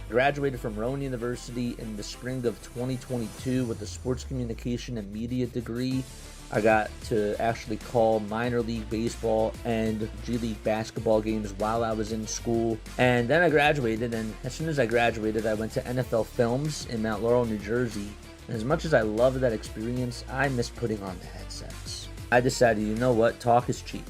Graduated from Rowan University in the spring of 2022 with a sports communication and media degree. I got to actually call minor league baseball and G League basketball games while I was in school. And then I graduated, and as soon as I graduated, I went to NFL Films in Mount Laurel, New Jersey. And as much as I loved that experience, I miss putting on the headsets. I decided, you know what, talk is cheap.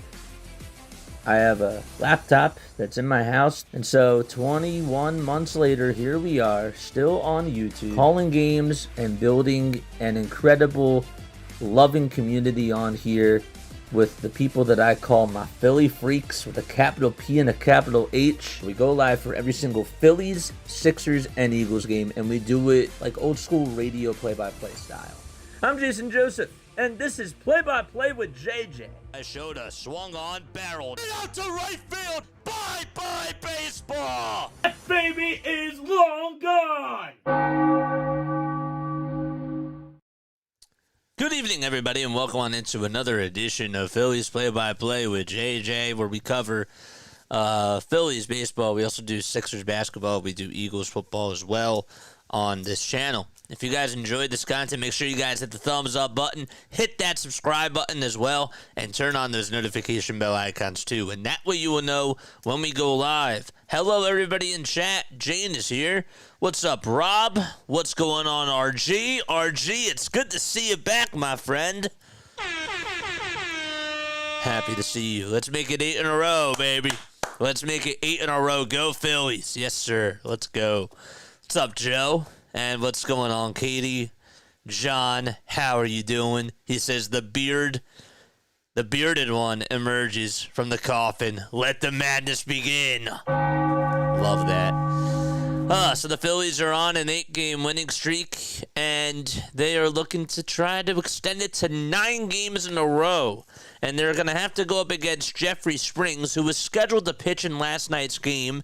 I have a laptop that's in my house, and so 21 months later, here we are, still on YouTube, calling games and building an incredible, loving community on here with the people that I call my Philly freaks with a capital P and a capital H. We go live for every single Phillies, Sixers, and Eagles game, and we do it like old school radio play-by-play style. I'm Jason Joseph, and this is Play-by-Play with JJ. I showed a swung on barrel. Out to right field. Bye-bye baseball. That baby is long gone. Good evening, everybody, and welcome on into another edition of Phillies Play-by-Play with JJ, where we cover Phillies baseball. We also do Sixers basketball. We do Eagles football as well on this channel. If you guys enjoyed this content, make sure you guys hit the thumbs up button, hit that subscribe button as well, and turn on those notification bell icons too. And that way you will know when we go live. Hello, everybody in chat. Jane is here. What's up, Rob? What's going on, RG? RG, it's good to see you back, my friend. Happy to see you. Let's make it 8 in a row, baby. Let's make it 8 in a row. Go Phillies. Yes, sir. Let's go. What's up, Joe? And what's going on, Katie? John, how are you doing? He says the bearded one emerges from the coffin. Let the madness begin. Love that. So the Phillies are on an 8-game winning streak, and they are looking to try to extend it to 9 games in a row. And they're going to have to go up against Jeffrey Springs, who was scheduled to pitch in last night's game.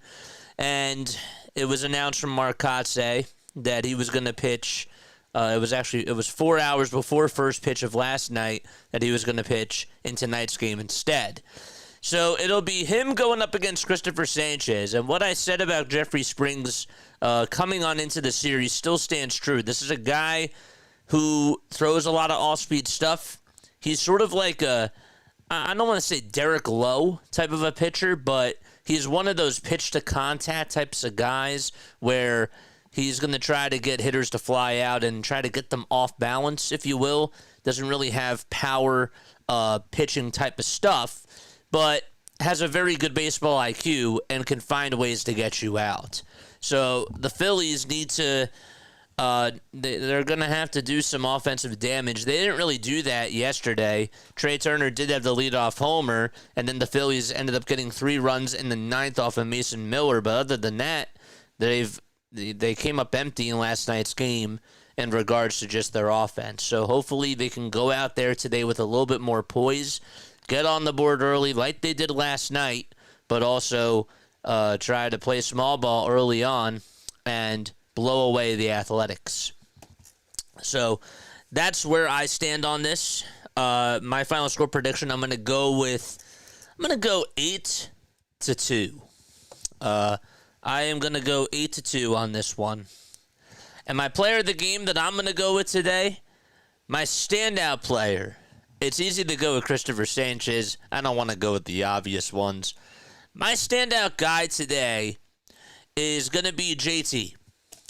And it was announced from Marcotte that he was going to pitch. It was 4 hours before first pitch of last night that he was going to pitch in tonight's game instead. So it'll be him going up against Christopher Sanchez. And what I said about Jeffrey Springs coming on into the series still stands true. This is a guy who throws a lot of off-speed stuff. He's sort of like I don't want to say Derek Lowe type of a pitcher, but he's one of those pitch-to-contact types of guys where he's going to try to get hitters to fly out and try to get them off balance, if you will. Doesn't really have power pitching type of stuff, but has a very good baseball IQ and can find ways to get you out. So the Phillies need to they're going to have to do some offensive damage. They didn't really do that yesterday. Trey Turner did have the leadoff homer, and then the Phillies ended up getting 3 runs in the 9th off of Mason Miller. But other than that, they came up empty in last night's game in regards to just their offense. So hopefully they can go out there today with a little bit more poise, get on the board early like they did last night, but also try to play small ball early on and blow away the Athletics. So that's where I stand on this. My final score prediction, I'm going to go 8-2. I am going to go 8-2 on this one. And my player of the game that I'm going to go with today, my standout player, it's easy to go with Christopher Sanchez. I don't want to go with the obvious ones. My standout guy today is going to be JT.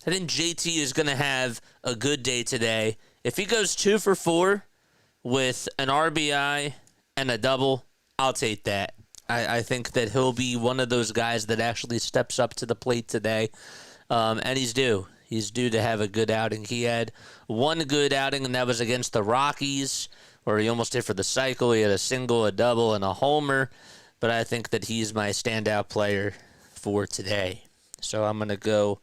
I think JT is going to have a good day today. If he goes 2 for 4 with an RBI and a double, I'll take that. I think that he'll be one of those guys that actually steps up to the plate today, and he's due. He's due to have a good outing. He had one good outing, and that was against the Rockies, where he almost hit for the cycle. He had a single, a double, and a homer, but I think that he's my standout player for today. So I'm going to go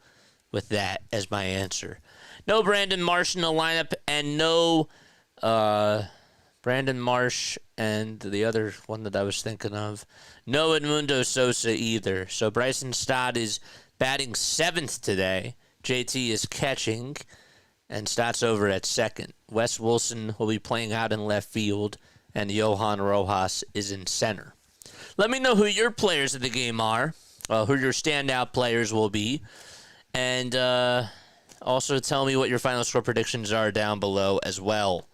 with that as my answer. No Brandon Marsh in the lineup, and no Brandon Marsh and the other one that I was thinking of, no Edmundo Sosa either. So Bryson Stott is batting 7th today. JT is catching, and Stott's over at second. Wes Wilson will be playing out in left field, and Johan Rojas is in center. Let me know who your players of the game are, who your standout players will be. And also tell me what your final score predictions are down below as well.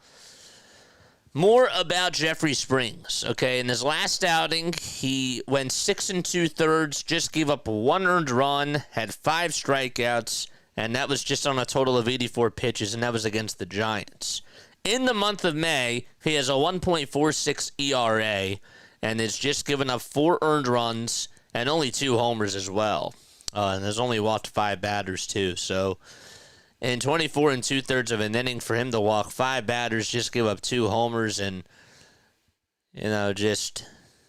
More about Jeffrey Springs. Okay, in his last outing, he went 6 2/3, just gave up 1 earned run, had 5 strikeouts, and that was just on a total of 84 pitches, and that was against the Giants. In the month of May, he has a 1.46 ERA, and has just given up 4 earned runs and only 2 homers as well. And has only walked 5 batters, too. So in 24 2/3 of an inning, for him to walk 5 batters, just give up 2 homers, and, just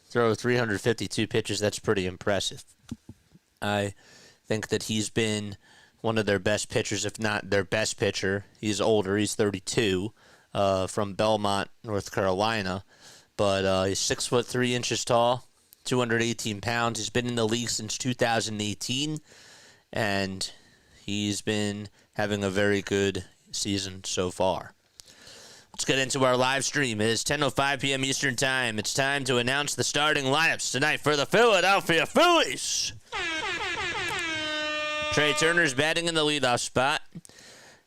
throw 352 pitches, that's pretty impressive. I think that he's been one of their best pitchers, if not their best pitcher. He's older. He's 32, from Belmont, North Carolina. But he's 6'3" tall, 218 pounds. He's been in the league since 2018, and he's been having a very good season so far. Let's get into our live stream. It is 10:05 p.m. Eastern Time. It's time to announce the starting lineups tonight for the Philadelphia Phillies. Trey Turner's batting in the leadoff spot.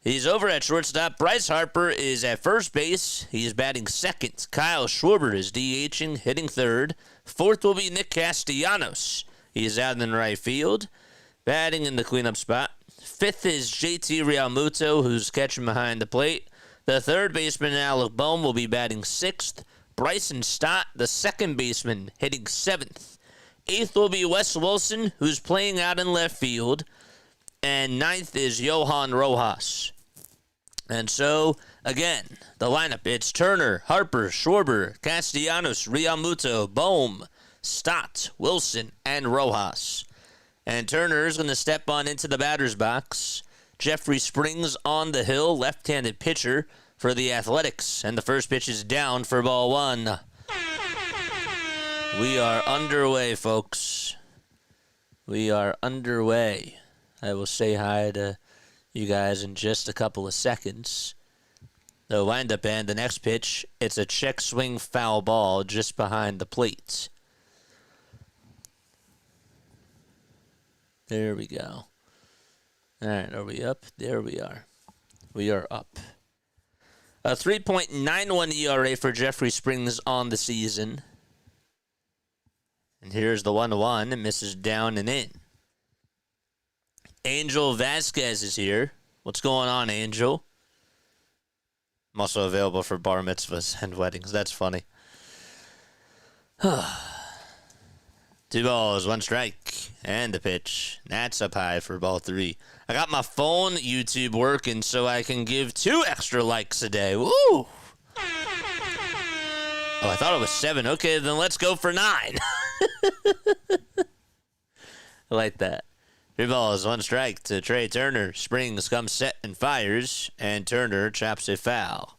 He's over at shortstop. Bryce Harper is at first base. He's batting second. Kyle Schwarber is DHing, hitting third. Fourth will be Nick Castellanos. He is out in right field, batting in the cleanup spot. Fifth is JT Realmuto, who's catching behind the plate. The third baseman, Alec Bohm, will be batting sixth. Bryson Stott, the second baseman, hitting seventh. Eighth will be Wes Wilson, who's playing out in left field. And ninth is Johan Rojas. And so, again, the lineup, it's Turner, Harper, Schwarber, Castellanos, Realmuto, Bohm, Stott, Wilson, and Rojas. And Turner is going to step on into the batter's box. Jeffrey Springs on the hill, left-handed pitcher for the Athletics. And the first pitch is down for ball 1. We are underway, folks. We are underway. I will say hi to you guys in just a couple of seconds. The windup and the next pitch, it's a check swing foul ball just behind the plate. There we go. All right, are we up? There we are. We are up. A 3.91 ERA for Jeffrey Springs on the season. And here's the 1-1. It misses down and in. Angel Vasquez is here. What's going on, Angel? I'm also available for bar mitzvahs and weddings. That's funny. 2 balls, 1 strike, and the pitch. That's up high for ball 3. I got my phone YouTube working so I can give 2 extra likes a day. Woo! Oh, I thought it was 7. Okay, then let's go for 9. I like that. 3 balls, 1 strike to Trey Turner. Springs comes set and fires, and Turner chops a foul.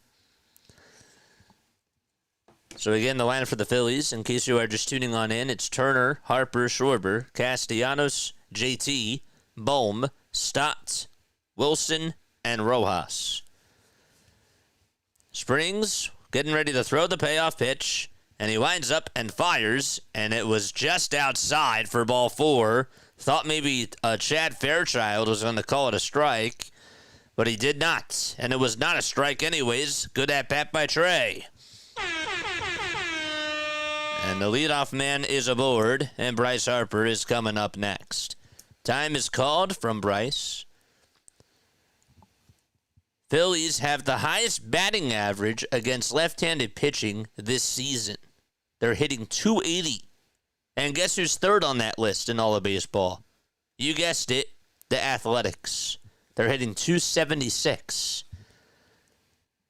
So again, the lineup for the Phillies, in case you are just tuning on in, it's Turner, Harper, Schwarber, Castellanos, JT, Bohm, Stott, Wilson, and Rojas. Springs getting ready to throw the payoff pitch, and he winds up and fires, and it was just outside for ball 4. Thought maybe Chad Fairchild was going to call it a strike, but he did not. And it was not a strike anyways. Good at-bat by Trey. And the leadoff man is aboard, and Bryce Harper is coming up next. Time is called from Bryce. Phillies have the highest batting average against left-handed pitching this season. They're hitting .280. And guess who's third on that list in all of baseball? You guessed it, the Athletics. They're hitting .276.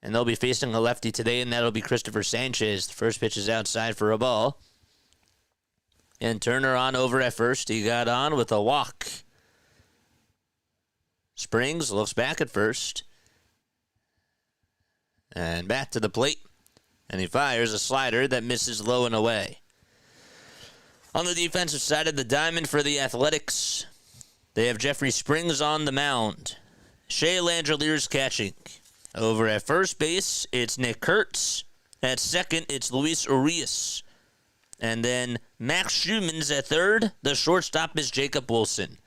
And they'll be facing a lefty today, and that'll be Christopher Sanchez. The first pitch is outside for a ball. And Turner on over at first. He got on with a walk. Springs looks back at first. And back to the plate. And he fires a slider that misses low and away. On the defensive side of the diamond for the Athletics, they have Jeffrey Springs on the mound. Shea Langeliers catching. Over at first base, it's Nick Kurtz. At second, it's Luis Urias. And then Max Schumann's at third. The shortstop is Jacob Wilson.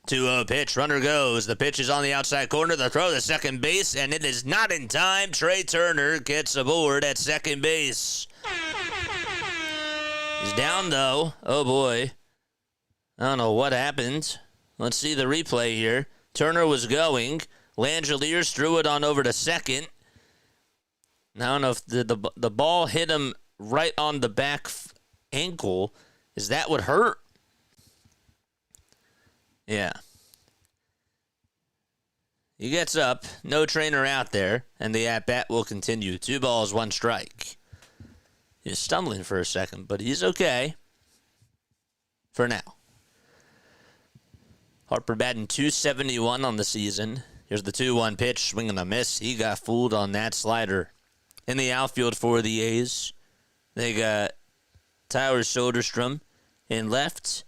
2-0 pitch. Runner goes. The pitch is on the outside corner. The throw to second base, and it is not in time. Trey Turner gets aboard at second base. He's down, though. Oh, boy. I don't know what happened. Let's see the replay here. Turner was going. Langeliers threw it on over to second. Now, I don't know if the ball hit him right on the back ankle. Is that what hurt? Yeah. He gets up. No trainer out there. And the at-bat will continue. 2 balls, 1 strike. He's stumbling for a second, but he's okay. For now. Harper batting .271 on the season. Here's the 2-1 pitch. Swing and a miss. He got fooled on that slider. In the outfield for the A's, they got Tyler Soderstrom in left,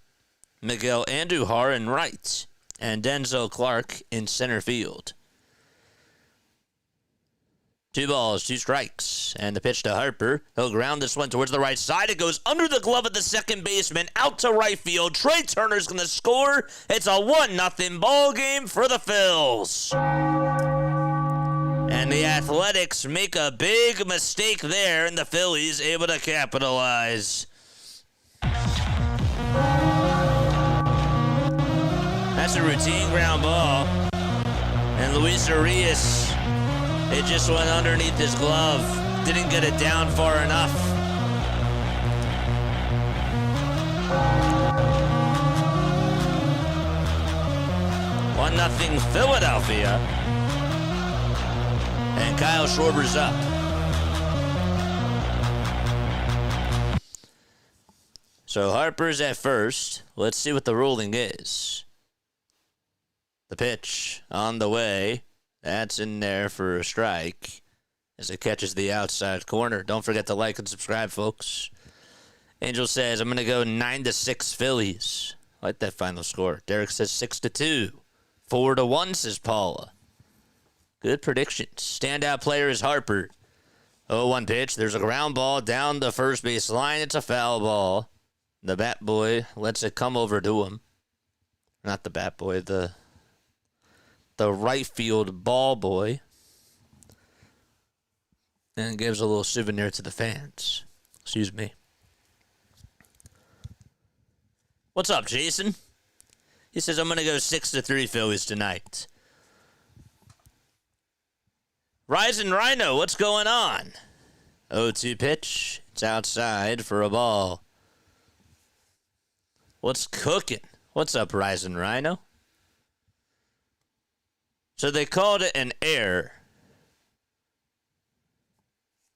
Miguel Andujar in right, and Denzel Clark in center field. 2 balls, 2 strikes, and the pitch to Harper. He'll ground this one towards the right side. It goes under the glove of the second baseman, out to right field. Trey Turner's going to score. It's a 1-0 ball game for the Phils. And the Athletics make a big mistake there, and the Phillies able to capitalize. That's a routine ground ball. And Luis Arias, it just went underneath his glove. Didn't get it down far enough. One nothing Philadelphia. And Kyle Schwarber's up. So Harper's at first. Let's see what the ruling is. The pitch on the way. That's in there for a strike as it catches the outside corner. Don't forget to like and subscribe, folks. Angel says, I'm going to go 9-6 Phillies. I like that final score. Derek says 6-2. 4-1, says Paula. Good predictions. Standout player is Harper. 0-1 pitch. There's a ground ball down the first base line. It's a foul ball. The bat boy lets it come over to him. Not the bat boy, the right field ball boy. And gives a little souvenir to the fans. Excuse me. What's up, Jason? He says, I'm going to go 6-3 Phillies tonight. Rising Rhino, what's going on? 0-2 pitch. It's outside for a ball. What's cooking? What's up, Rising Rhino? So they called it an error.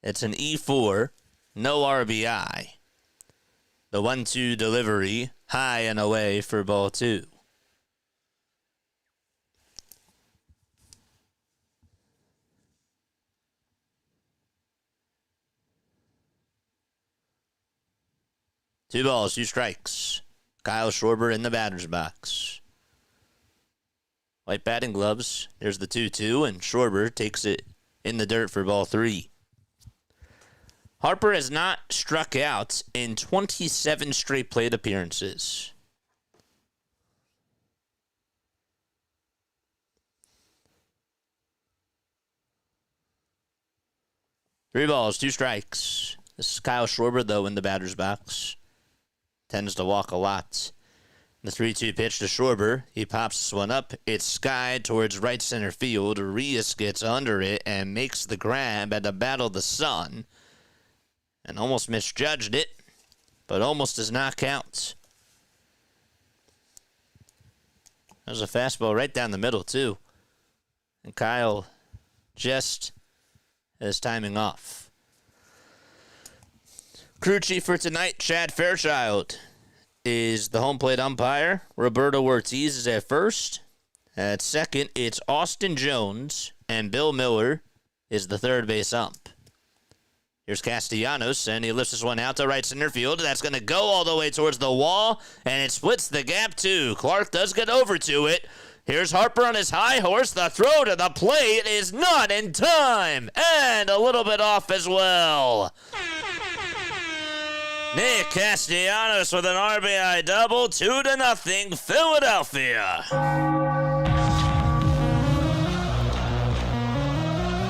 It's an E4, no RBI. The 1-2 delivery, high and away for ball 2. Two balls, 2 strikes. Kyle Schwarber in the batter's box. White batting gloves. There's the 2-2, and Schwarber takes it in the dirt for ball 3. Harper has not struck out in 27 straight plate appearances. Three balls, 2 strikes. This is Kyle Schwarber, though, in the batter's box. Tends to walk a lot. The 3-2 pitch to Schwarber. He pops this one up. It's skied towards right center field. Arias gets under it and makes the grab at the battle of the sun. And almost misjudged it, but almost does not count. There's a fastball right down the middle, too. And Kyle just is timing off. Crew chief for tonight, Chad Fairchild, is the home plate umpire. Roberto Ortiz is at first. At second, it's Austin Jones, and Bill Miller is the third base ump. Here's Castellanos, and he lifts this one out to right center field. That's going to go all the way towards the wall, and it splits the gap, too. Clark does get over to it. Here's Harper on his high horse. The throw to the plate is not in time, and a little bit off as well. Nick Castellanos with an RBI double, 2-0, Philadelphia.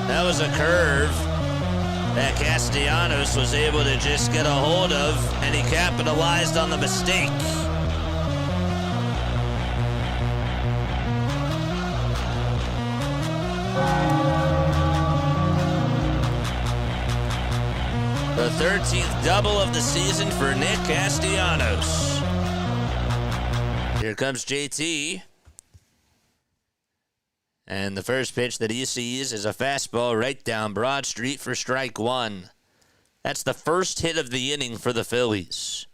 That was a curve that Castellanos was able to just get a hold of, and he capitalized on the mistake. The 13th double of the season for Nick Castellanos. Here comes JT. And the first pitch that he sees is a fastball right down Broad Street for strike one. That's the first hit of the inning for the Phillies.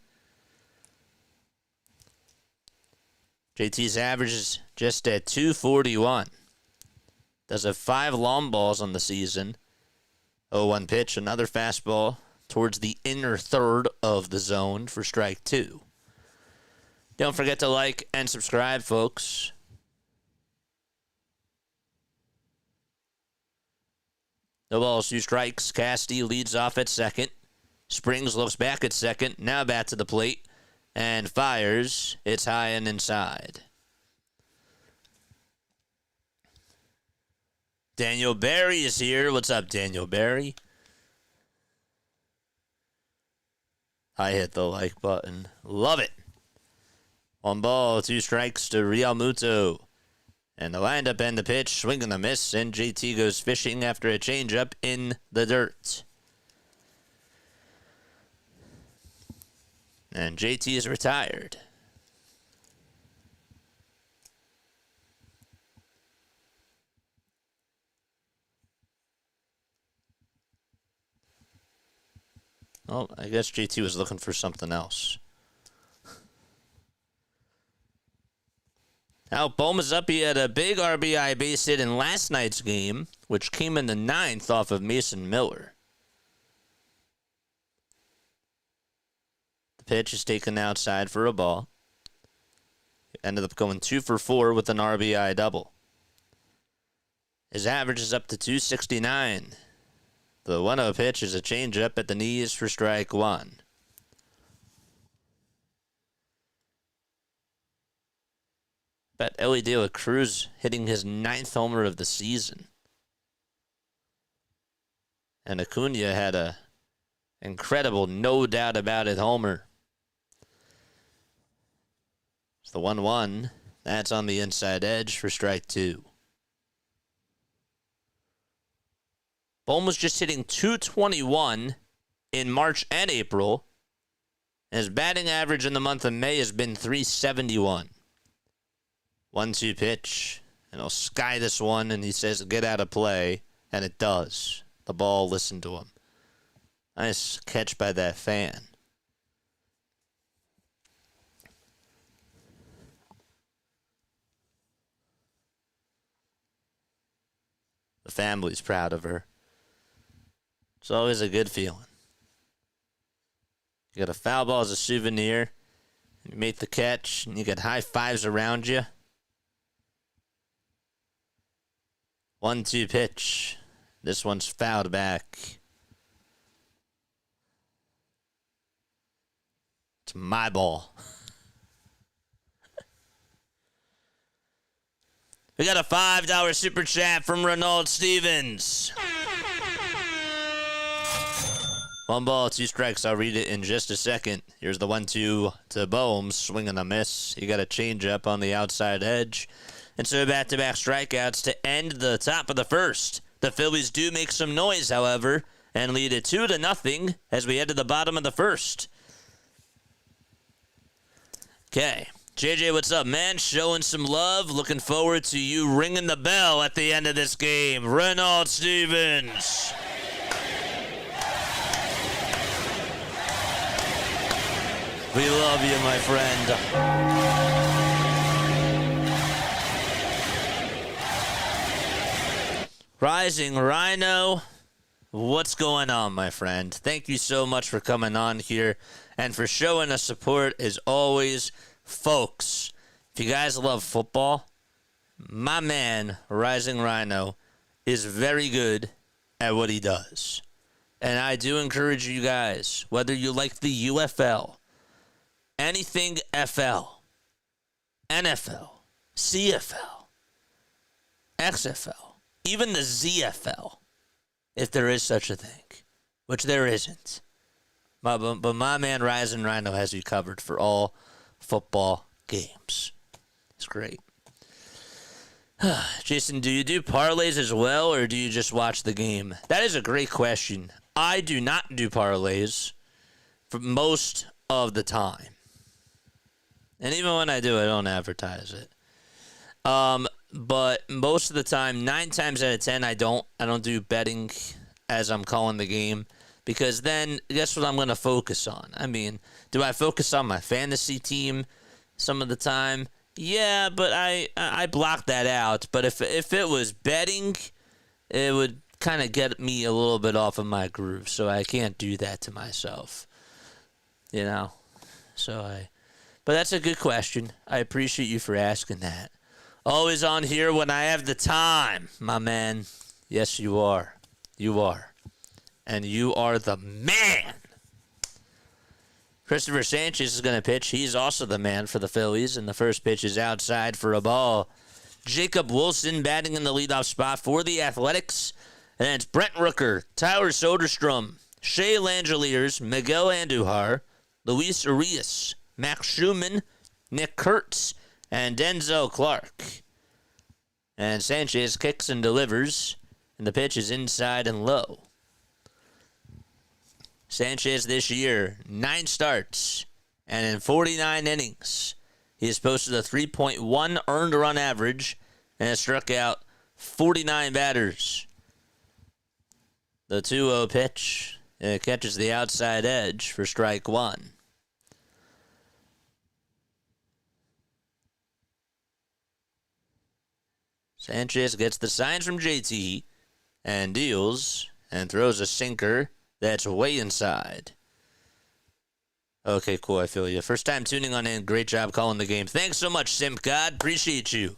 JT's average is just at 241. Does have 5 long balls on the season. 0-1 pitch, another fastball towards the inner third of the zone for strike two. Don't forget to like and subscribe, folks. No balls, 2 strikes. Casty leads off at second. Springs looks back at second. Now back to the plate and fires. It's high and inside. Daniel Barry is here. What's up, Daniel Barry? I hit the like button. Love it. 1 ball, 2 strikes to Real Muto. And the windup and the pitch, swing and a miss, and JT goes fishing after a changeup in the dirt. And JT is retired. Well, I guess JT was looking for something else. Now, Bohm is up. He had a big RBI base hit in last night's game, which came in the 9th off of Mason Miller. The pitch is taken outside for a ball. Ended up going 2 for 4 with an RBI double. His average is up to 269. The 1-0 pitch is a changeup at the knees for strike one. Bet Ellie De La Cruz hitting his 9th homer of the season. And Acuna had a incredible, no doubt about it, homer. It's the 1-1. That's on the inside edge for strike two. Bohm was just hitting .221 in March and April. His batting average in the month of May has been .371. 1-2 pitch, and he'll sky this one, and he says, get out of play, and it does. The ball listened to him. Nice catch by that fan. The family's proud of her. It's always a good feeling. You got a foul ball as a souvenir, and you make the catch, and you get high fives around you. 1-2 pitch. This one's fouled back. It's my ball. We got a $5 super chat from Ronald Stevens. 1 ball, 2 strikes. I'll read it in just a second. Here's the 1-2 to Bohm. Swing and a miss. You got a changeup on the outside edge. And so back-to-back strikeouts to end the top of the first. The Phillies do make some noise, however, and lead it 2-0 as we head to the bottom of the first. Okay. JJ, what's up, man? Showing some love. Looking forward to you ringing the bell at the end of this game. Renaud Stevens. We love you, my friend. Rising Rhino, what's going on, my friend? Thank you so much for coming on here and for showing us support as always. Folks, if you guys love football, my man, Rising Rhino, is very good at what he does. And I do encourage you guys, whether you like the UFL, anything FL, NFL, CFL, XFL, even the ZFL, if there is such a thing, which there isn't. But my man Ryzen Rhino has you covered for all football games. It's great. Jason, do you do parlays as well, or do you just watch the game? That is a great question. I do not do parlays for most of the time. And even when I do, I don't advertise it. But most of the time, 9 times out of 10, I don't do betting as I'm calling the game, because then guess what I'm going to focus on? I mean, do I focus on my fantasy team some of the time? Yeah, but I block that out. But if it was betting, it would kind of get me a little bit off of my groove, so I can't do that to myself. You know? But that's a good question. I appreciate you for asking that. Always on here when I have the time, my man. Yes, you are. You are. And you are the man. Christopher Sanchez is going to pitch. He's also the man for the Phillies, and the first pitch is outside for a ball. Jacob Wilson batting in the leadoff spot for the Athletics. And it's Brent Rooker, Tyler Soderstrom, Shea Langeliers, Miguel Andujar, Luis Urias, Max Schumann, Nick Kurtz, and Denzel Clark. And Sanchez kicks and delivers, and the pitch is inside and low. Sanchez this year, 9 starts, and in 49 innings, he has posted a 3.1 earned run average and has struck out 49 batters. The 2-0 pitch catches the outside edge for strike 1. Sanchez gets the signs from JT and deals and throws a sinker that's way inside. Okay, cool. I feel you. First time tuning on in. Great job calling the game. Thanks so much, Simp God. Appreciate you.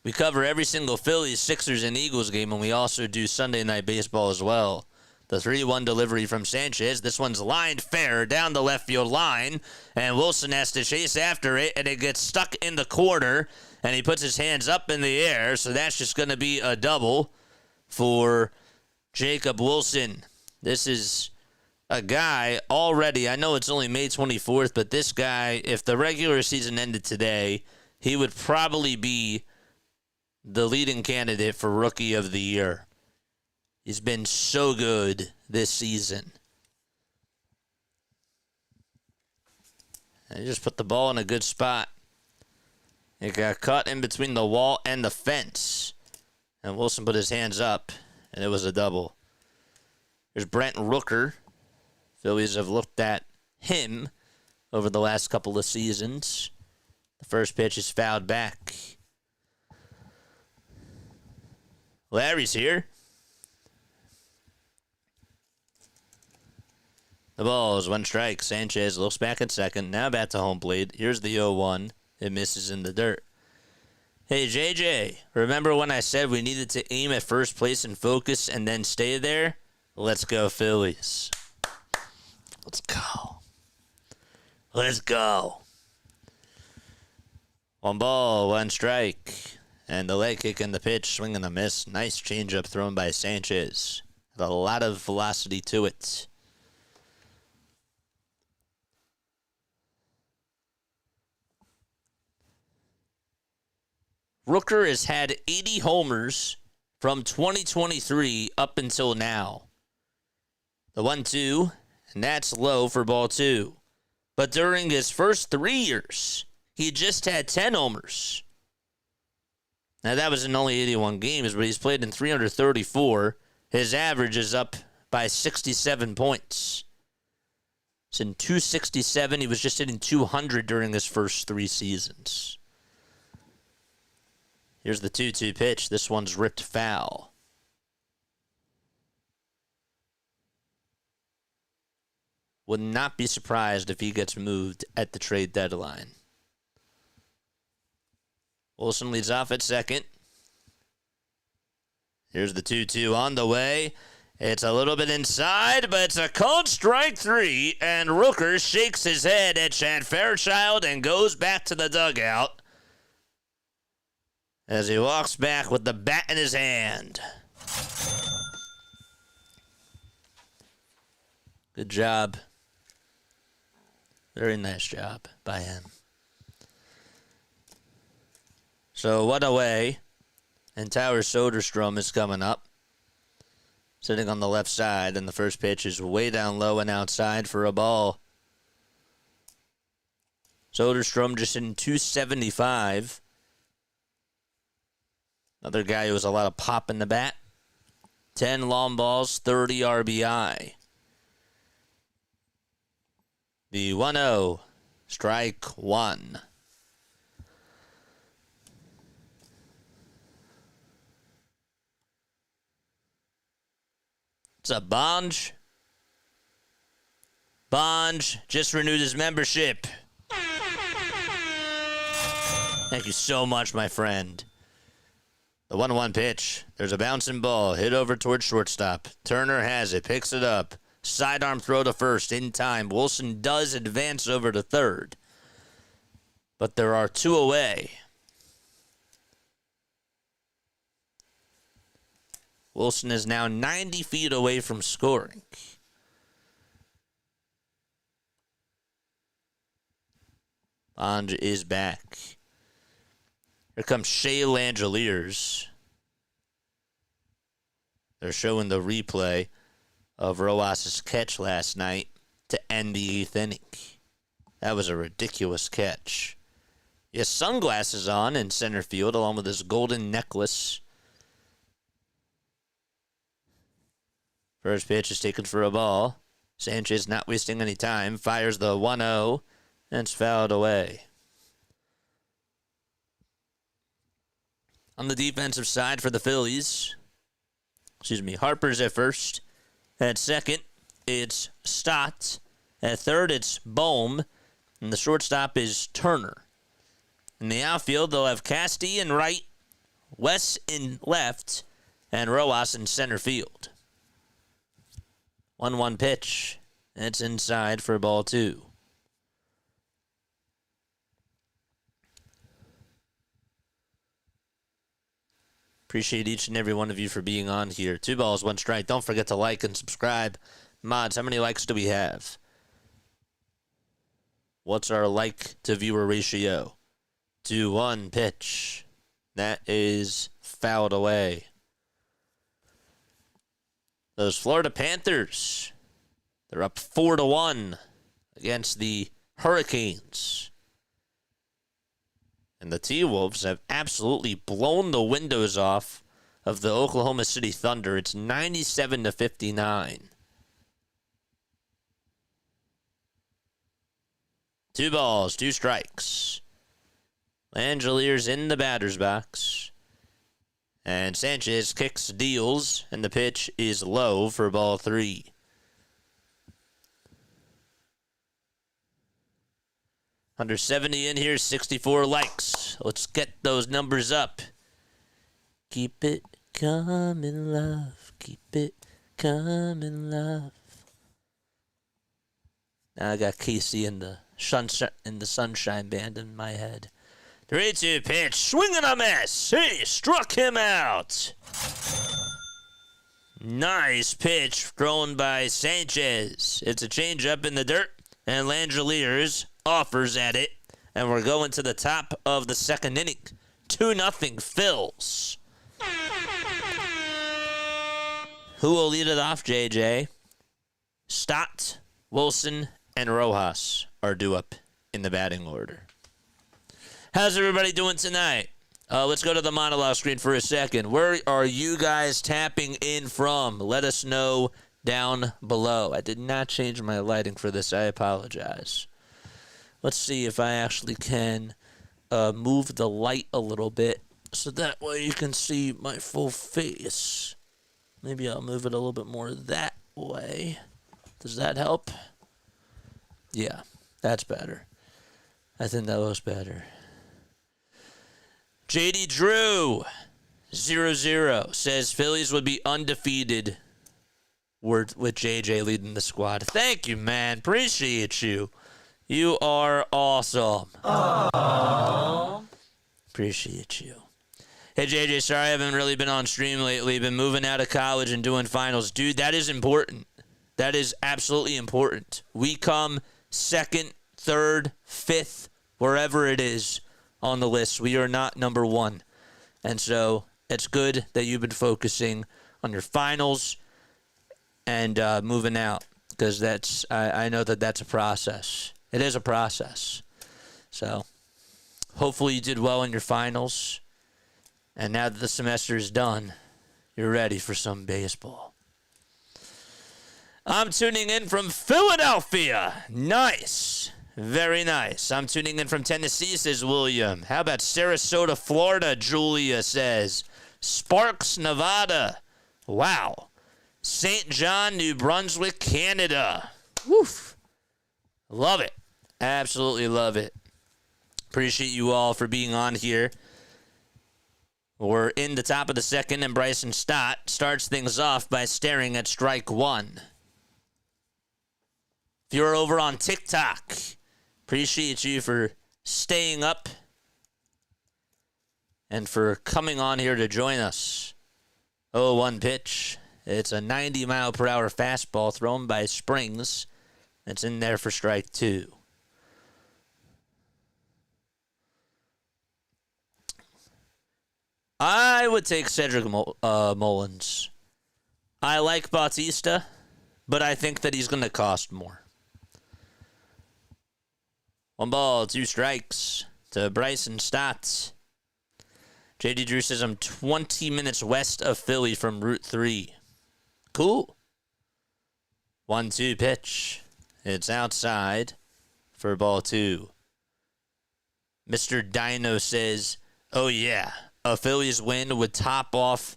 We cover every single Phillies, Sixers, and Eagles game, and we also do Sunday Night Baseball as well. The 3-1 delivery from Sanchez. This one's lined fair down the left field line, and Wilson has to chase after it, and it gets stuck in the corner, and he puts his hands up in the air, so that's just going to be a double for Jacob Wilson. This is a guy already, I know it's only May 24th, but this guy, if the regular season ended today, he would probably be the leading candidate for Rookie of the Year. He's been so good this season. And he just put the ball in a good spot. It got caught in between the wall and the fence. And Wilson put his hands up, and it was a double. There's Brent Rooker. Phillies have looked at him over the last couple of seasons. The first pitch is fouled back. Larry's here. The ball is 1 strike. Sanchez looks back at second. Now back to home plate. Here's the 0-1. It misses in the dirt. Hey, JJ, remember when I said we needed to aim at first place and focus and then stay there? Let's go, Phillies. Let's go. Let's go. 1 ball, 1 strike. And the leg kick and the pitch, swing and a miss. Nice changeup thrown by Sanchez. With a lot of velocity to it. Rooker has had 80 homers from 2023 up until now. The 1-2, and that's low for ball 2. But during his first 3 years, he just had 10 homers. Now, that was in only 81 games, but he's played in 334. His average is up by 67 points. It's in 267. He was just hitting 200 during his first 3 seasons. Here's the 2-2 pitch. This one's ripped foul. Would not be surprised if he gets moved at the trade deadline. Wilson leads off at second. Here's the 2-2 on the way. It's a little bit inside, but it's a called strike 3, and Rooker shakes his head at Chad Fairchild and goes back to the dugout as he walks back with the bat in his hand. Good job. Very nice job by him. So 1 away, and Tower Soderstrom is coming up. Sitting on the left side, and the first pitch is way down low and outside for a ball. Soderstrom just hitting 275. Another guy who has a lot of pop in the bat. 10 long balls, 30 RBI. The 1-0, strike 1. What's up, Bonge? Bonge just renewed his membership. Thank you so much, my friend. The 1-1 pitch. There's a bouncing ball. Hit over towards shortstop. Turner has it. Picks it up. Sidearm throw to first in time. Wilson does advance over to third. But there are 2 away. Wilson is now 90 feet away from scoring. Bonge is back. Here comes Shea Langeliers. They're showing the replay of Rojas' catch last night to end the 8th inning. That was a ridiculous catch. He has sunglasses on in center field along with his golden necklace. First pitch is taken for a ball. Sanchez not wasting any time. Fires the 1-0 and it's fouled away. On the defensive side for the Phillies, Harper's at first. At second, it's Stott. At third, it's Bohm. And the shortstop is Turner. In the outfield, they'll have Casti in right, West in left, and Rojas in center field. 1-1 pitch. It's inside for ball 2. Appreciate each and every one of you for being on here. 2 balls, 1 strike. Don't forget to like and subscribe. Mods, how many likes do we have? What's our like to viewer ratio? 2-1 pitch. That is fouled away. Those Florida Panthers, they're up 4-1 against the Hurricanes. And the T-Wolves have absolutely blown the windows off of the Oklahoma City Thunder. It's 97-59. 2 balls, 2 strikes. Langeliers in the batter's box. And Sanchez kicks, deals, and the pitch is low for ball 3. Under 70 in here, 64 likes. Let's get those numbers up. Keep it coming, love. Keep it coming, love. Now I got Casey in the Sunshine Band in my head. 3-2 pitch, swinging a miss. He struck him out. Nice pitch thrown by Sanchez. It's a changeup in the dirt, and Langeliers offers at it, and we're going to the top of the 2nd inning. 2-0 Phils. Who will lead it off, JJ? Stott, Wilson, and Rojas are due up in the batting order. How's everybody doing tonight? Let's go to the monologue screen for a second. Where are you guys tapping in from? Let us know down below. I did not change my lighting for this. I apologize. Let's see if I actually can move the light a little bit so that way you can see my full face. Maybe I'll move it a little bit more that way. Does that help? Yeah, that's better. I think that looks better. JD Drew, 0-0, says Phillies would be undefeated with JJ leading the squad. Thank you, man. Appreciate you. You are awesome. Aww. Appreciate you. Hey, JJ, sorry I haven't really been on stream lately. Been moving out of college and doing finals. Dude, that is important. That is absolutely important. We come second, third, fifth, wherever it is on the list. We are not number one. And so it's good that you've been focusing on your finals and moving out, because that's I know that that's a process. It is a process. So hopefully you did well in your finals. And now that the semester is done, you're ready for some baseball. I'm tuning in from Philadelphia. Nice. Very nice. I'm tuning in from Tennessee, says William. How about Sarasota, Florida, Julia says. Sparks, Nevada. Wow. St. John, New Brunswick, Canada. Woof. Love it. Absolutely love it. Appreciate you all for being on here. We're in the top of the second, and Bryson Stott starts things off by staring at strike one. If you're over on TikTok, appreciate you for staying up and for coming on here to join us. 0-1 pitch. It's a 90-mile-per-hour fastball thrown by Springs. It's in there for strike two. I would take Cedric Mullins. I like Bautista, but I think that he's going to cost more. 1 ball, 2 strikes to Bryson Stott. JD Drew says I'm 20 minutes west of Philly from Route 3. Cool. 1-2 pitch. It's outside for ball 2. Mr. Dino says, oh yeah, a Phillies win would top off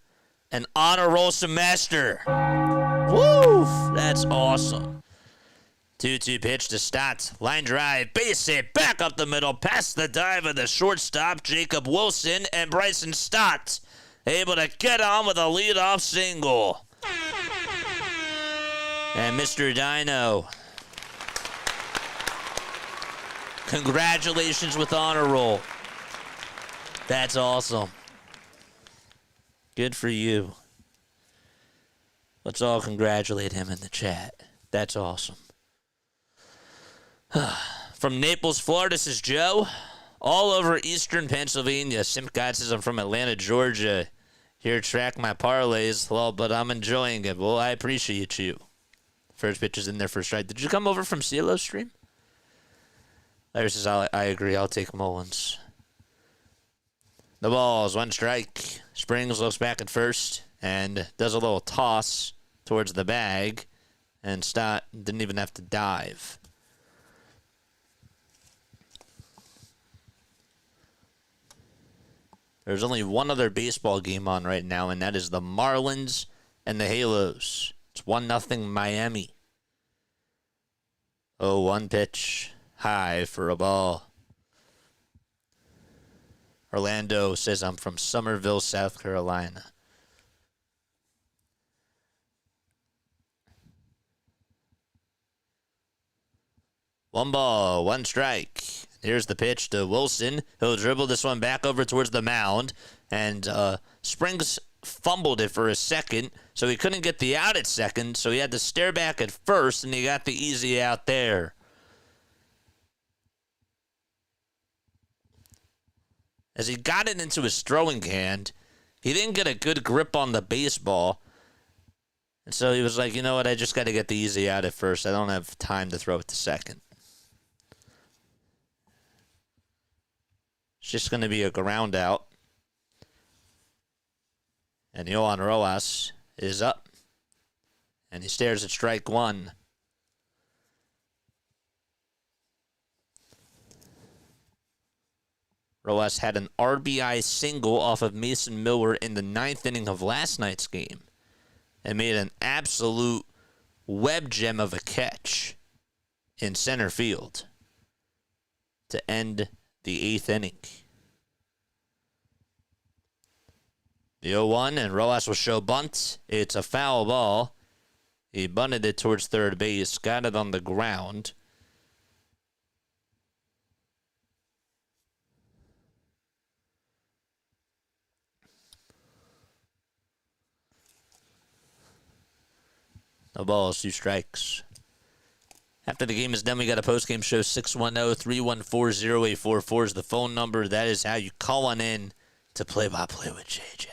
an honor roll semester. Woo! That's awesome. 2-2 pitch to Stott. Line drive, base hit, back up the middle, past the dive of the shortstop, Jacob Wilson, and Bryson Stott able to get on with a leadoff single. And Mr. Dino, congratulations with honor roll. That's awesome. Good for you. Let's all congratulate him in the chat. That's awesome. From Naples, Florida, this is Joe. All over eastern Pennsylvania. Simp God says I'm from Atlanta, Georgia. Here to track my parlays. Well, but I'm enjoying it. Well, I appreciate you. First pitch is in there for a strike. Did you come over from CeeLo's stream? Larry says, I agree. I'll take Mullins. The ball's 1 strike. Springs looks back at first and does a little toss towards the bag. And Stott didn't even have to dive. There's only one other baseball game on right now, and that is the Marlins and the Halos. It's 1-0 Miami. 0-1 pitch. High for a ball. Orlando says I'm from Summerville, South Carolina. One ball, 1 strike. Here's the pitch to Wilson. He'll dribble this one back over towards the mound. And Springs fumbled it for a second, so he couldn't get the out at second, so he had to stare back at first, and he got the easy out there. As he got it into his throwing hand, he didn't get a good grip on the baseball. And so he was like, you know what, I just got to get the easy out at first. I don't have time to throw it to second. It's just going to be a ground out. And Yohan Rojas is up. And he stares at strike 1. Rojas had an RBI single off of Mason Miller in the 9th inning of last night's game and made an absolute web gem of a catch in center field to end the 8th inning. The 0-1, and Rojas will show bunt. It's a foul ball. He bunted it towards third base, got it on the ground. No balls, 2 strikes. After the game is done, we got a post-game show. 610-314-0844 is the phone number. That is how you call on in to play-by-play with JJ.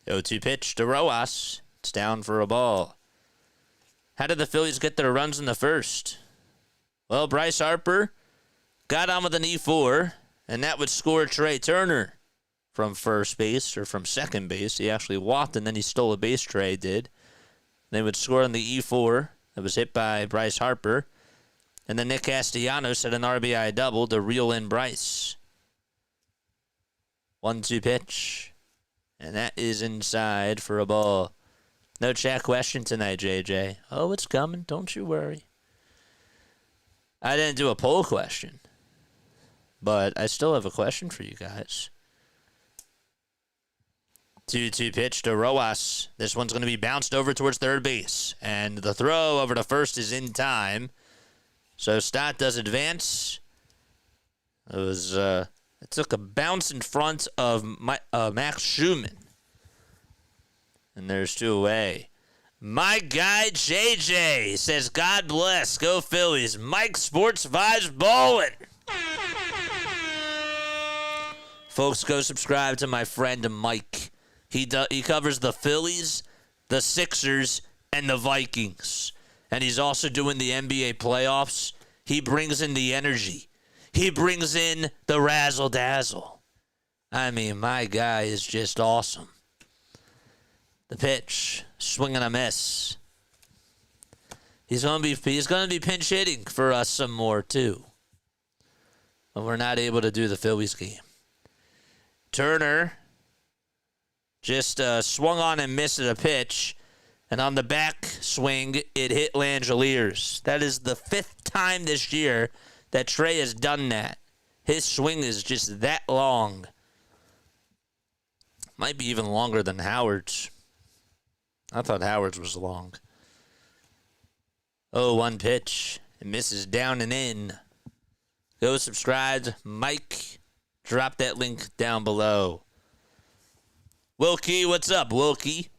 0-2 pitch to Rojas. It's down for a ball. How did the Phillies get their runs in the first? Well, Bryce Harper got on with an E4, and that would score Trey Turner from first base or from second base. He actually walked, and then he stole a base. Trey did. They would score on the E4 that was hit by Bryce Harper. And then Nick Castellanos had an RBI double to reel in Bryce. 1-2 pitch. And that is inside for a ball. No chat question tonight, JJ. Oh, it's coming. Don't you worry. I didn't do a poll question. But I still have a question for you guys. 2-2 pitch to Rojas. This one's going to be bounced over towards third base. And the throw over to first is in time. So Stott does advance. It took a bounce in front of Max Schumann. And there's 2 away. My guy JJ says, God bless. Go Phillies. Mike Sports Vibes Bowling. Folks, go subscribe to my friend Mike. He covers the Phillies, the Sixers, and the Vikings. And he's also doing the NBA playoffs. He brings in the energy. He brings in the razzle-dazzle. I mean, my guy is just awesome. The pitch, swing and a miss. He's gonna be pinch hitting for us some more too. But we're not able to do the Phillies game. Turner just swung on and missed at a pitch. And on the back swing, it hit Langeliers. That is the 5th time this year that Trey has done that. His swing is just that long. Might be even longer than Howard's. I thought Howard's was long. 0-1 pitch. It misses down and in. Go subscribe. Mike, drop that link down below. Wilkie, what's up, Wilkie?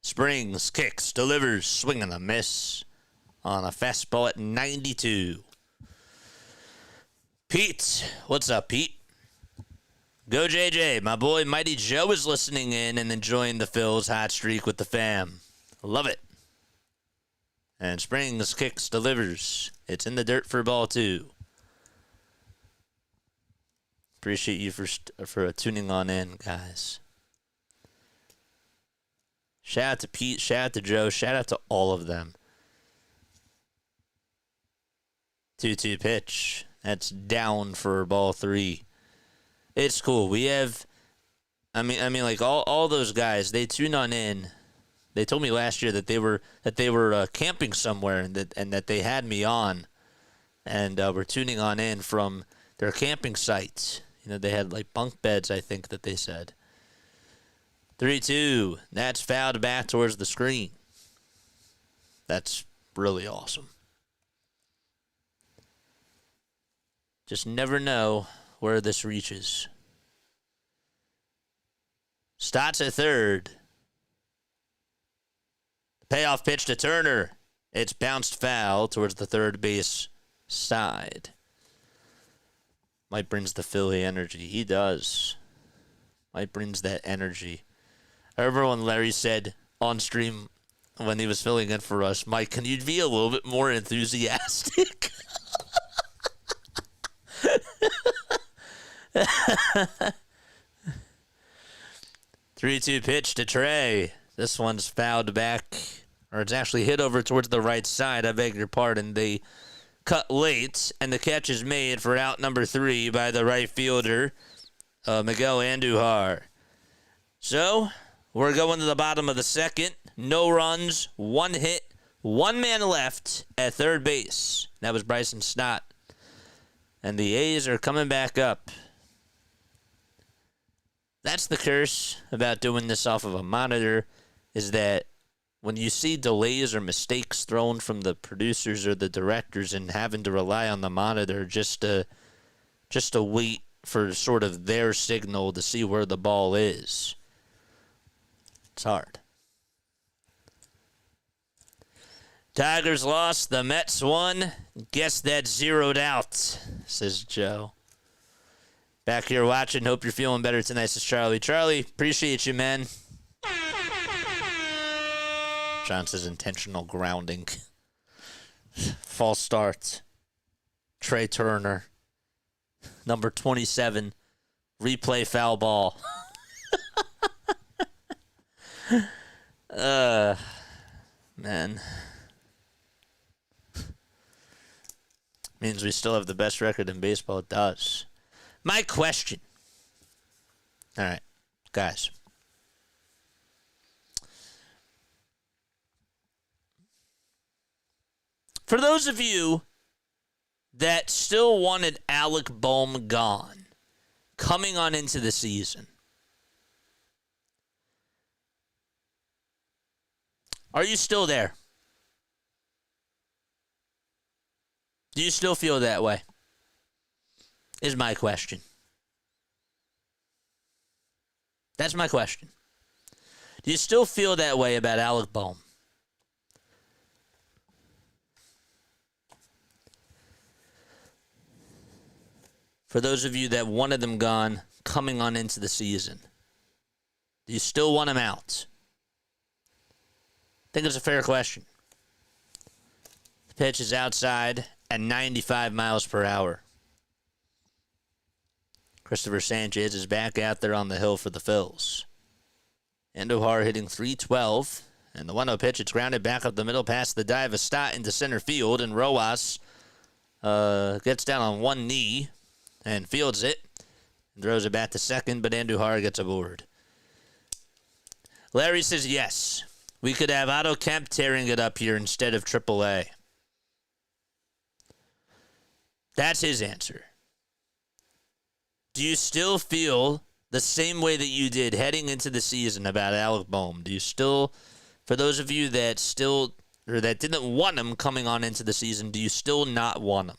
Springs, kicks, delivers, swing and a miss on a fastball at 92. Pete, what's up, Pete? Go JJ, my boy Mighty Joe is listening in and enjoying the Phil's hot streak with the fam. Love it. And Springs, kicks, delivers. It's in the dirt for ball 2. Appreciate you for tuning on in, guys. Shout out to Pete, shout out to Joe, shout out to all of them. 2-2 pitch. That's down for ball 3. It's cool. We have, I mean, like all those guys, they tune on in. They told me last year that they were camping somewhere and that they had me on, and were tuning on in from their camping sites. You know, they had like bunk beds, I think that they said. 3-2. That's fouled back towards the screen. That's really awesome. Just never know where this reaches. Stotts at third. Payoff pitch to Turner. It's bounced foul towards the third base side. Mike brings the Philly energy. He does. Mike brings that energy. I remember when Larry said on stream when he was filling in for us, Mike, can you be a little bit more enthusiastic? 3-2 pitch to Trey. This one's fouled back, or it's actually hit over towards the right side. I beg your pardon. They cut late, and the catch is made for out number 3 by the right fielder, Miguel Andujar. So, we're going to the bottom of the second. No runs, 1 hit, 1 man left at third base. That was Bryson Stott. And the A's are coming back up. That's the curse about doing this off of a monitor, is that when you see delays or mistakes thrown from the producers or the directors and having to rely on the monitor just to wait for sort of their signal to see where the ball is, it's hard. Tigers lost. The Mets won. Guess that's zeroed out, says Joe. Back here watching. Hope you're feeling better tonight, says Charlie. Charlie, appreciate you, man. John says intentional grounding. False starts. Trey Turner. Number 27. Replay foul ball. Man. Means we still have the best record in baseball. It does. My question. All right, guys. For those of you that still wanted Alec Bohm gone coming on into the season, are you still there? Do you still feel that way? Is my question. That's my question. Do you still feel that way about Alec Bohm? For those of you that wanted them gone coming on into the season, do you still want him out? I think it's a fair question. The pitch is outside at 95 miles per hour. Christopher Sanchez is back out there on the hill for the Phils. Andujar hitting .312, and the 1-0 pitch, it's grounded back up the middle past the dive of Stott into center field, and Rojas gets down on one knee and fields it and throws it back to second, but Andujar gets aboard. Larry says yes. We could have Otto Kemp tearing it up here instead of AAA. That's his answer. Do you still feel the same way that you did heading into the season about Alec Bohm? Do you still, for those of you that still, or that didn't want him coming on into the season, do you still not want him?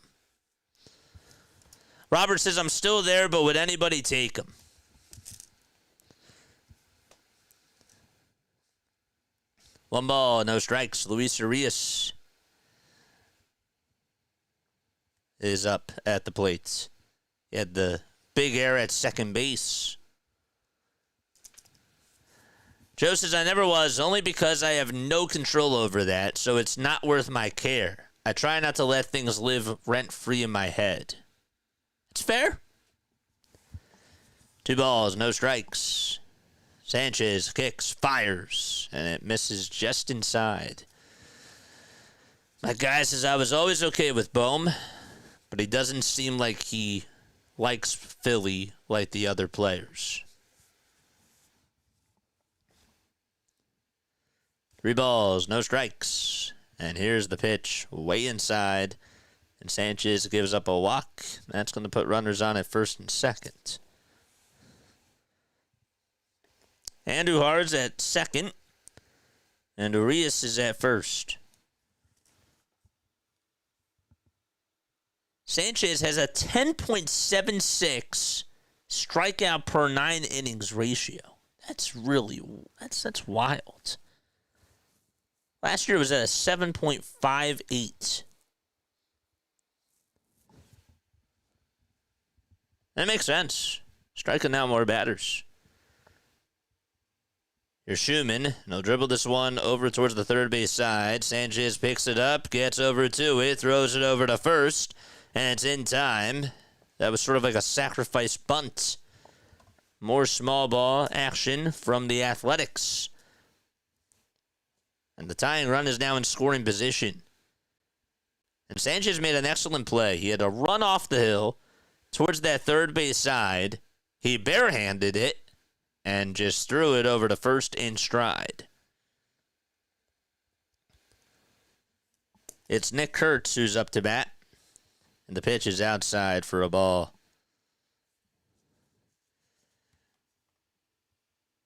Robert says, I'm still there, but would anybody take him? One ball, no strikes. Luis Urias is up at the plate. He had the big error at second base. Joe says, I never was, only because I have no control over that, so it's not worth my care. I try not to let things live rent-free in my head. It's fair. 2 balls, no strikes. Sanchez kicks, fires, and it misses just inside. My guy says, I was always okay with Bohm, but he doesn't seem like he likes Philly like the other players. 3 balls, no strikes. And here's the pitch, way inside. And Sanchez gives up a walk. That's going to put runners on at first and second. Andujar's at second. And Urias is at first. Sanchez has a 10.76 strikeout per 9 innings ratio. That's wild. Last year it was at a 7.58. That makes sense. Striking out more batters. Here's Schumann. And he'll dribble this one over towards the third base side. Sanchez picks it up, gets over to it, throws it over to first, and it's in time. That was sort of like a sacrifice bunt. More small ball action from the Athletics. And the tying run is now in scoring position. And Sanchez made an excellent play. He had a run off the hill towards that third base side. He barehanded it and just threw it over to first in stride. It's Nick Kurtz who's up to bat. And the pitch is outside for a ball.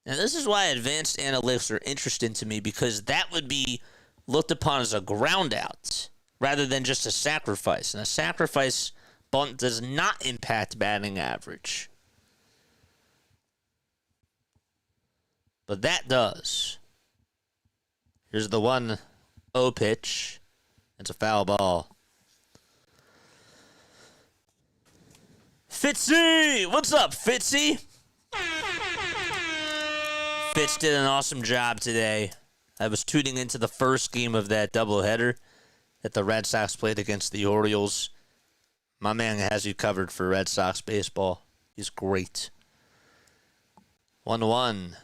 And this is why advanced analytics are interesting to me, because that would be looked upon as a ground out rather than just a sacrifice. And a sacrifice bunt does not impact batting average. But that does. Here's the 1-0 pitch. It's a foul ball. Fitzy! What's up, Fitzy? Fitz did an awesome job today. I was tuning into the first game of that doubleheader that the Red Sox played against the Orioles. My man has you covered for Red Sox baseball. He's great. 1-1.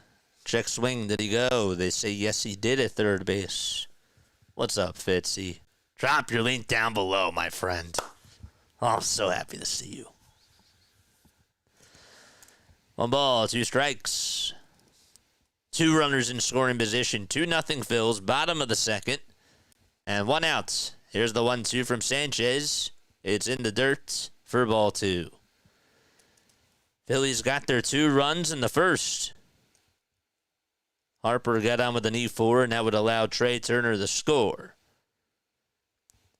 Check swing. Did he go? They say yes, he did at third base. What's up, Fitzy? Drop your link down below, my friend. Oh, I'm so happy to see you. 1 ball, 2 strikes. 2 runners in scoring position. 2-0 Phils, bottom of the second. And 1 out. Here's the 1-2 from Sanchez. It's in the dirt for ball 2. Phillies got their 2 runs in the first. Harper got on with an E4, and that would allow Trey Turner to score.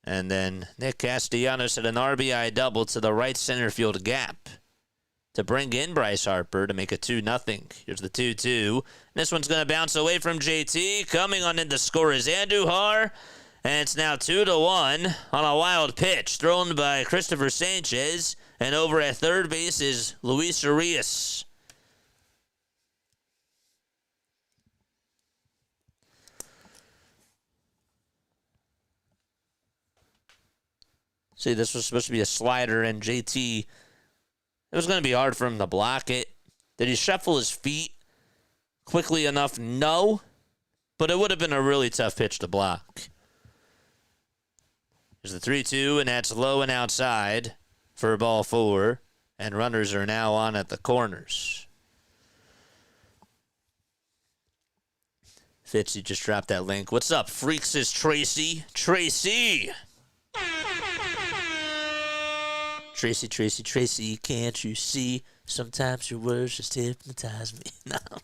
And then Nick Castellanos had an RBI double to the right center field gap to bring in Bryce Harper to make it 2-0. Here's the 2-2. This one's going to bounce away from JT. Coming on in to score is Andujar. And it's now 2-1 on a wild pitch thrown by Christopher Sanchez. And over at third base is Luis Urias. See, this was supposed to be a slider, and JT, it was going to be hard for him to block it. Did he shuffle his feet quickly enough? No. But it would have been a really tough pitch to block. There's the 3-2, and that's low and outside for ball 4. And runners are now on at the corners. Fitzy just dropped that link. What's up, freaks? Is Tracy. Tracy! Tracy, can't you see? Sometimes your words just hypnotize me. No, I'm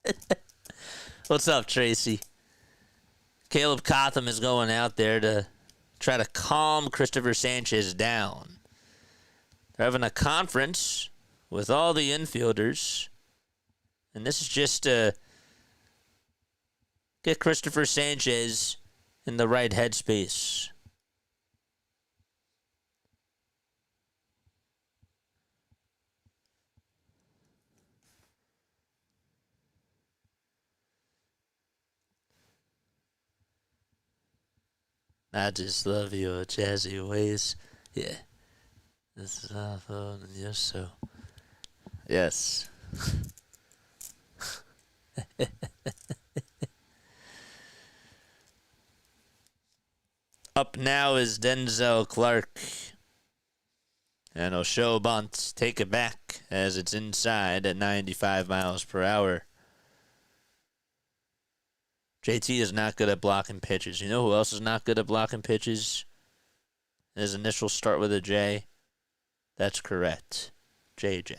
kidding. What's up, Tracy? Caleb Cotham is going out there to try to calm Christopher Sanchez down. They're having a conference with all the infielders. And this is just to get Christopher Sanchez in the right headspace. I just love your jazzy ways. Yeah. This is our phone and you're so. Yes. Up now is Denzel Clark. And he'll show bunt. Take it back as it's inside at 95 miles per hour. JT is not good at blocking pitches. You know who else is not good at blocking pitches? His initials start with a J. That's correct. JJ.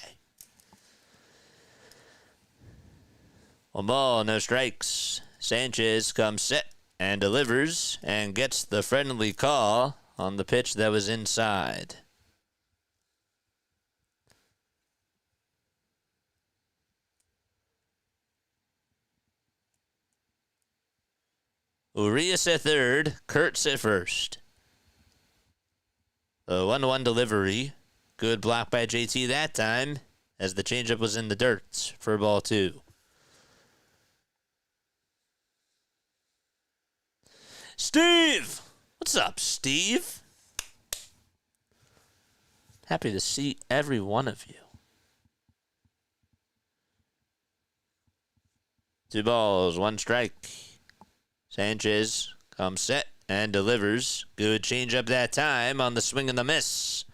1 ball, no strikes. Sanchez comes set and delivers and gets the friendly call on the pitch that was inside. Urias at third, Kurtz at first. A 1-1 delivery. Good block by JT that time, as the changeup was in the dirt for ball 2. Steve! What's up, Steve? Happy to see every one of you. 2 balls, 1 strike. Sanchez comes set and delivers. Good changeup that time on the swing and the miss.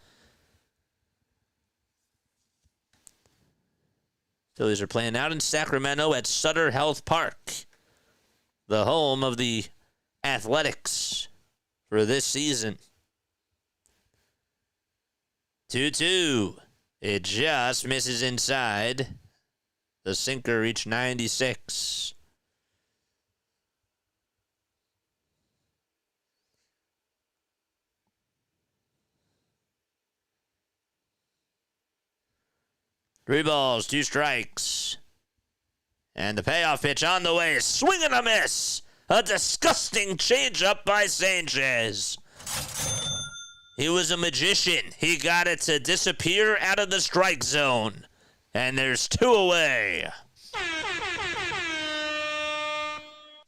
Phillies are playing out in Sacramento at Sutter Health Park, the home of the Athletics for this season. 2-2. It just misses inside. The sinker reached 96. Three balls, two strikes. And the payoff pitch on the way. Swing and a miss. A disgusting changeup by Sanchez. He was a magician. He got it to disappear out of the strike zone. And there's two away. That's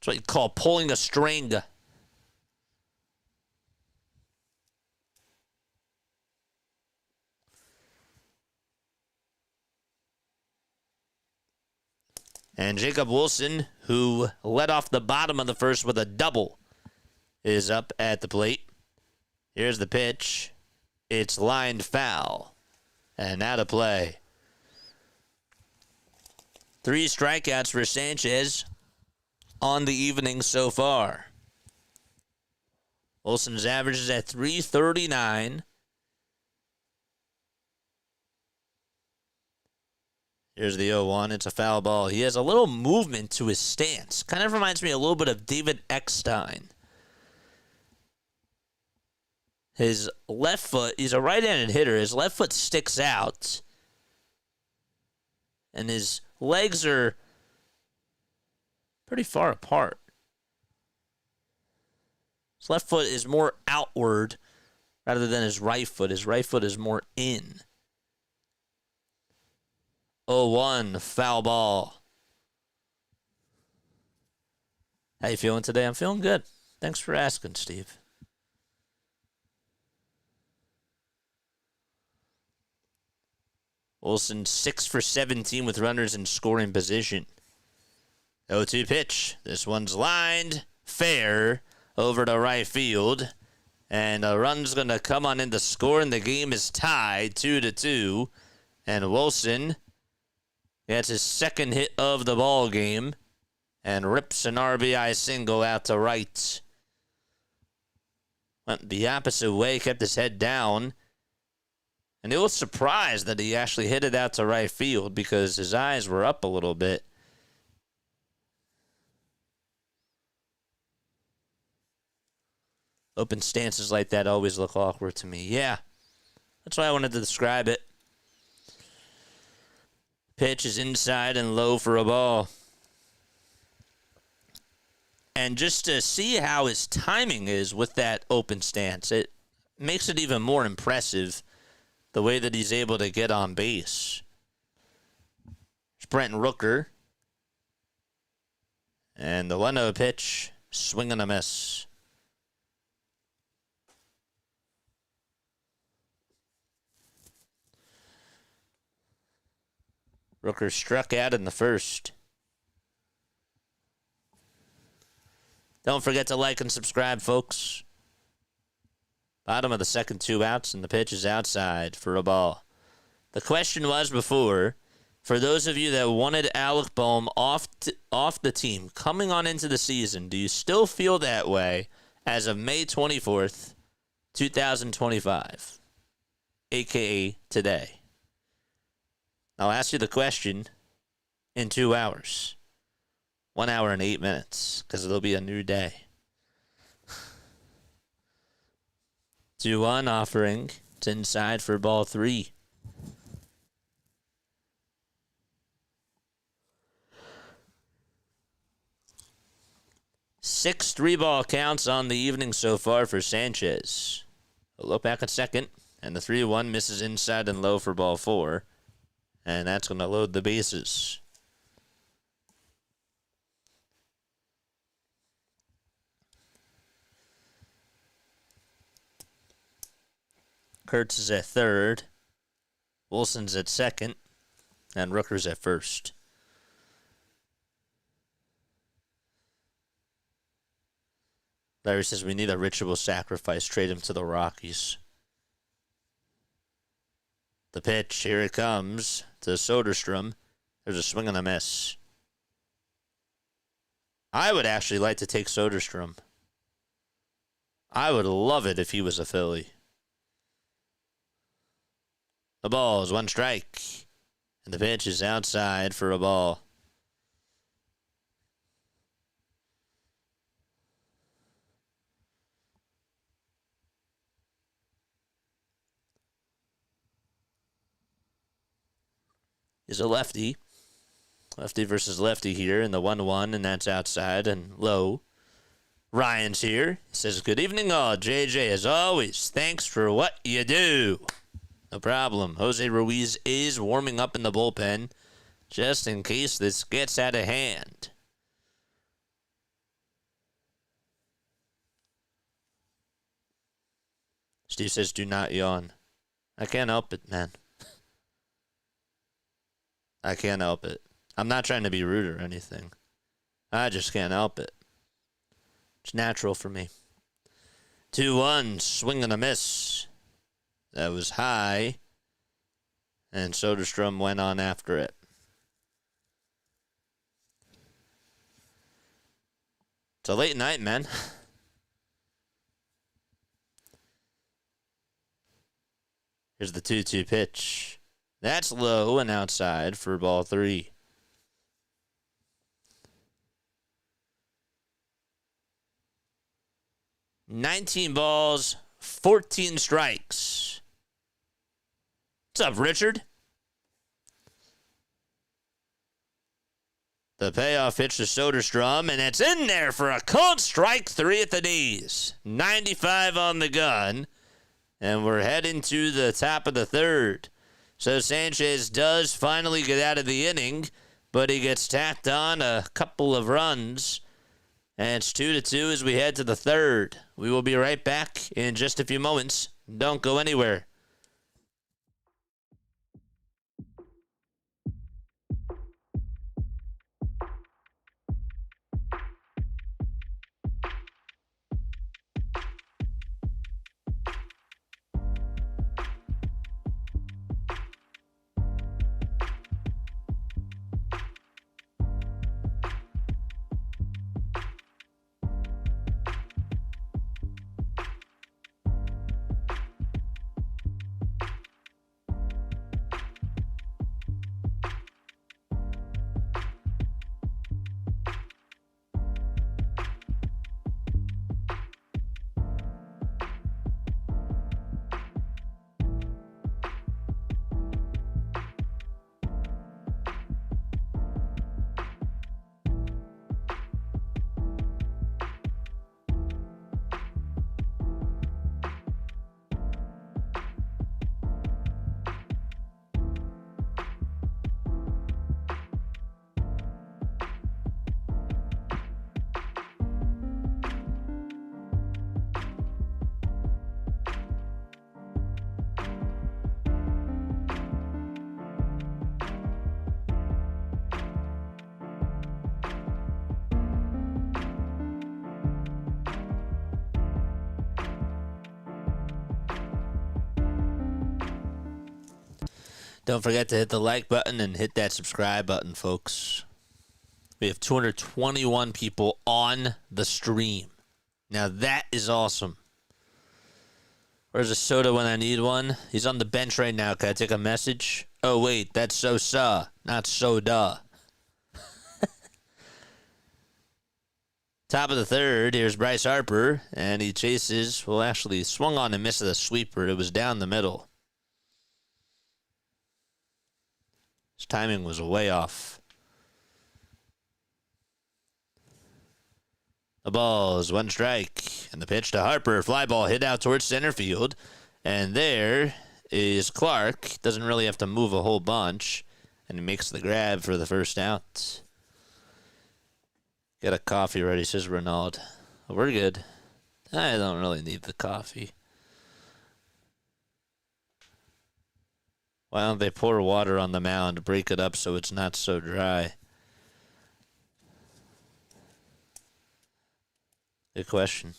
what you call pulling a string. And Jacob Wilson, who led off the bottom of the first with a double, is up at the plate. Here's the pitch. It's lined foul. And out of play. 3 strikeouts for Sanchez on the evening so far. Wilson's average is at .339. Here's the 0-1. It's a foul ball. He has a little movement to his stance. Kind of reminds me a little bit of David Eckstein. His left foot, he's a right-handed hitter. His left foot sticks out. And his legs are pretty far apart. His left foot is more outward rather than his right foot. His right foot is more in. 0-1, foul ball. How you feeling today? I'm feeling good. Thanks for asking, Steve. Wilson 6 for 17 with runners in scoring position. 0-2 pitch. This one's lined fair over to right field. And a run's going to come on in to score, and the game is tied 2-2. And Wilson gets his second hit of the ball game and rips an RBI single out to right. Went the opposite way, kept his head down. And it was surprised that he actually hit it out to right field because his eyes were up a little bit. Open stances like that always look awkward to me. Yeah, that's why I wanted to describe it. Pitch is inside and low for a ball. And just to see how his timing is with that open stance, it makes it even more impressive the way that he's able to get on base. It's Brent Rooker. And the 1-0 pitch, swing and a miss. Rooker struck out in the first. Don't forget to like and subscribe, folks. Bottom of the second, 2 outs, and the pitch is outside for a ball. The question was before, for those of you that wanted Alec Bohm off the team coming on into the season, do you still feel that way as of May 24th, 2025, a.k.a. today? I'll ask you the question in 2 hours. 1 hour and 8 minutes, because it'll be a new day. 2-1 offering. It's inside for ball 3. Six 3-ball counts on the evening so far for Sanchez. A look back at second, and the 3-1 misses inside and low for ball 4. And that's going to load the bases. Kurtz is at third. Wilson's at second. And Rooker's at first. Larry says we need a ritual sacrifice. Trade him to the Rockies. The pitch, here it comes to Soderstrom. There's a swing and a miss. I would actually like to take Soderstrom. I would love it if he was a Philly. The ball is 1 strike. And the pitch is outside for a ball. Is a lefty. Lefty versus lefty here in the 1-1, and that's outside and low. Ryan's here. He says, good evening all. JJ, as always, thanks for what you do. No problem. Jose Ruiz is warming up in the bullpen just in case this gets out of hand. Steve says, do not yawn. I can't help it, man. I can't help it. I'm not trying to be rude or anything. I just can't help it. It's natural for me. 2-1, swing and a miss. That was high. And Soderstrom went on after it. It's a late night, man. Here's the 2-2 pitch. That's low and outside for ball 3. $19 balls, 14 strikes. What's up, Richard? The payoff pitch to Soderstrom, and it's in there for a cold strike 3 at the knees. 95 on the gun, and we're heading to the top of the 3rd. So Sanchez does finally get out of the inning, but he gets tacked on a couple of runs. And it's 2-2 as we head to the 3rd. We will be right back in just a few moments. Don't go anywhere. Don't forget to hit the like button and hit that subscribe button, folks. We have 221 people on the stream. Now that is awesome. Where's a soda when I need one? He's on the bench right now. Can I take a message? Oh, wait, that's so-sa, not soda. Top of the 3rd, here's Bryce Harper, and he chases, well, actually swung on and missed the sweeper. It was down the middle. His timing was way off. The ball is 1 strike, and the pitch to Harper. Fly ball hit out towards center field, and there is Clark. Doesn't really have to move a whole bunch, and he makes the grab for the first out. Get a coffee ready, says Renaud. We're good. I don't really need the coffee. Why don't they pour water on the mound, break it up so it's not so dry? Good question.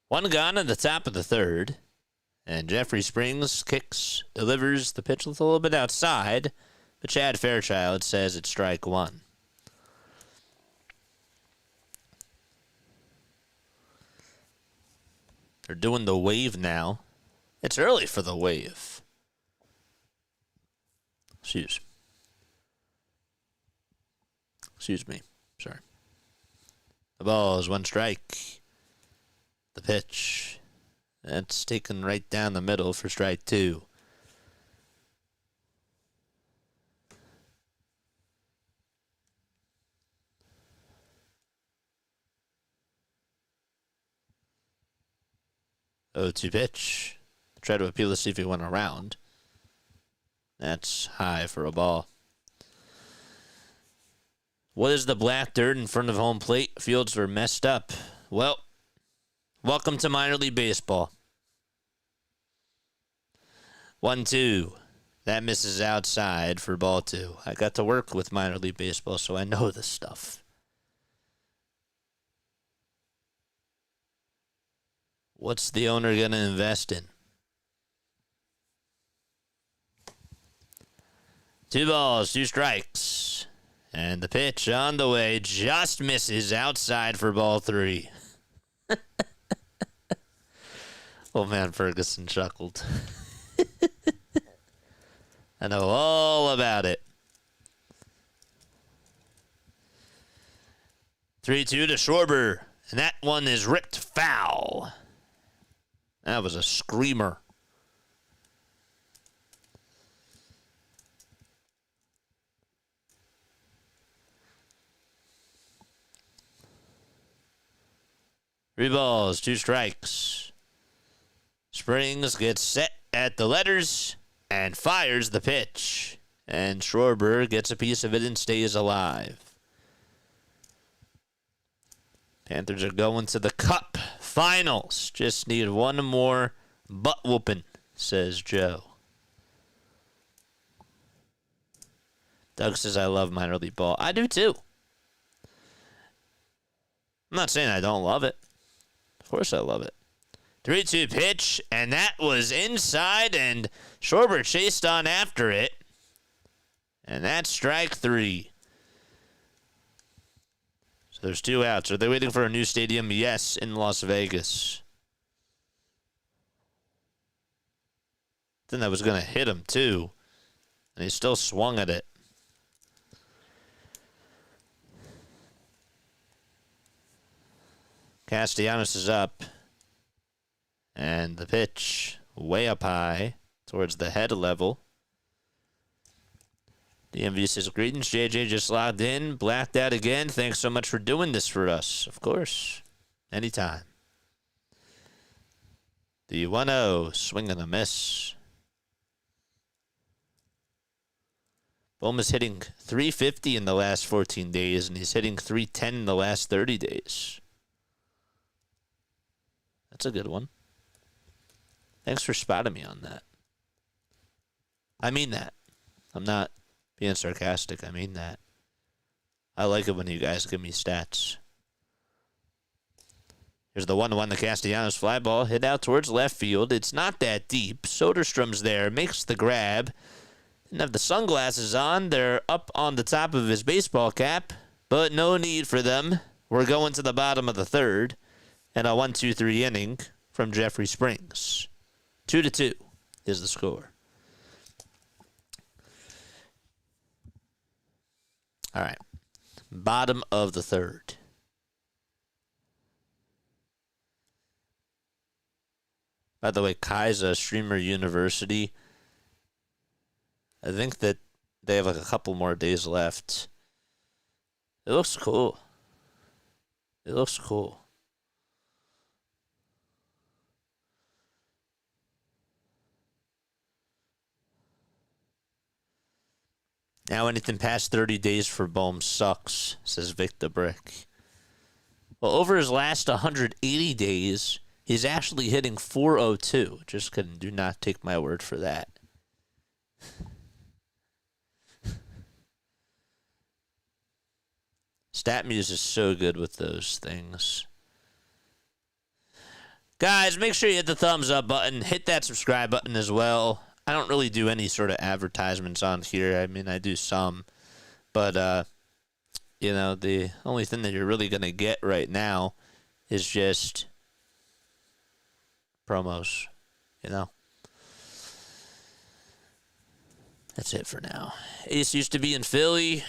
1 gone at the top of the 3rd. And Jeffrey Springs kicks, delivers the pitch with a little bit outside. But Chad Fairchild says it's strike 1. They're doing the wave now. It's early for the wave. Excuse me. Sorry. The ball is 1 strike. The pitch. That's taken right down the middle for strike 2. Oh, 2 pitch. Try to appeal to see if he went around. That's high for a ball. What is the black dirt in front of home plate? Fields were messed up. Well, welcome to minor league baseball. 1-2. That misses outside for ball 2. I got to work with minor league baseball, so I know this stuff. What's the owner going to invest in? 2 balls, 2 strikes. And the pitch on the way just misses outside for ball 3. Old man Ferguson chuckled. I know all about it. 3-2 to Schwarber. And that one is ripped foul. That was a screamer. Three balls, 2 strikes. Springs gets set at the letters and fires the pitch. And Schwarber gets a piece of it and stays alive. Panthers are going to the Cup Finals. Just need one more butt whooping, says Joe. Doug says, I love minor league ball. I do too. I'm not saying I don't love it. Of course I love it. 3-2 pitch, and that was inside, and Schwarber chased on after it. And that's strike 3. So there's 2 outs. Are they waiting for a new stadium? Yes, in Las Vegas. Then that was going to hit him, too. And he still swung at it. Castellanos is up. And the pitch way up high towards the head level. DMV says, greetings, JJ just logged in, blacked out again. Thanks so much for doing this for us. Of course. Anytime. The 1-0, swing and a miss. Bohm is hitting .350 in the last 14 days, and he's hitting .310 in the last 30 days. That's a good one. Thanks for spotting me on that. I mean that. I'm not being sarcastic. I mean that. I like it when you guys give me stats. Here's the 1-1, the Castellanos fly ball hit out towards left field. It's not that deep. Soderstrom's there, makes the grab. Didn't have the sunglasses on. They're up on the top of his baseball cap, but no need for them. We're going to the bottom of the 3rd, and a 1-2-3 inning from Jeffrey Springs. 2-2 is the score. All right. Bottom of the 3rd. By the way, Kaiser Streamer University. I think that they have like a couple more days left. It looks cool. It looks cool. Now anything past 30 days for Bohm sucks, says Vic the Brick. Well, over his last 180 days, he's actually hitting .402. Just kidding. Do not take my word for that. StatMuse is so good with those things. Guys, make sure you hit the thumbs up button. Hit that subscribe button as well. I don't really do any sort of advertisements on here. I mean, I do some. But, you know, the only thing that you're really going to get right now is just promos, you know. That's it for now. Ace used to be in Philly,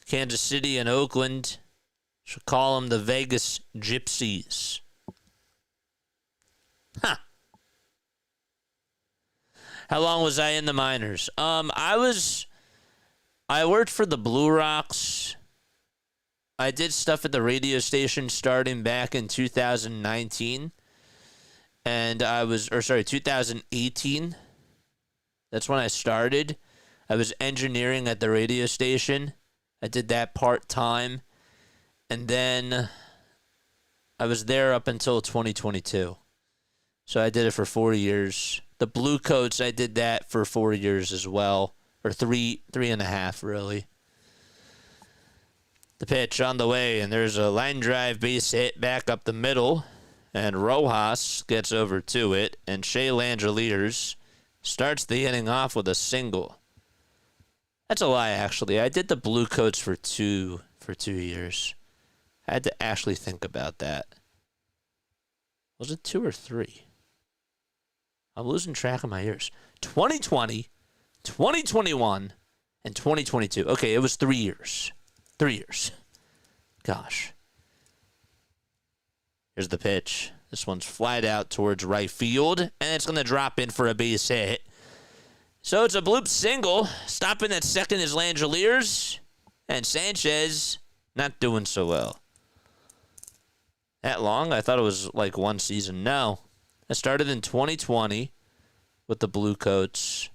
Kansas City, and Oakland. Should call them the Vegas Gypsies. Huh. How long was I in the minors? I worked for the Blue Rocks. I did stuff at the radio station starting back in 2019. And 2018. That's when I started. I was engineering at the radio station. I did that part-time. And then I was there up until 2022. So I did it for 4 years. The Blue Coats, I did that for 4 years as well. Or three and a half, really. The pitch on the way, and there's a line drive base hit back up the middle. And Rojas gets over to it, and Shea Langeliers starts the inning off with a single. That's a lie, actually. I did the Blue Coats for 2 years. I had to actually think about that. Was it 2 or 3? I'm losing track of my years. 2020, 2021, and 2022. Okay, it was 3 years. 3 years. Gosh. Here's the pitch. This one's flied out towards right field, and it's going to drop in for a base hit. So it's a bloop single. Stopping at second is Langeliers, and Sanchez not doing so well. That long? I thought it was like one season. No. I started in 2020 with the Blue Coats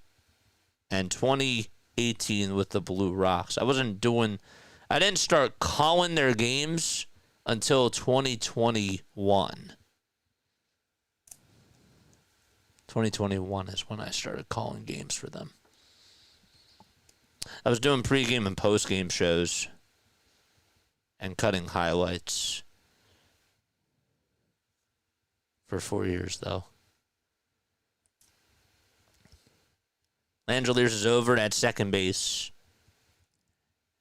and 2018 with the Blue Rocks. I didn't start calling their games until 2021. 2021 is when I started calling games for them. I was doing pregame and postgame shows and cutting highlights for 4 years, though. Langeliers is over at second base.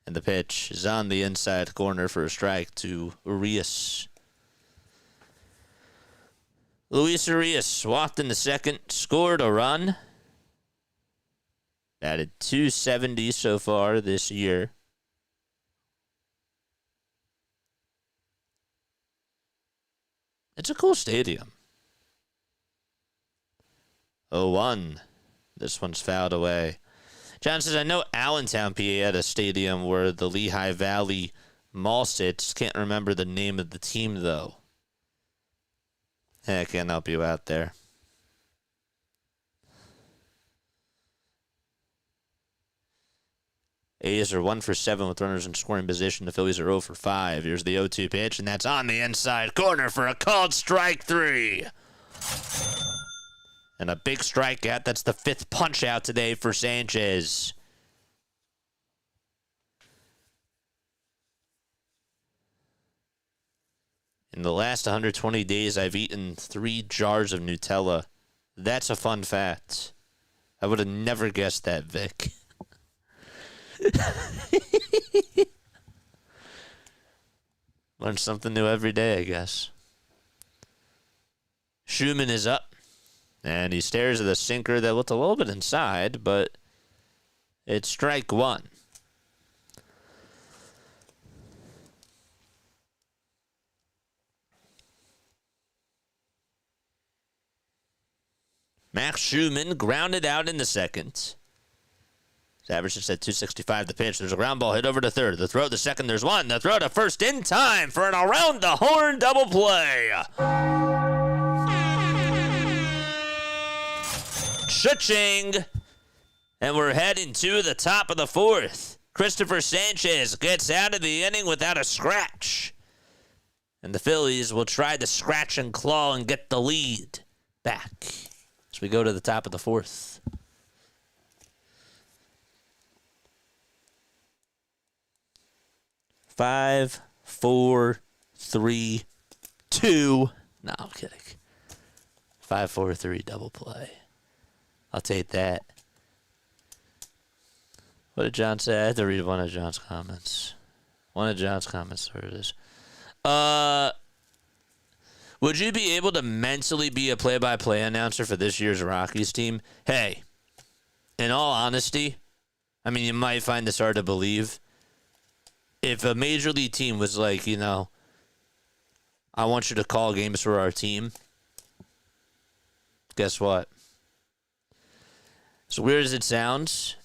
And the pitch is on the inside corner for a strike to Urias. Luis Urias walked in the second, scored a run. Batted .270 so far this year. It's a cool stadium. 0-1. This one's fouled away. John says, I know Allentown, PA had a stadium where the Lehigh Valley Mall sits. Can't remember the name of the team, though. I can't help you out there. A's are 1 for 7 with runners in scoring position. The Phillies are 0 for 5. Here's the 0-2 pitch, and that's on the inside corner for a called strike 3. And a big strikeout. That's the 5th punch out today for Sanchez. In the last 120 days, I've eaten 3 jars of Nutella. That's a fun fact. I would have never guessed that, Vic. Learn something new every day, I guess. Schumann is up. And he stares at the sinker that looked a little bit inside, but it's strike 1. Max Schumann grounded out in the second. His average is at 265 the pitch. There's a ground ball hit over to third. The throw to second, there's one. The throw to first in time for an around-the-horn double play. Cha-ching. And we're heading to the top of the 4th. Christopher Sanchez gets out of the inning without a scratch. And the Phillies will try to scratch and claw and get the lead back as we go to the top of the 4th. Five, 4, 3, 2. No, I'm kidding. 5, 4, 3 double play. I'll take that. What did John say? I had to read one of John's comments. One of John's comments. Where it is. Would you be able to mentally be a play-by-play announcer for this year's Rockies team? Hey, in all honesty, I mean, you might find this hard to believe. If a major league team was like, I want you to call games for our team, guess what? As weird as it sounds,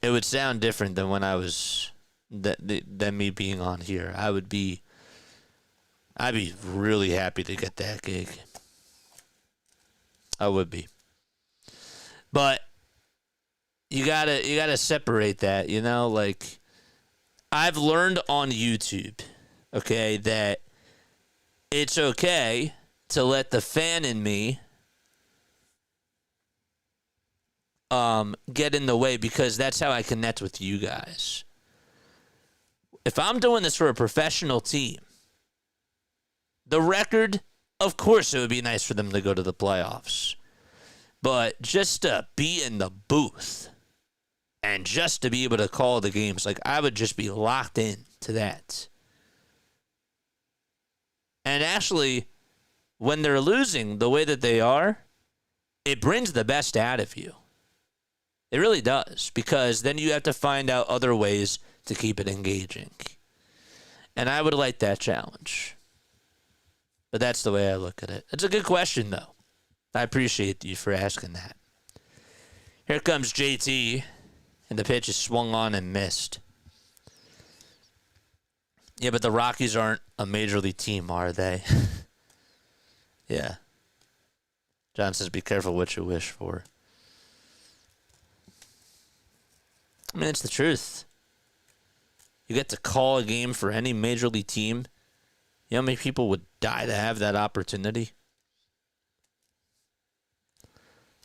it would sound different than when I was, than me being on here. I'd be really happy to get that gig. I would be. But you gotta separate that, like I've learned on YouTube, okay, that it's okay to let the fan in me get in the way, because that's how I connect with you guys. If I'm doing this for a professional team, the record, of course it would be nice for them to go to the playoffs. But just to be in the booth and just to be able to call the games, like I would just be locked in to that. And actually, when they're losing the way that they are, it brings the best out of you. It really does, because then you have to find out other ways to keep it engaging. And I would like that challenge. But that's the way I look at it. It's a good question, though. I appreciate you for asking that. Here comes JT, and the pitch is swung on and missed. Yeah, but the Rockies aren't a major league team, are they? Yeah. John says, be careful what you wish for. I mean, it's the truth. You get to call a game for any major league team. You know how many people would die to have that opportunity?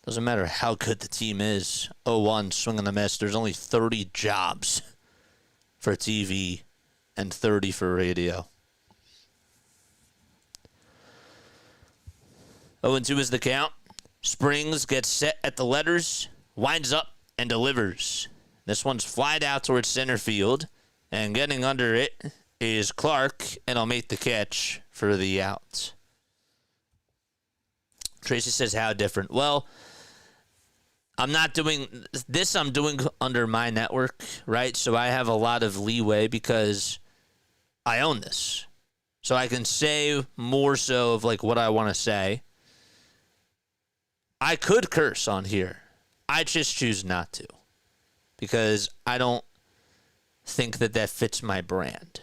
Doesn't matter how good the team is. 0-1, swing and a miss. There's only 30 jobs for TV and 30 for radio. 0-2 is the count. Springs gets set at the letters, winds up, and delivers. This one's flied out towards center field, and getting under it is Clark, and I'll make the catch for the out. Tracy says, how different? Well, I'm not doing this. I'm doing under my network, right? So I have a lot of leeway because I own this. So I can say more so of like what I want to say. I could curse on here. I just choose not to because I don't think that fits my brand.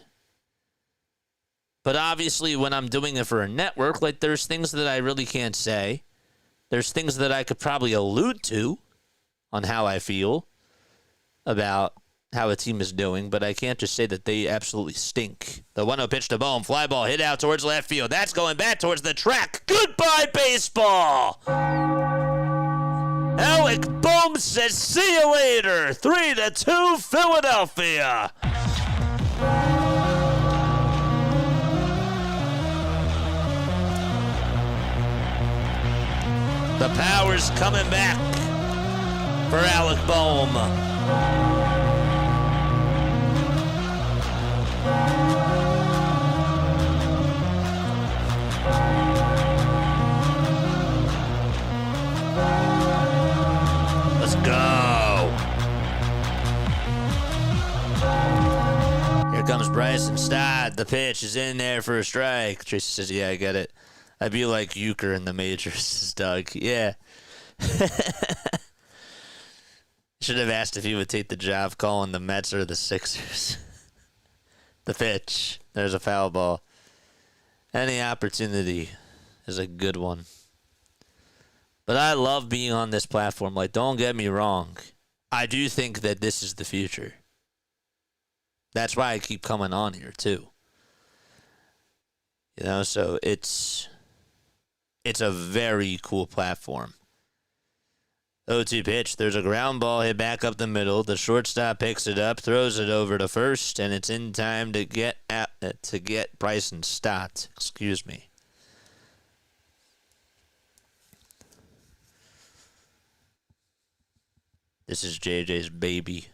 But obviously when I'm doing it for a network, like there's things that I really can't say. There's things that I could probably allude to on how I feel about how a team is doing, but I can't just say that they absolutely stink. The 1-0 pitch to Bohm, fly ball hit out towards left field. That's going back towards the track. Goodbye, baseball! Alec Bohm says, see you later. 3-2, Philadelphia. The power's coming back for Alec Bohm. Let's go. Here comes Bryson Stott. The pitch is in there for a strike. Tracy says, yeah, I get it. I'd be like Euchre in the majors, Doug. Yeah. Should have asked if he would take the job calling the Mets or the Sixers. The pitch. There's a foul ball. Any opportunity is a good one. But I love being on this platform. Like, don't get me wrong. I do think that this is the future. That's why I keep coming on here, too. You know, so it's a very cool platform. 0-2 pitch. There's a ground ball hit back up the middle. The shortstop picks it up, throws it over to first, and it's in time to get Bryson Stott. Excuse me. This is JJ's baby.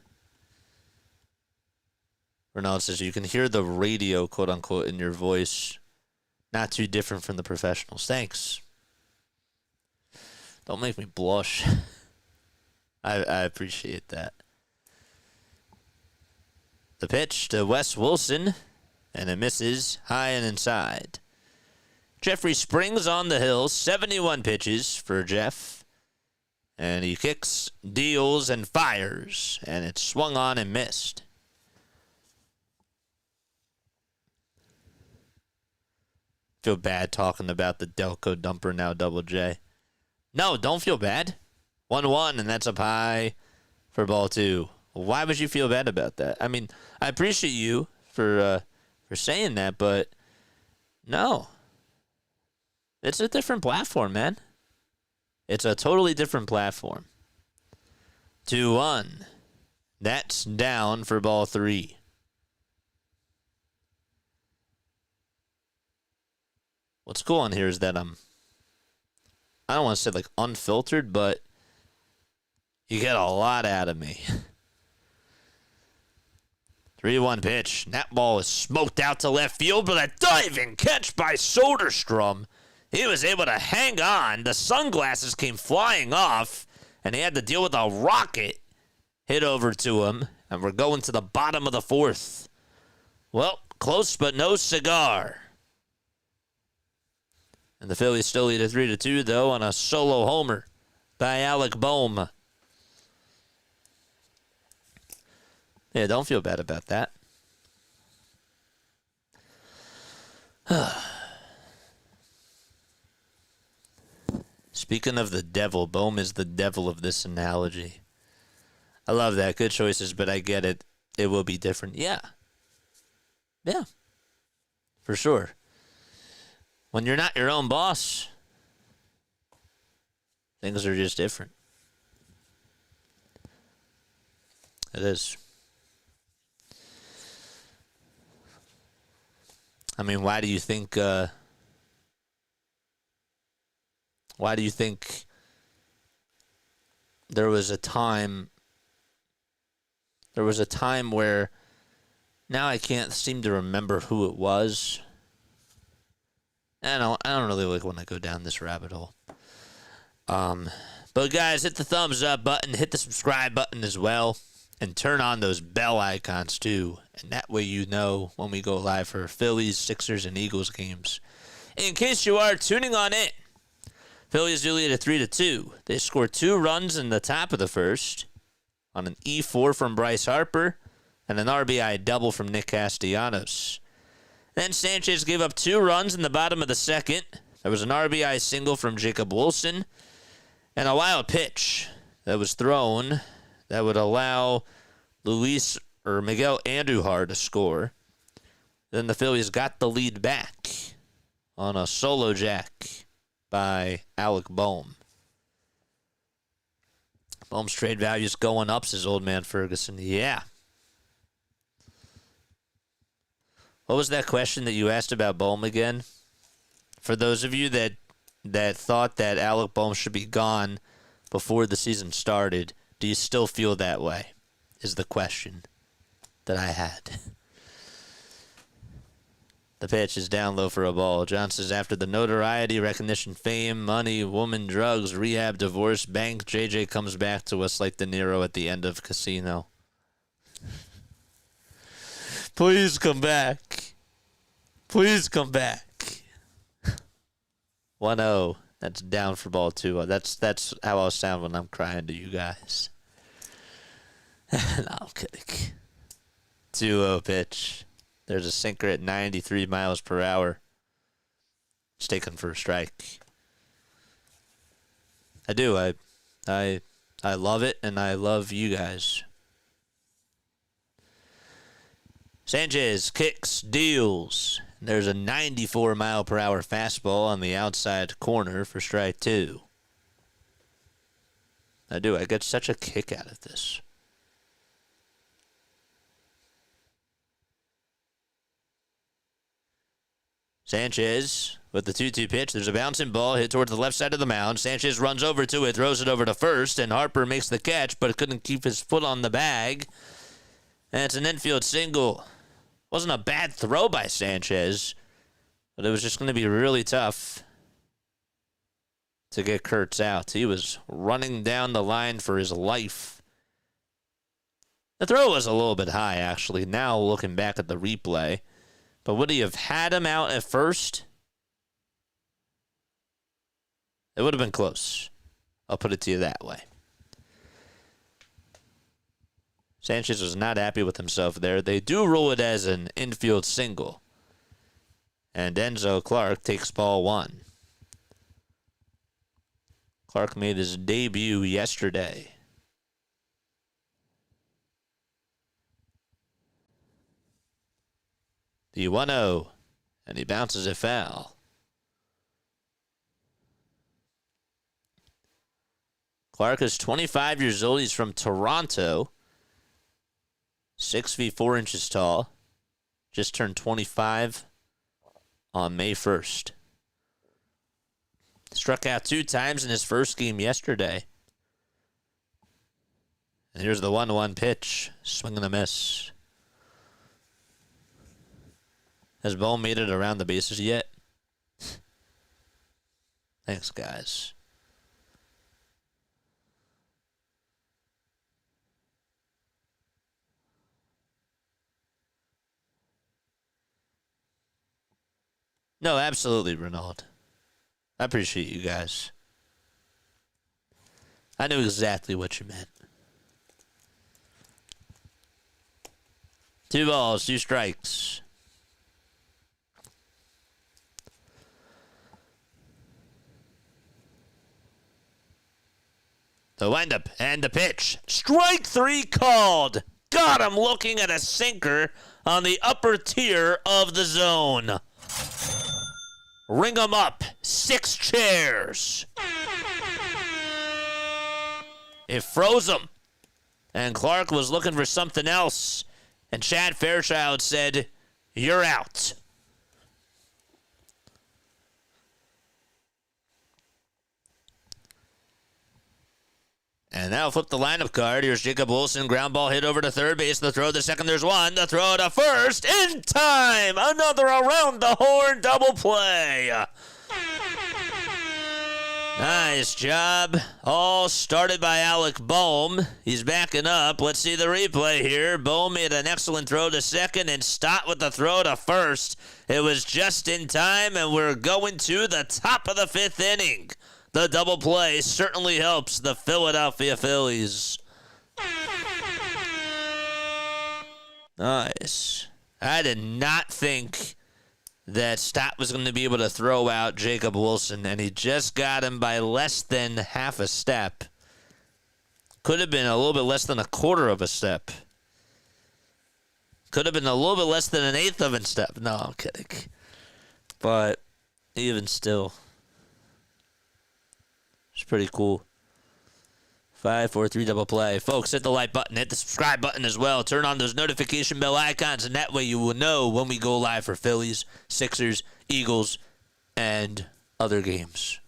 Ronaldo says you can hear the radio, quote unquote, in your voice. Not too different from the professionals. Thanks. Don't make me blush. I appreciate that. The pitch to Wes Wilson, and it misses high and inside. Jeffrey Springs on the hill, 71 pitches for Jeff. And he kicks, deals, and fires, and it's swung on and missed. Feel bad talking about the Delco dumper now, Double J. No, don't feel bad. 1-1, and that's up high for ball 2. Why would you feel bad about that? I mean, I appreciate you for saying that, but no. It's a different platform, man. It's a totally different platform. 2-1. That's down for ball 3. What's cool on here is that I don't want to say like unfiltered, but you get a lot out of me. 3-1 pitch. That ball is smoked out to left field, but a diving catch by Soderstrom. He was able to hang on. The sunglasses came flying off, and he had to deal with a rocket hit over to him. And we're going to the bottom of the 4th. Well, close but no cigar. And the Phillies still lead at 3-2, though, on a solo homer by Alec Bohm. Yeah, don't feel bad about that. Speaking of the devil, Bohm is the devil of this analogy. I love that. Good choices, but I get it. It will be different. Yeah. Yeah. For sure. When you're not your own boss, things are just different. It is. I mean, why do you think there was a time where now I can't seem to remember who it was. I don't really like when I go down this rabbit hole. But guys, hit the thumbs up button, hit the subscribe button as well, and turn on those bell icons too. And that way you know when we go live for Phillies, Sixers, and Eagles games. In case you are tuning on in, Phillies do lead at 3-2. They scored 2 runs in the top of the first on an E4 from Bryce Harper and an RBI double from Nick Castellanos. Then Sanchez gave up 2 runs in the bottom of the second. There was an RBI single from Jacob Wilson and a wild pitch that was thrown that would allow Miguel Andujar to score. Then the Phillies got the lead back on a solo jack by Alec Bohm. Bohm's trade value is going up, says old man Ferguson. Yeah. What was that question that you asked about Bohm again? For those of you that thought that Alec Bohm should be gone before the season started, do you still feel that way? Is the question that I had. The pitch is down low for a ball. John says, after the notoriety, recognition, fame, money, woman, drugs, rehab, divorce, bank, JJ comes back to us like De Niro at the end of Casino. Please come back. Please come back. 1-0. That's down for ball 2. That's how I'll sound when I'm crying to you guys. No, I'm kidding. 2-0 pitch. There's a sinker at 93 miles per hour. It's taken for a strike. I do. I love it, and I love you guys. Sanchez kicks, deals. There's a 94 mile per hour fastball on the outside corner for strike 2. I do. I get such a kick out of this. Sanchez with the 2-2 pitch. There's a bouncing ball hit towards the left side of the mound. Sanchez runs over to it, throws it over to first, and Harper makes the catch, but couldn't keep his foot on the bag. And it's an infield single. Wasn't a bad throw by Sanchez, but it was just going to be really tough to get Kurtz out. He was running down the line for his life. The throw was a little bit high, actually, now looking back at the replay. But would he have had him out at first? It would have been close. I'll put it to you that way. Sanchez was not happy with himself there. They do rule it as an infield single. And Enzo Clark takes ball 1. Clark made his debut yesterday. The 1-0, and he bounces it foul. Clark is 25 years old. He's from Toronto. 6 feet 4 inches tall. Just turned 25 on May 1st. Struck out 2 times in his first game yesterday. And here's the 1-1 pitch. Swing and a miss. Has Bo made it around the bases yet? Thanks, guys. No, absolutely, Renaud. I appreciate you guys. I knew exactly what you meant. 2 balls, 2 strikes. The windup and the pitch. Strike 3 called. Got him looking at a sinker on the upper tier of the zone. Ring 'em up. 6 chairs. It froze him. And Clark was looking for something else. And Chad Fairchild said, "You're out." And now flip the lineup card. Here's Jacob Wilson. Ground ball hit over to third base. The throw to second. There's 1. The throw to first. In time. Another around the horn double play. Nice job. All started by Alec Bohm. He's backing up. Let's see the replay here. Bohm made an excellent throw to second and Stott with the throw to first. It was just in time, and we're going to the top of the 5th inning. The double play certainly helps the Philadelphia Phillies. Nice. I did not think that Stott was going to be able to throw out Jacob Wilson, and he just got him by less than half a step. Could have been a little bit less than a quarter of a step. Could have been a little bit less than an eighth of a step. No, I'm kidding. But even still, it's pretty cool. 5, 4, 3 double play. Folks, hit the like button. Hit the subscribe button as well. Turn on those notification bell icons, and that way you will know when we go live for Phillies, Sixers, Eagles, and other games,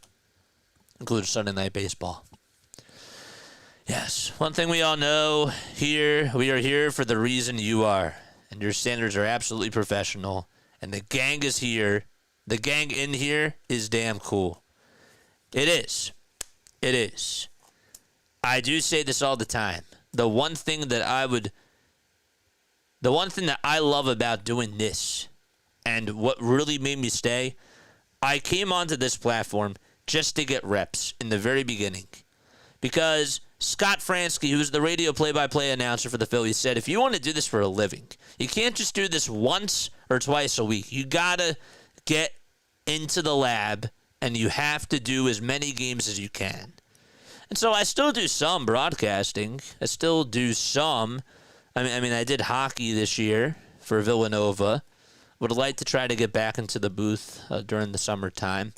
including Sunday Night Baseball. Yes, one thing we all know here, we are here for the reason you are. And your standards are absolutely professional. And the gang is here. The gang in here is damn cool. It is. It is. I do say this all the time. The one thing that I love about doing this, and what really made me stay, I came onto this platform just to get reps in the very beginning. Because Scott Fransky, who's the radio play-by-play announcer for the Phillies, said, if you want to do this for a living, you can't just do this once or twice a week. You got to get into the lab, and you have to do as many games as you can. And so I still do some broadcasting. I still do some. I mean, I did hockey this year for Villanova. Would like to try to get back into the booth during the summertime.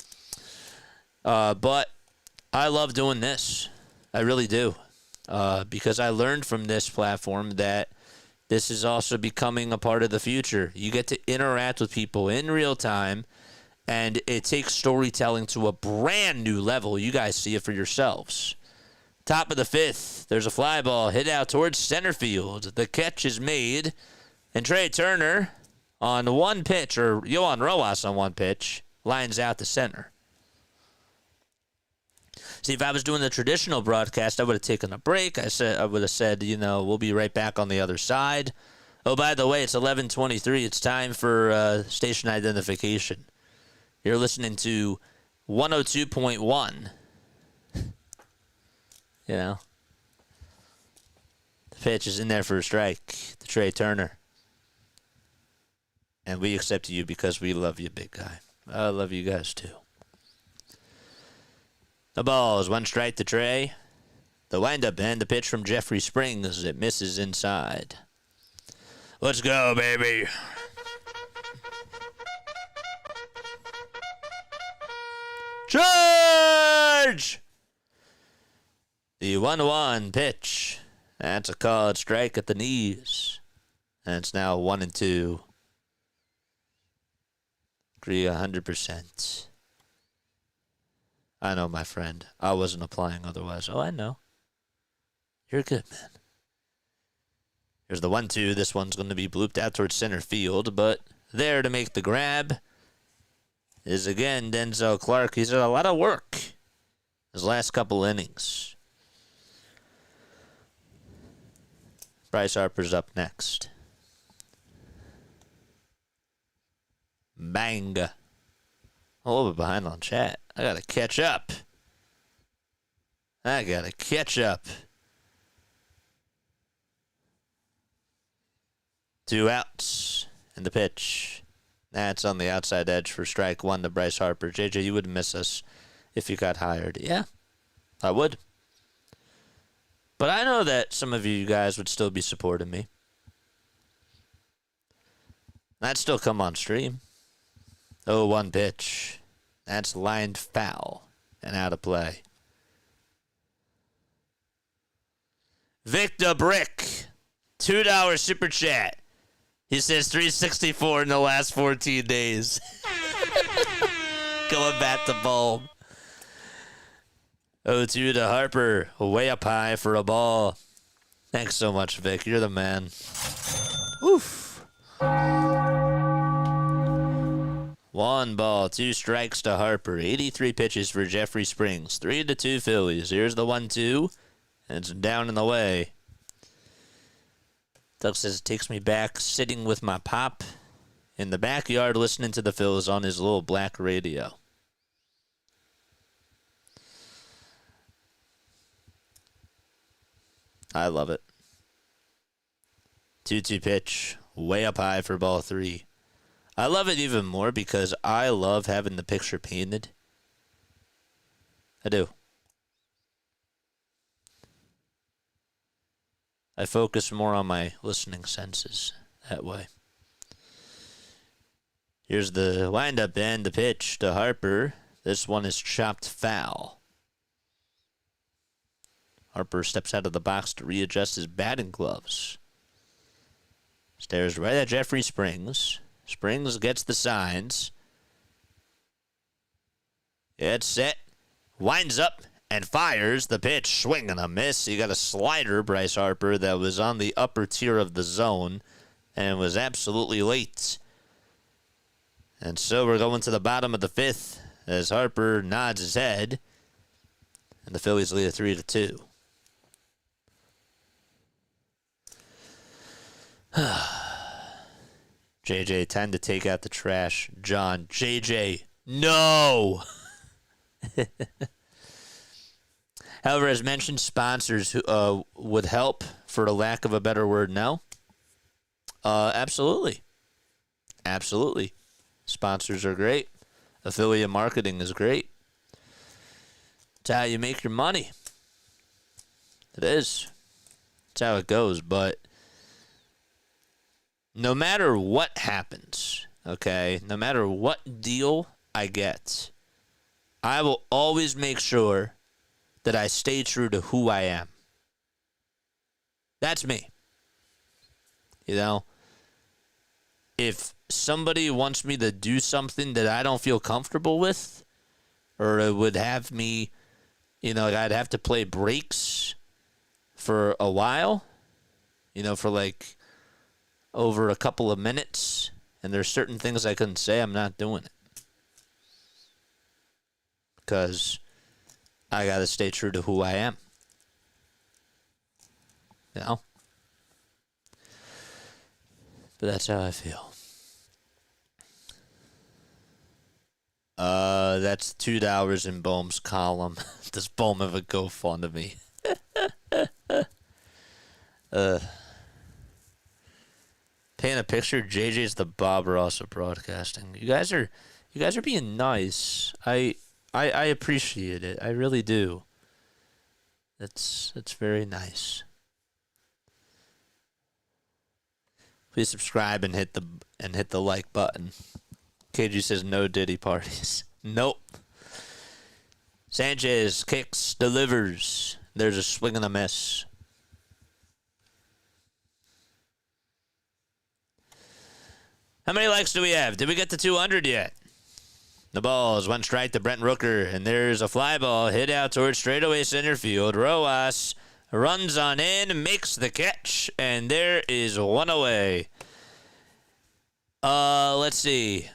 But I love doing this. I really do. Because I learned from this platform that this is also becoming a part of the future. You get to interact with people in real time, and it takes storytelling to a brand new level. You guys see it for yourselves. Top of the 5th, there's a fly ball hit out towards center field. The catch is made, and Trey Turner on one pitch, or Yohan Rojas on one pitch, lines out to center. See, if I was doing the traditional broadcast, I would have taken a break. I would have said, we'll be right back on the other side. Oh, by the way, it's 11:23. It's time for station identification. You're listening to 102.1. The pitch is in there for a strike. The Trey Turner. And we accept you because we love you, big guy. I love you guys, too. The ball is 1 strike to Trey. The windup and the pitch from Jeffrey Springs. It misses inside. Let's go, baby. Charge! The 1-1 pitch. That's a called strike at the knees. And it's now 1-2. Agree 100%. I know, my friend. I wasn't applying otherwise. Oh, I know. You're good, man. Here's the 1-2. This one's going to be blooped out towards center field, but there to make the grab is, again, Denzel Clark. He's done a lot of work his last couple innings. Bryce Harper's up next. Bang. A little bit behind on chat. I gotta catch up. 2 outs. And the pitch. That's on the outside edge for strike 1 to Bryce Harper. JJ, you would miss us if you got hired. Yeah, I would. But I know that some of you guys would still be supporting me. That'd still come on stream. 0-1 pitch. That's lined foul and out of play. Victor Brick, $2 super chat. He says 364 in the last 14 days. Going back to Bulb. 0-2 to Harper. Way up high for a ball. Thanks so much, Vic. You're the man. Oof. 1 ball, 2 strikes to Harper. 83 pitches for Jeffrey Springs. 3-2 Phillies. Here's the 1-2. And it's down in the way. Doug says it takes me back sitting with my pop in the backyard listening to the Phillies on his little black radio. I love it. 2-2 pitch. Way up high for ball 3. I love it even more because I love having the picture painted. I do. I focus more on my listening senses that way. Here's the windup and the pitch to Harper. This one is chopped foul. Harper steps out of the box to readjust his batting gloves. Stares right at Jeffrey Springs. Springs gets the signs. It's set. Winds up and fires the pitch. Swing and a miss. He got a slider, Bryce Harper, that was on the upper tier of the zone and was absolutely late. And so we're going to the bottom of the 5th as Harper nods his head. And the Phillies lead 3-2. JJ, time to take out the trash. John, JJ, no! However, as mentioned, sponsors would help, for the lack of a better word, no? Absolutely. Absolutely. Sponsors are great. Affiliate marketing is great. It's how you make your money. It is. It's how it goes, but no matter what happens, okay, no matter what deal I get, I will always make sure that I stay true to who I am. That's me. You know, if somebody wants me to do something that I don't feel comfortable with, or it would have me, I'd have to play breaks for a while, for like over a couple of minutes, and there's certain things I couldn't say, I'm not doing it. Because I got to stay true to who I am. You know? But that's how I feel. That's $2 in Bohm's column. Does Bohm have a GoFundMe? Paint a picture. JJ's the Bob Ross of broadcasting. You guys are being nice. I appreciate it. I really do. That's very nice. Please subscribe and hit the like button. KG says no Diddy parties. Nope. Sanchez kicks, delivers. There's a swing and a miss. How many likes do we have? Did we get to 200 yet? The ball is one strike to Brent Rooker, and there's a fly ball hit out towards straightaway center field. Rojas runs on in, makes the catch, and there is one away. Let's see.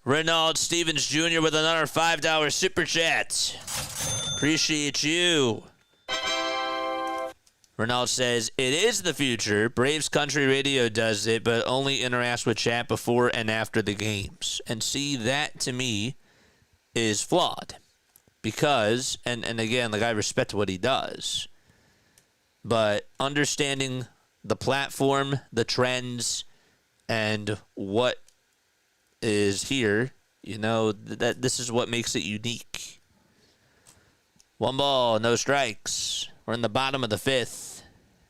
Reynald Stevens Jr. with another $5 super chat. Appreciate you. Reynald says, it is the future. Braves Country Radio does it, but only interacts with chat before and after the games. And see, that to me is flawed. Because, and again, like I respect what he does, but understanding the platform, the trends, and what is here, you know, that this is what makes it unique. 1 ball, no strikes. We're in the bottom of the 5th,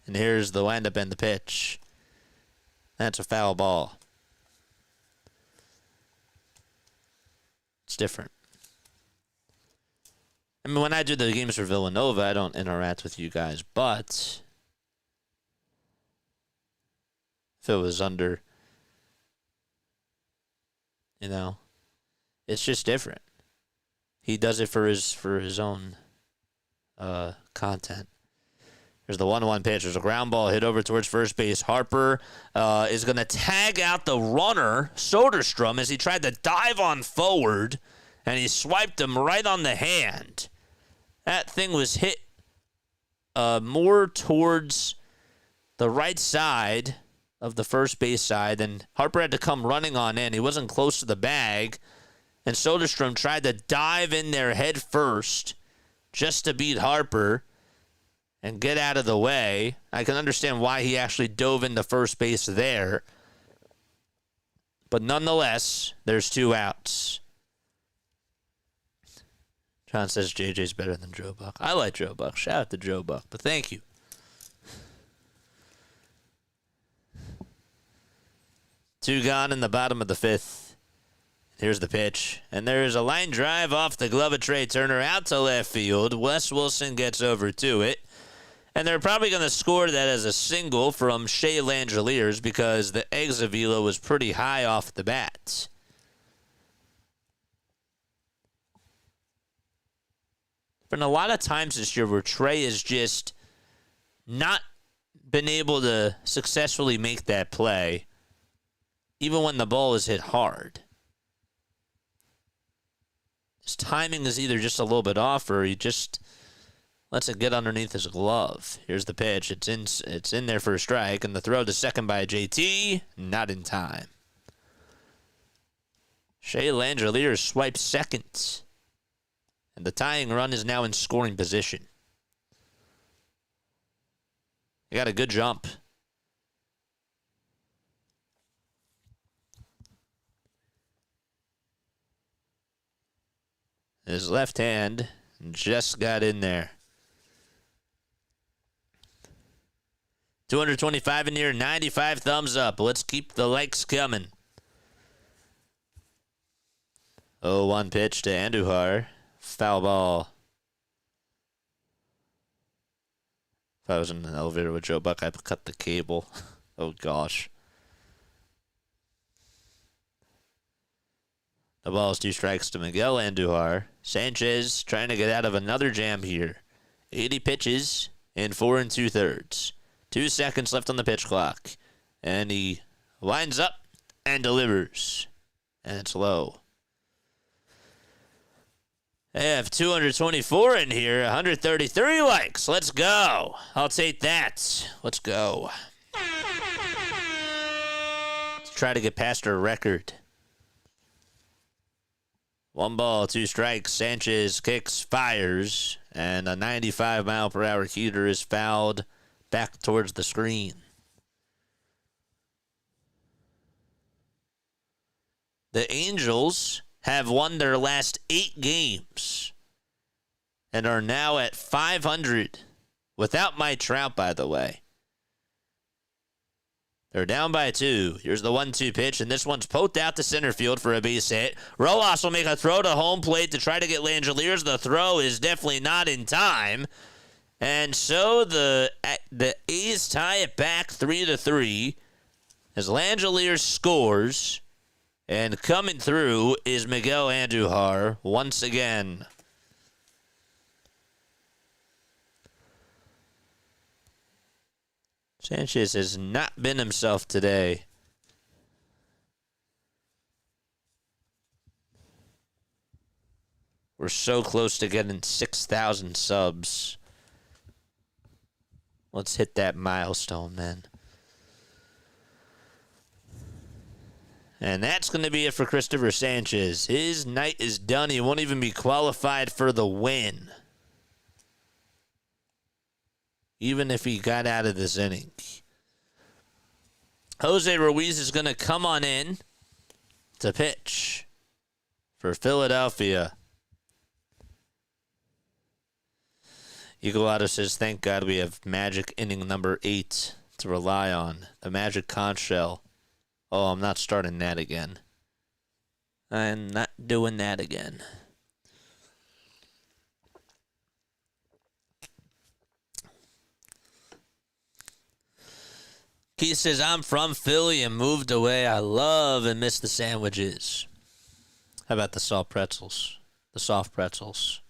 and here's the windup and the pitch. That's a foul ball. It's different. I mean, when I do the games for Villanova, I don't interact with you guys, but if it was under, you know, it's just different. He does it for his own content. There's the 1-1 pitch. There's a ground ball hit over towards first base. Harper is going to tag out the runner, Soderstrom, as he tried to dive on forward, and he swiped him right on the hand. That thing was hit more towards the right side of the first base side, and Harper had to come running on in. He wasn't close to the bag, and Soderstrom tried to dive in there head first just to beat Harper and get out of the way. I can understand why he actually dove into first base there. But nonetheless, there's 2 outs. John says JJ's better than Joe Buck. I like Joe Buck. Shout out to Joe Buck, but thank you. Two gone in the bottom of the 5th. Here's the pitch, and there's a line drive off the glove of Trey Turner out to left field. Wes Wilson gets over to it, and they're probably going to score that as a single from Shea Langeliers because the exit velo was pretty high off the bat. Been a lot of times this year where Trey has just not been able to successfully make that play, even when the ball is hit hard. His timing is either just a little bit off or he just lets it get underneath his glove. Here's the pitch. It's in there for a strike, and the throw to second by JT, not in time. Shea Langeliers swipes second, and the tying run is now in scoring position. He got a good jump. His left hand just got in there. 225 in here, 95 thumbs up. Let's keep the likes coming. 0-1 pitch to Andujar. Foul ball. If I was in an elevator with Joe Buck, I'd cut the cable. Oh, gosh. The ball is 2 strikes to Miguel Andujar. Sanchez trying to get out of another jam here. 80 pitches in 4 2/3. 2 seconds left on the pitch clock. And he lines up and delivers. And it's low. I have 224 in here, 133 likes. Let's go. I'll take that. Let's go. Let's try to get past our record. 1 ball, 2 strikes. Sanchez kicks, fires, and a 95-mile-per-hour heater is fouled back towards the screen. The Angels have won their last 8 games and are now at 500 without Mike Trout, by the way. They're down by 2. Here's the 1-2 pitch, and this one's poked out to center field for a base hit. Rojas will make a throw to home plate to try to get Langeliers. The throw is definitely not in time. And so the A's tie it back 3-3 as Langeliers scores. And coming through is Miguel Andujar once again. Sanchez has not been himself today. We're so close to getting 6,000 subs. Let's hit that milestone, man. And that's going to be it for Christopher Sanchez. His night is done. He won't even be qualified for the win, even if he got out of this inning. Jose Ruiz is going to come on in to pitch for Philadelphia. Eagle says, thank God we have magic inning number 8 to rely on. The magic conch shell. Oh, I'm not starting that again. I'm not doing that again. Keith says, I'm from Philly and moved away. I love and miss the sandwiches. How about the soft pretzels? The soft pretzels.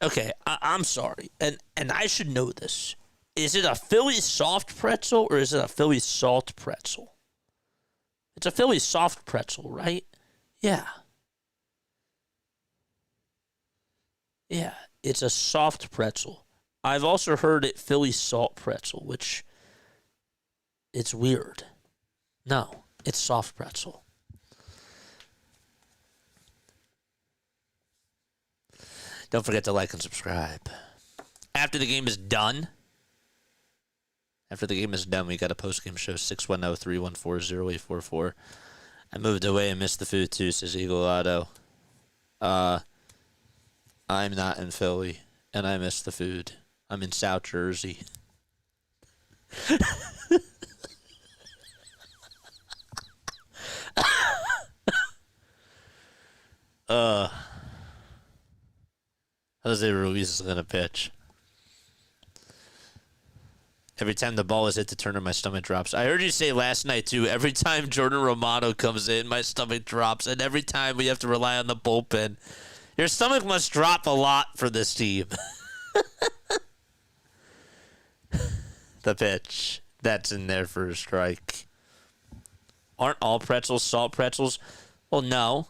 Okay, I'm sorry. And I should know this. Is it a Philly soft pretzel or is it a Philly salt pretzel? It's a Philly soft pretzel, right? Yeah. Yeah, it's a soft pretzel. I've also heard it Philly salt pretzel, which it's weird. No, it's soft pretzel. Don't forget to like and subscribe. After the game is done, we got a post-game show, 610-314-0844. I moved away and missed the food too, says Eagle Otto. I'm not in Philly, and I miss the food. I'm in South Jersey. Jose Ruiz is going to pitch. Every time the ball is hit to Turner, my stomach drops. I heard you say last night, too, every time Jordan Romano comes in, my stomach drops. And every time we have to rely on the bullpen, your stomach must drop a lot for this team. The pitch. That's in there for a strike. Aren't all pretzels salt pretzels? Well, no.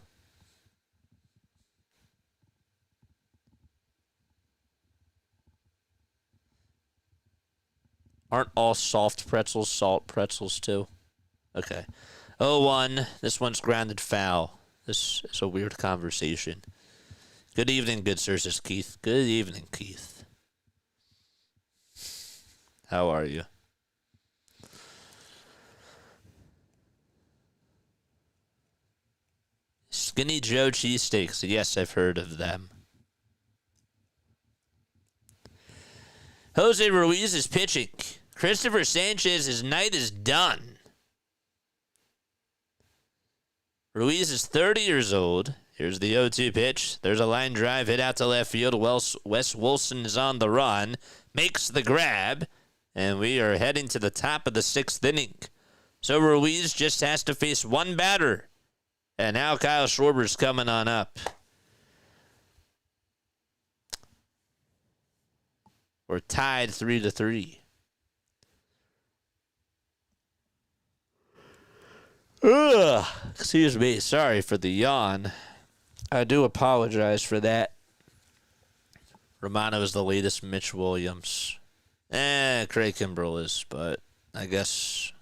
Aren't all soft pretzels salt pretzels too? Okay. 0-1. This one's grounded foul. This is a weird conversation. Good evening, good sir, says Keith. Good evening, Keith. How are you? Skinny Joe cheesesteaks. Yes, I've heard of them. Jose Ruiz is pitching. Christopher Sanchez's night is done. Ruiz is 30 years old. Here's the 0-2 pitch. There's a line drive hit out to left field. Wes Wilson is on the run. Makes the grab. And we are heading to the top of the 6th inning. So Ruiz just has to face one batter. And now Kyle Schwarber's coming on up. We're tied 3-3. Ugh, excuse me. Sorry for the yawn. I do apologize for that. Romano is the latest Mitch Williams. Craig Kimbrell is, but I guess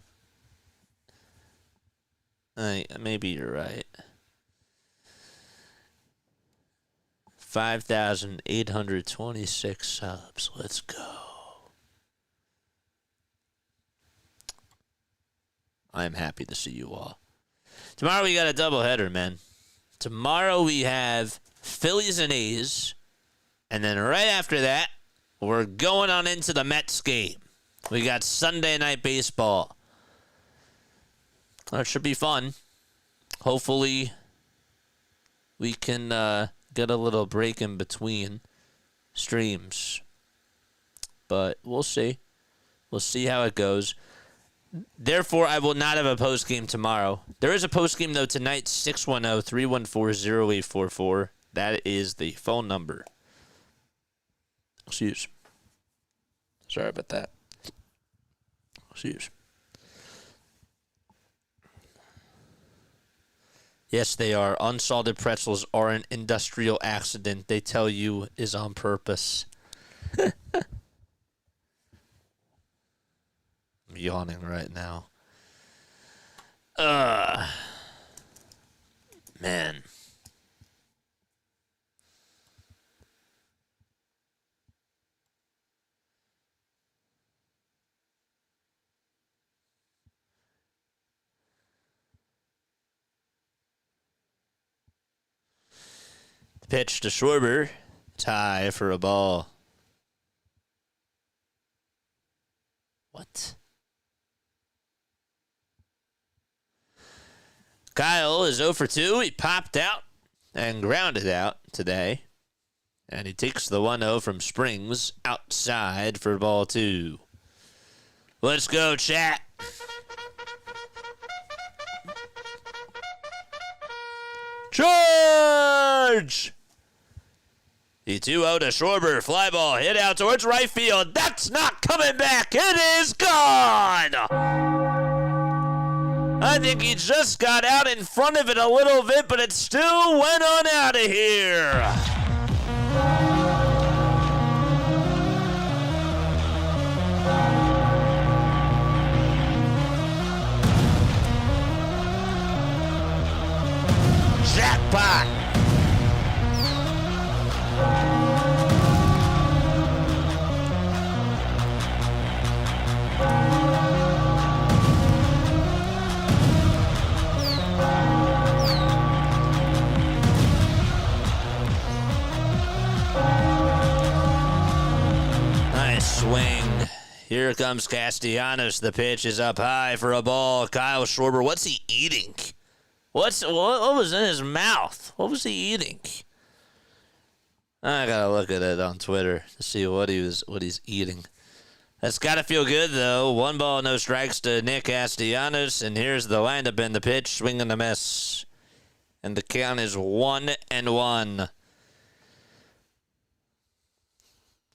maybe you're right. 5,826 subs. Let's go. I am happy to see you all. Tomorrow we got a doubleheader, man. Tomorrow we have Phillies and A's. And then right after that, we're going on into the Mets game. We got Sunday Night Baseball. That should be fun. Hopefully, we can get a little break in between streams. But we'll see. We'll see how it goes. Therefore, I will not have a postgame tomorrow. There is a postgame, though, tonight, 610-314-0844. That is the phone number. Excuse. Sorry about that. Excuse. Yes, they are. Unsalted pretzels are an industrial accident. They tell you is on purpose. I'm yawning right now. Man. Pitch to Schwarber. Tie for a ball. What? Kyle is 0 for 2. He popped out and grounded out today. And he takes the 1-0 from Springs outside for ball 2. Let's go, chat. Charge! The 2-0 to Schwarber. Fly ball hit out towards right field. That's not coming back. It is gone! I think he just got out in front of it a little bit, but it still went on out of here. Jackpot! Nice swing. Here comes Castellanos. The pitch is up high for a ball. Kyle Schwarber, what's he eating? What was in his mouth? What was he eating? I gotta look at it on Twitter to see what he's eating. That's gotta feel good though. 1 ball, no strikes to Nick Castellanos, and here's the windup and the pitch, swing and a miss, and the count is 1-1.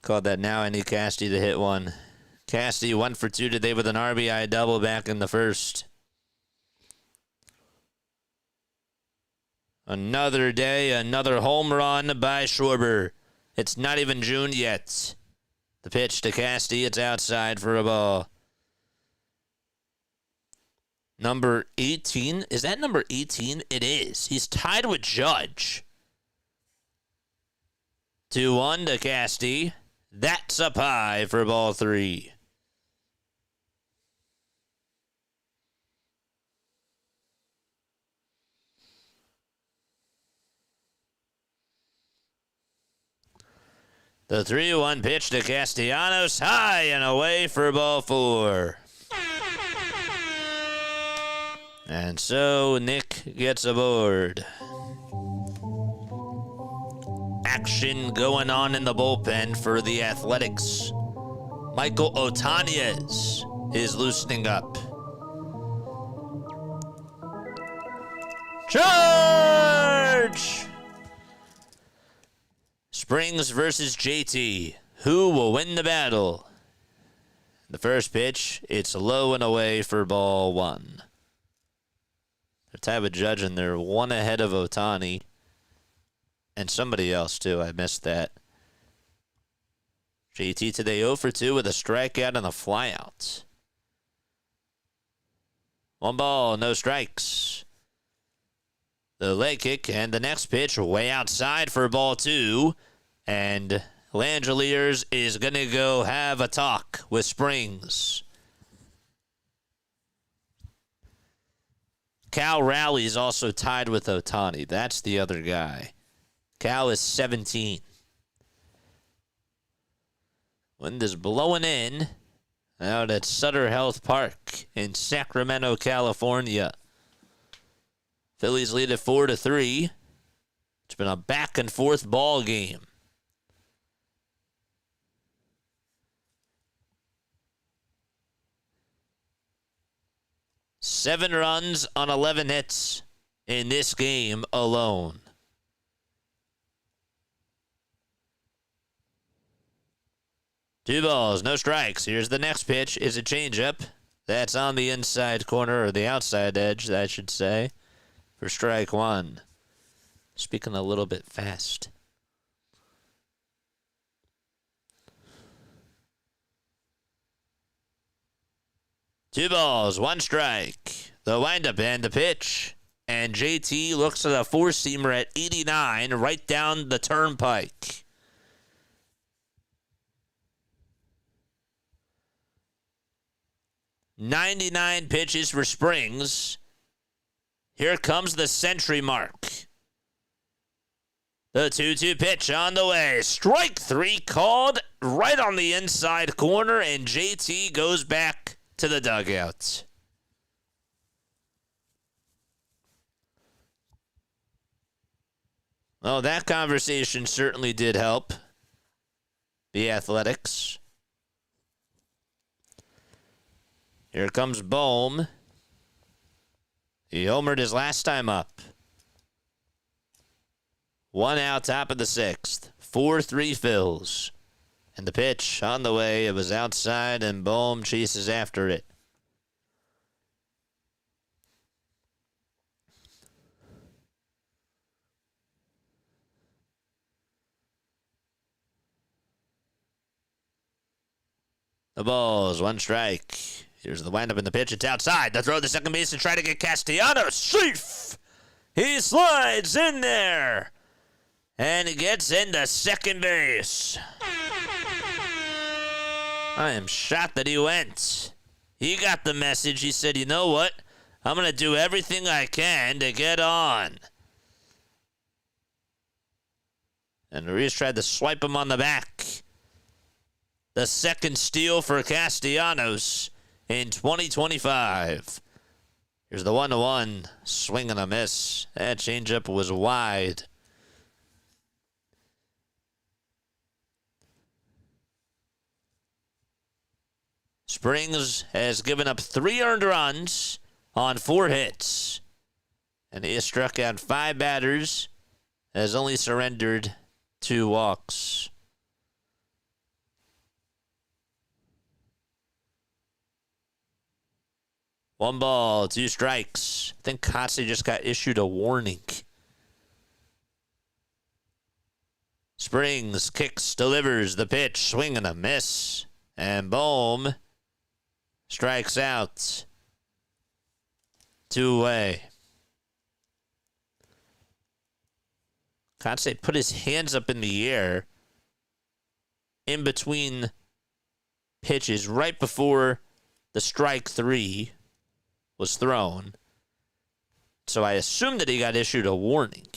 Called that. Now I need Casty to hit one. Casty 1 for 2 today with an RBI double back in the first. Another day, another home run by Schwarber. It's not even June yet. The pitch to Casty, it's outside for a ball. Number 18, is that number 18? It is. He's tied with Judge. 2-1 to Casty. That's up high for ball 3. The 3-1 pitch to Castellanos, high and away for ball 4. And so Nick gets aboard. Action going on in the bullpen for the Athletics. Michael Otanez is loosening up. Charge! Springs versus JT. Who will win the battle? The first pitch, it's low and away for ball 1. They're tied with Judge, and they're 1 ahead of Otani. And somebody else, too. I missed that. JT today 0 for 2 with a strikeout and a flyout. 1 ball, no strikes. The leg kick and the next pitch way outside for ball 2. And Langeliers is going to go have a talk with Springs. Cal Rowley's also tied with Ohtani. That's the other guy. Cal is 17. Wind is blowing in out at Sutter Health Park in Sacramento, California. Phillies lead it 4-3. It's been a back and forth ball game. Seven runs on 11 hits in this game alone. Two balls, no strikes. Here's the next pitch. Is a changeup. That's on the inside corner, or the outside edge, I should say, for strike 1. Speaking a little bit fast. Two balls, 1 strike. The windup and the pitch. And JT looks at a four-seamer at 89 right down the turnpike. "99 pitches for Springs. Here comes the century mark. The 2-2 pitch on the way. Strike 3 called right on the inside corner, and JT goes back to the dugout. Well, that conversation certainly did help the Athletics. Here comes Bohm. He homered his last time up. 1 out, top of the 6th. 4-3 Phils. And the pitch on the way. It was outside, and Bohm chases after it. The balls, 1 strike. Here's the windup in the pitch. It's outside. The throw to the second base to try to get Castellanos. Safe! He slides in there. And he gets into second base. I am shocked that he went. He got the message. He said, you know what? I'm going to do everything I can to get on. And Ruiz tried to swipe him on the back. The second steal for Castellanos in 2025. Here's the 1-1. Swing and a miss. That changeup was wide. Springs has given up 3 earned runs on 4 hits. And he has struck out 5 batters. Has only surrendered 2 walks. One ball, 2 strikes. I think Kotze just got issued a warning. Springs kicks, delivers the pitch, swing and a miss. And Bohm strikes out. 2 away. Kotze put his hands up in the air in between pitches right before the strike 3 was thrown. So I assume that he got issued a warning.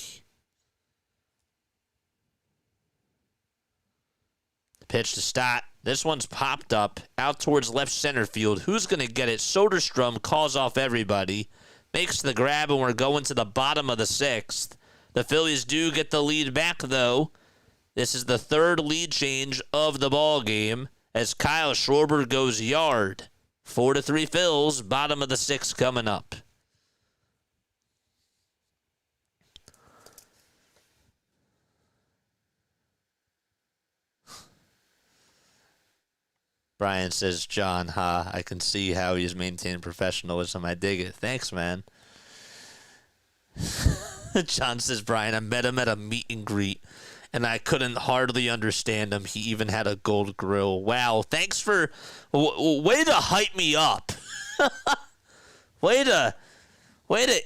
The pitch to Stott. This one's popped up out towards left center field. Who's going to get it? Soderstrom calls off everybody. Makes the grab, and we're going to the bottom of the 6th. The Phillies do get the lead back, though. This is the 3rd lead change of the ball game as Kyle Schwarber goes yard. 4-3 Phils, bottom of the 6th coming up. Brian says, John, I can see how he's maintained professionalism. I dig it. Thanks, man. John says, Brian, I met him at a meet and greet and I couldn't hardly understand him. He even had a gold grill. Wow, thanks for way to hype me up. way to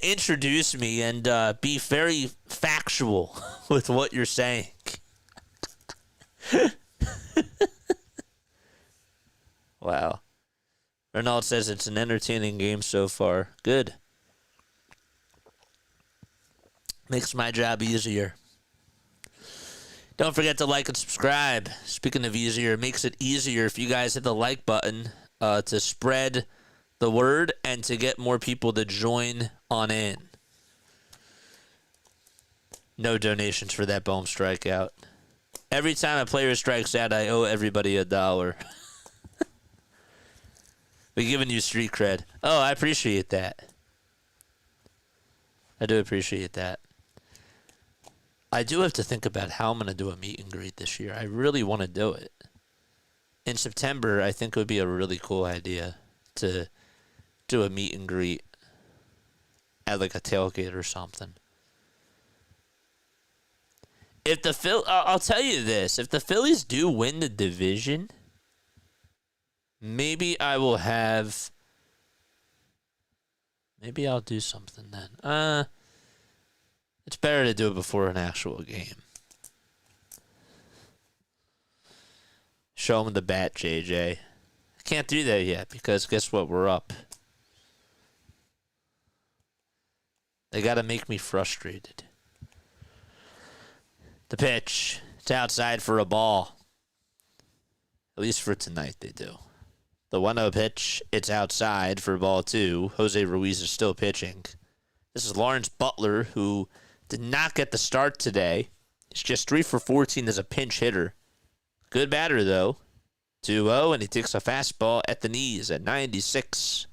introduce me and be very factual with what you're saying. Wow. Renault says it's an entertaining game so far. Good. Makes my job easier. Don't forget to like and subscribe. Speaking of easier, it makes it easier if you guys hit the like button to spread the word and to get more people to join on in. No donations for that Bohm strikeout. Every time a player strikes out, I owe everybody $1. We're giving you street cred. Oh, I appreciate that. I do appreciate that. I do have to think about how I'm going to do a meet and greet this year. I really want to do it. In September, I think it would be a really cool idea to do a meet and greet at like a tailgate or something. If the I'll tell you this, if the Phillies do win the division, maybe I'll do something then. It's better to do it before an actual game. Show them the bat, JJ. I can't do that yet because guess what? We're up. They got to make me frustrated. The pitch. It's outside for a ball. At least for tonight they do. The 1-0 pitch. It's outside for ball 2. Jose Ruiz is still pitching. This is Lawrence Butler, who did not get the start today. He's just 3 for 14 as a pinch hitter. Good batter, though. 2-0, and he takes a fastball at the knees at 96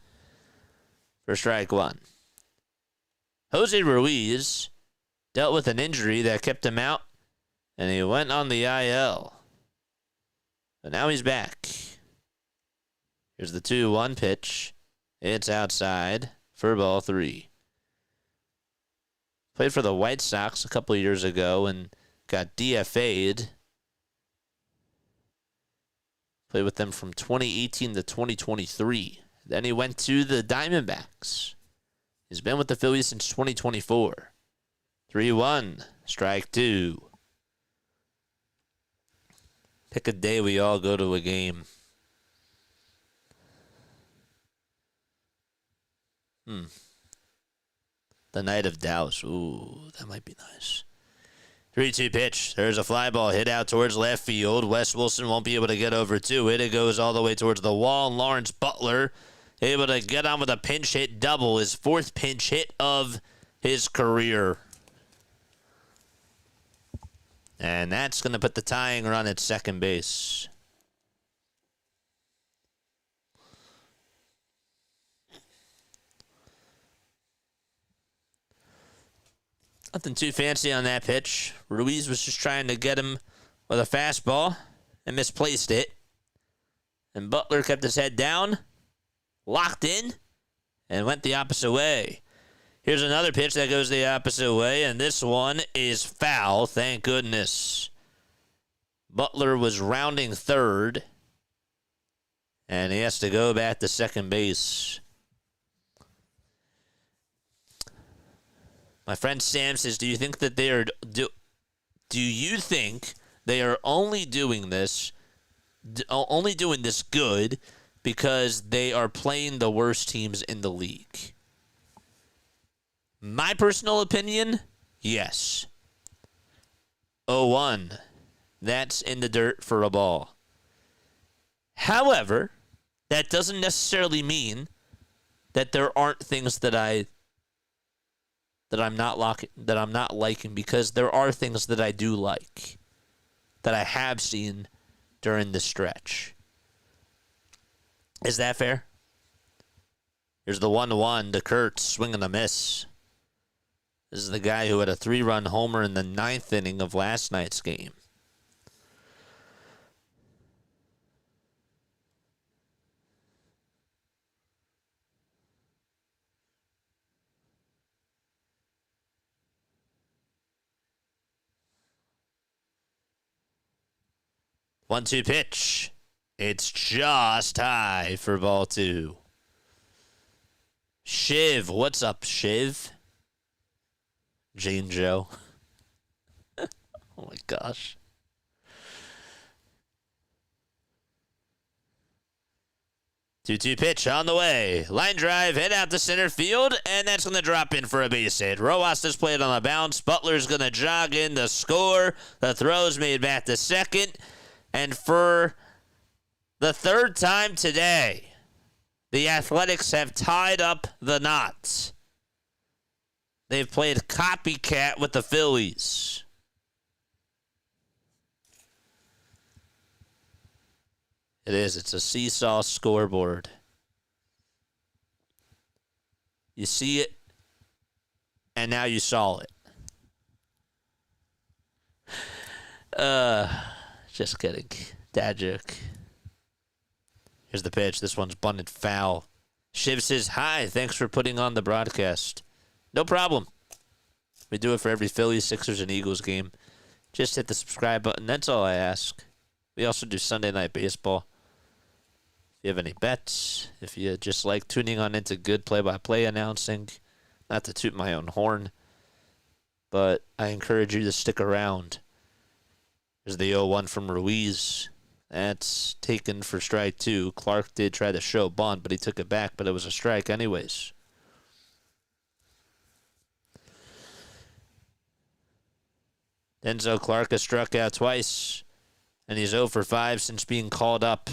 for strike 1. Jose Ruiz dealt with an injury that kept him out, and he went on the IL. But now he's back. Here's the 2-1 pitch. It's outside for ball 3. Played for the White Sox a couple of years ago and got DFA'd. Played with them from 2018 to 2023. Then he went to the Diamondbacks. He's been with the Phillies since 2024. 3-1, strike 2. Pick a day we all go to a game. The night of Dallas. Ooh, that might be nice. 3-2 pitch. There's a fly ball hit out towards left field. Wes Wilson won't be able to get over to it. It goes all the way towards the wall. Lawrence Butler able to get on with a pinch hit double. His 4th pinch hit of his career. And that's going to put the tying run at second base. Nothing too fancy on that pitch. Ruiz was just trying to get him with a fastball and misplaced it. And Butler kept his head down, locked in, and went the opposite way. Here's another pitch that goes the opposite way, and this one is foul, thank goodness. Butler was rounding third, and he has to go back to second base. My friend Sam says, do you think they are only doing this good because they are playing the worst teams in the league? My personal opinion, yes. 0-1. That's in the dirt for a ball. However, that doesn't necessarily mean that there aren't things that I'm not liking, because there are things that I do like, that I have seen during this stretch. Is that fair? Here's the 1-1 to Kurtz, swing and a miss. This is the guy who had a 3-run homer in the 9th inning of last night's game. 1-2 pitch. It's just high for ball 2. Shiv, what's up, Shiv? Jane Joe. Oh my gosh. Two-two pitch on the way. Line drive, head out to center field, and that's going to drop in for a base hit. Rojas just played on the bounce. Butler's going to jog in to score. The throw's made back to second. And for the third time today, the Athletics have tied up the knot. They've played copycat with the Phillies. It is. It's a seesaw scoreboard. You see it, and now you saw it. Just kidding. Dad joke. Here's the pitch. This one's bunted foul. Shiv says, hi, thanks for putting on the broadcast. No problem. We do it for every Phillies, Sixers, and Eagles game. Just hit the subscribe button. That's all I ask. We also do Sunday Night Baseball. If you have any bets, if you just like tuning on into good play-by-play announcing, not to toot my own horn, but I encourage you to stick around. There's the 0-1 from Ruiz. That's taken for strike 2. Clark did try to show bunt, but he took it back, but it was a strike anyways. Denzo Clark has struck out twice, and he's 0 for 5 since being called up.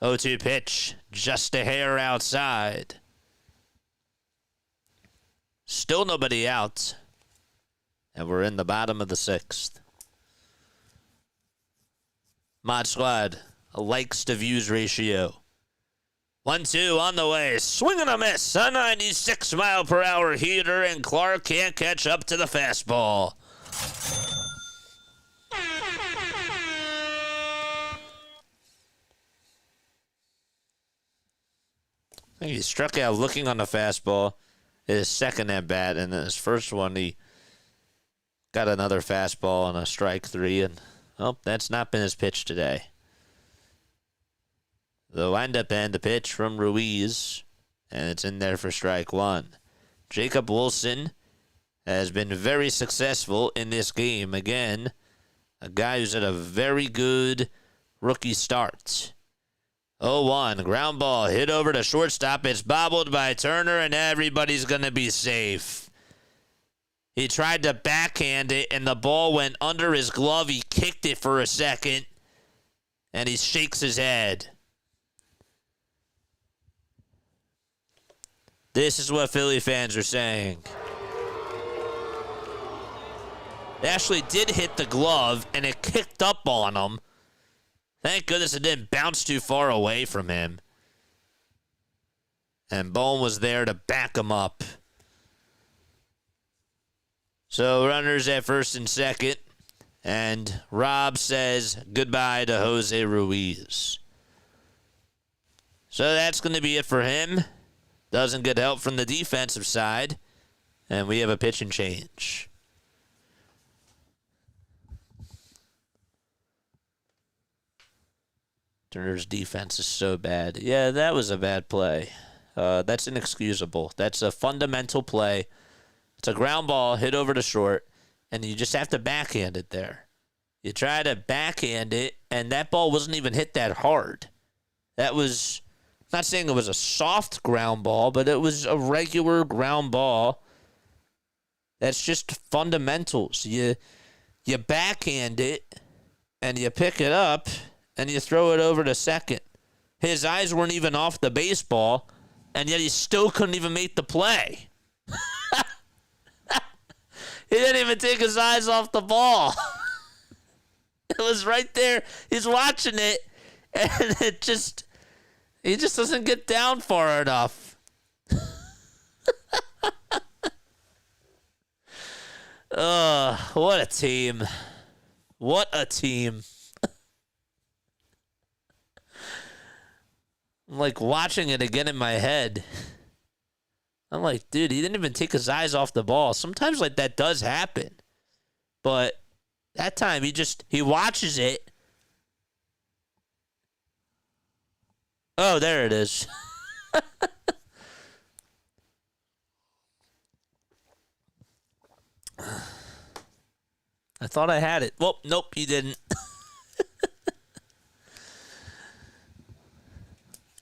0-2 pitch, just a hair outside. Still nobody out, and we're in the bottom of the 6th. Mod Squad, a likes to views ratio. 1-2 on the way. Swing and a miss. A 96-mile-per-hour heater, and Clark can't catch up to the fastball. I think he struck out looking on the fastball. His second at bat, and then his first one, he got another fastball on a strike 3, and that's not been his pitch today. The windup and the pitch from Ruiz, and it's in there for strike 1. Jacob Wilson has been very successful in this game. Again, a guy who's had a very good rookie start. 0-1, ground ball, hit over to shortstop. It's bobbled by Turner, and everybody's going to be safe. He tried to backhand it, and the ball went under his glove. He kicked it for a second, and he shakes his head. This is what Philly fans are saying. It actually did hit the glove, and it kicked up on him. Thank goodness it didn't bounce too far away from him. And Bohm was there to back him up. So runners at first and second. And Rob says goodbye to Jose Ruiz. So that's going to be it for him. Doesn't get help from the defensive side. And we have a pitch and change. Turner's defense is so bad. Yeah, that was a bad play. That's inexcusable. That's a fundamental play. It's a ground ball hit over to short, and you just have to backhand it there. You try to backhand it, and that ball wasn't even hit that hard. That was, not saying it was a soft ground ball, but it was a regular ground ball. That's just fundamentals. You backhand it, and you pick it up, and you throw it over to second. His eyes weren't even off the baseball, and yet he still couldn't even make the play. He didn't even take his eyes off the ball. It was right there. He's watching it, and he just doesn't get down far enough. What a team. What a team. I'm like watching it again in my head. I'm like, dude, he didn't even take his eyes off the ball. Sometimes like that does happen. But that time he watches it Oh, there it is. I thought I had it. Well, nope, you didn't.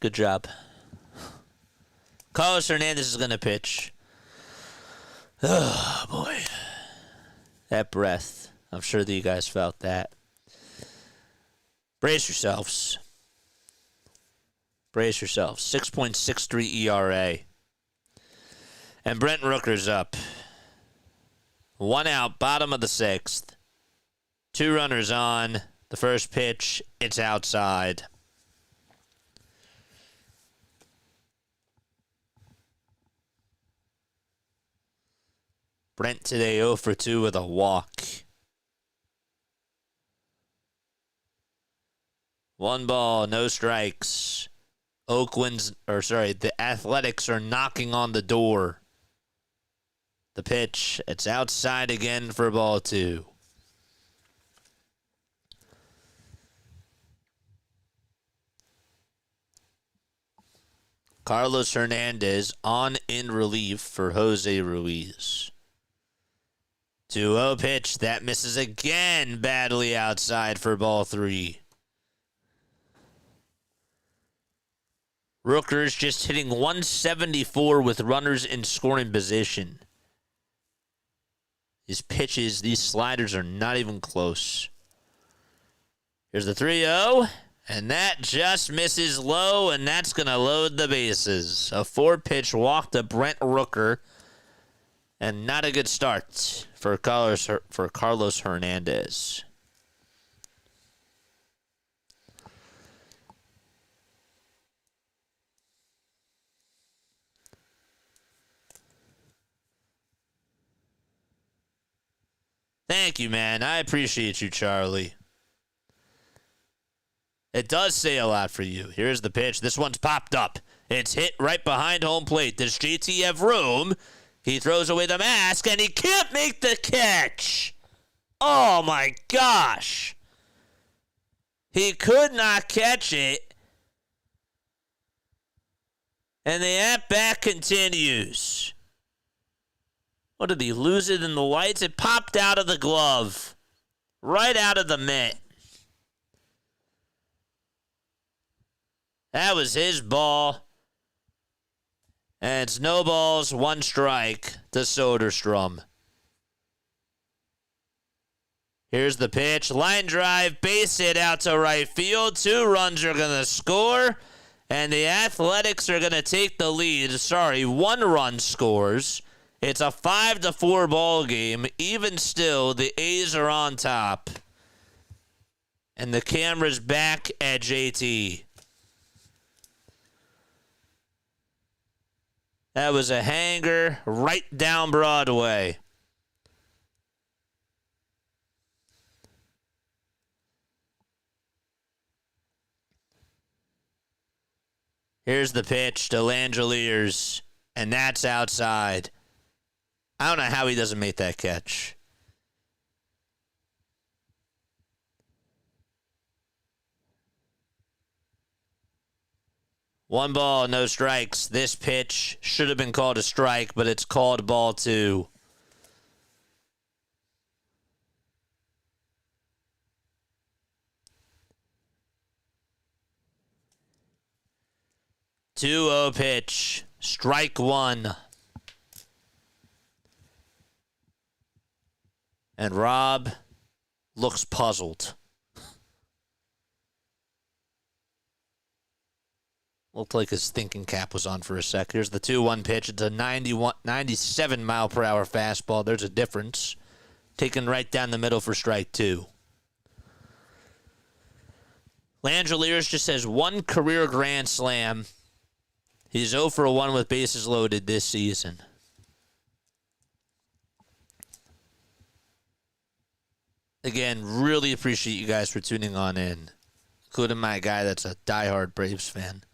Good job. Carlos Hernandez is going to pitch. Oh, boy. That breath. I'm sure that you guys felt that. Brace yourselves. Brace yourselves. 6.63 ERA. And Brent Rooker's up. 1 out, bottom of the 6th. 2 runners on. The first pitch, it's outside. Brent today 0 for 2 with a walk. 1 ball, no strikes. The Athletics are knocking on the door. The pitch, it's outside again for ball 2. Carlos Hernandez on in relief for Jose Ruiz. 2-0 pitch, that misses again badly outside for ball 3. Rooker's just hitting 174 with runners in scoring position. These pitches, these sliders are not even close. Here's the 3-0, and that just misses low, and that's going to load the bases. A 4-pitch walk to Brent Rooker, and not a good start for Carlos Hernandez. Thank you, man. I appreciate you, Charlie. It does say a lot for you. Here's the pitch. This one's popped up. It's hit right behind home plate. Does JT have room? He throws away the mask, and he can't make the catch. Oh, my gosh. He could not catch it. And the at-bat continues. What, did he lose it in the lights? It popped out of the glove. Right out of the mitt. That was his ball. And it's no balls, 1 strike to Soderstrom. Here's the pitch. Line drive, base hit out to right field. 2 runs are going to score. And the Athletics are going to take the lead. 1 run scores. It's a 5-4 ball game. Even still, the A's are on top. And the camera's back at JT. That was a hanger right down Broadway. Here's the pitch to Langeliers, and that's outside. I don't know how he doesn't make that catch. One ball, no strikes. This pitch should have been called a strike, but it's called ball 2. Two-oh pitch. Strike 1. And Rob looks puzzled. Looked like his thinking cap was on for a sec. Here's the 2-1 pitch. It's a 97 mile per hour fastball. There's a difference. Taken right down the middle for strike 2. Langeliers just has 1 career grand slam. He's 0 for 1 with bases loaded this season. Again, really appreciate you guys for tuning on in, including my guy that's a diehard Braves fan.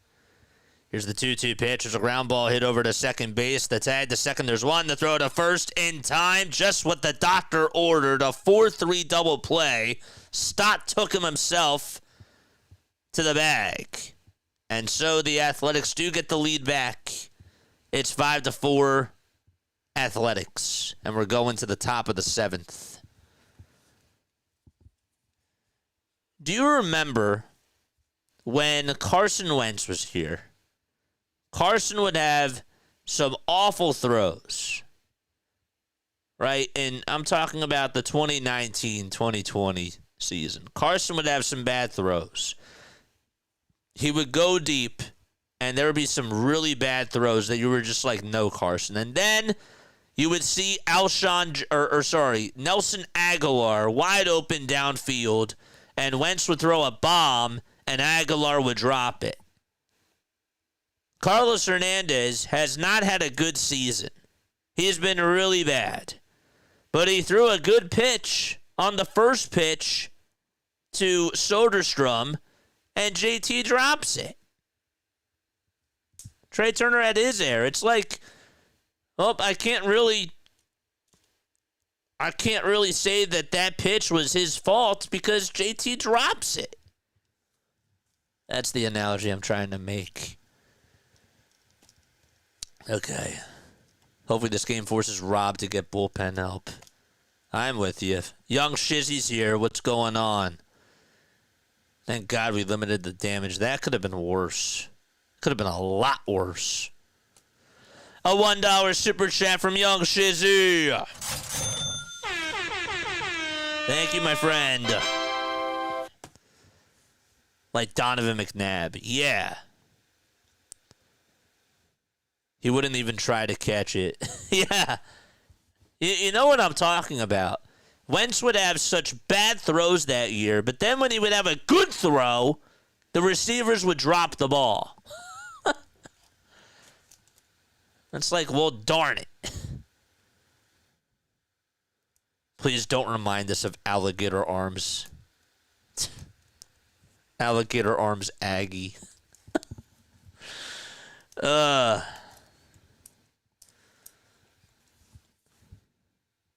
Here's the 2-2 pitch. There's a ground ball hit over to second base. The tag to second. There's 1 to throw to first in time. Just what the doctor ordered. A 4-3 double play. Stott took him himself to the bag. And And so the Athletics do get the lead back. It's 5-4 Athletics. And we're going to the top of the 7th. Do you remember when Carson Wentz was here? Carson would have some awful throws, right? And I'm talking about the 2019-2020 season. Carson would have some bad throws. He would go deep, and there would be some really bad throws that you were just like, no, Carson. And then you would see Nelson Aguilar wide open downfield, and Wentz would throw a bomb, and Aguilar would drop it. Carlos Hernandez has not had a good season. He's been really bad. But he threw a good pitch on the first pitch to Soderstrom, and JT drops it. Trey Turner had his air. It's like, I can't really say that pitch was his fault because JT drops it. That's the analogy I'm trying to make. Okay. Hopefully this game forces Rob to get bullpen help. I'm with you. Young Shizzy's here. What's going on? Thank God we limited the damage. That could have been worse. Could have been a lot worse. A $1 super chat from Young Shizzy. Thank you, my friend. Like Donovan McNabb. Yeah. He wouldn't even try to catch it. Yeah. You know what I'm talking about. Wentz would have such bad throws that year, but then when he would have a good throw, the receivers would drop the ball. It's like, well, darn it. Please don't remind us of Alligator Arms. Alligator Arms Aggie.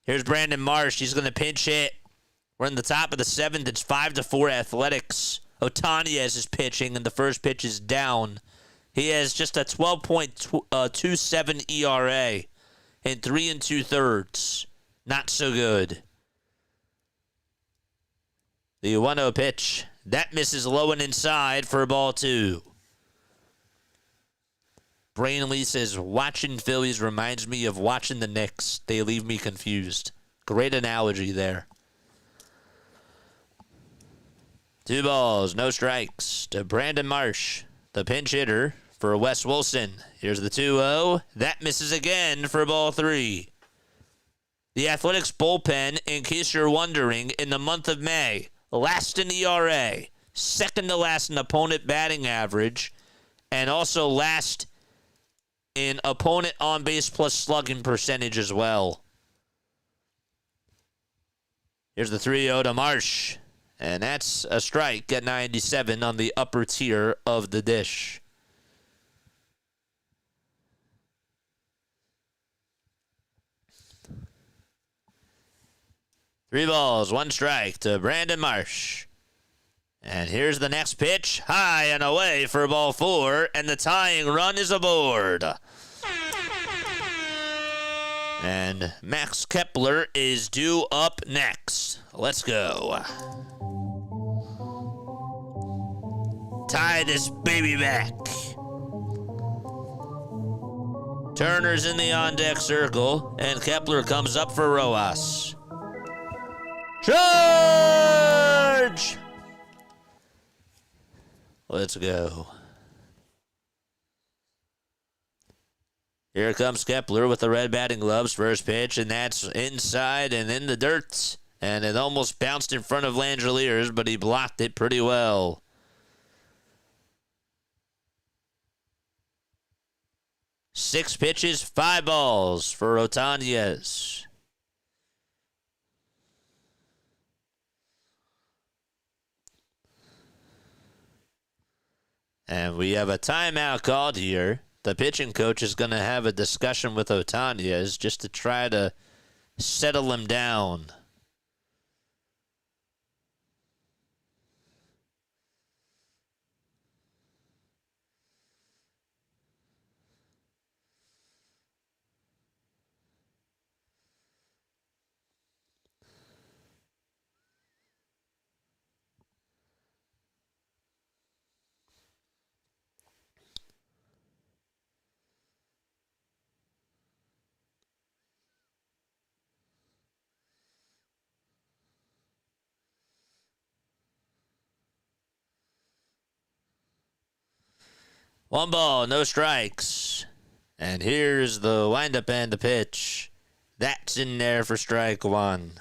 Here's Brandon Marsh. He's going to pinch hit. We're in the top of the 7th. It's 5-4 Athletics. Otanez is pitching, and the first pitch is down. He has just a 12.27 ERA in 3 2/3. Not so good. The 1-0 pitch. That misses low and inside for ball 2. Brainley says, watching Phillies reminds me of watching the Knicks. They leave me confused. Great analogy there. 2 balls, no strikes to Brandon Marsh, the pinch hitter for Wes Wilson. Here's the 2-0. That misses again for ball 3. The Athletics bullpen, in case you're wondering, in the month of May, last in ERA, second to last in opponent batting average, and also last in opponent on base plus slugging percentage as well. Here's the 3-0 to Marsh. And that's a strike at 97 on the upper tier of the dish. Three balls, 1 strike to Brandon Marsh. And here's the next pitch. High and away for ball 4. And the tying run is aboard. And Max Kepler is due up next. Let's go. Tie this baby back. Turner's in the on-deck circle. And Kepler comes up for Rojas. Charge! Let's go. Here comes Kepler with the red batting gloves. First pitch, and that's inside and in the dirt. And it almost bounced in front of Langeliers, but he blocked it pretty well. Six pitches, 5 balls for Otanez. And we have a timeout called here. The pitching coach is going to have a discussion with Otanez just to try to settle him down. 1 ball, no strikes. And here's the windup and the pitch. That's in there for strike 1.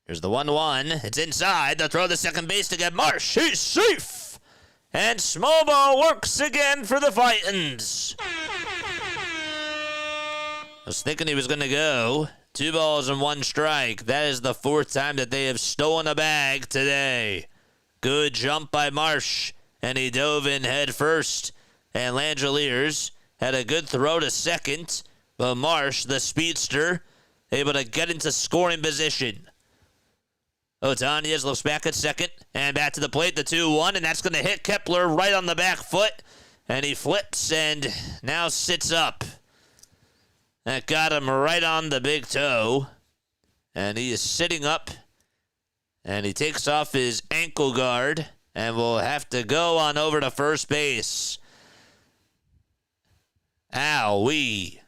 Here's the 1-1. It's inside. They'll throw the second base to get Marsh. He's safe. And small ball works again for the Titans. I was thinking he was going to go. 2 balls and 1 strike. That is the 4th time that they have stolen a bag today. Good jump by Marsh. And he dove in head first. And Langeliers had a good throw to second. But Marsh, the speedster, able to get into scoring position. Otanez looks back at second, and back to the plate, the 2-1, and that's going to hit Kepler right on the back foot, and he flips and now sits up. That got him right on the big toe, and he is sitting up, and he takes off his ankle guard, and will have to go on over to first base. Ow-wee.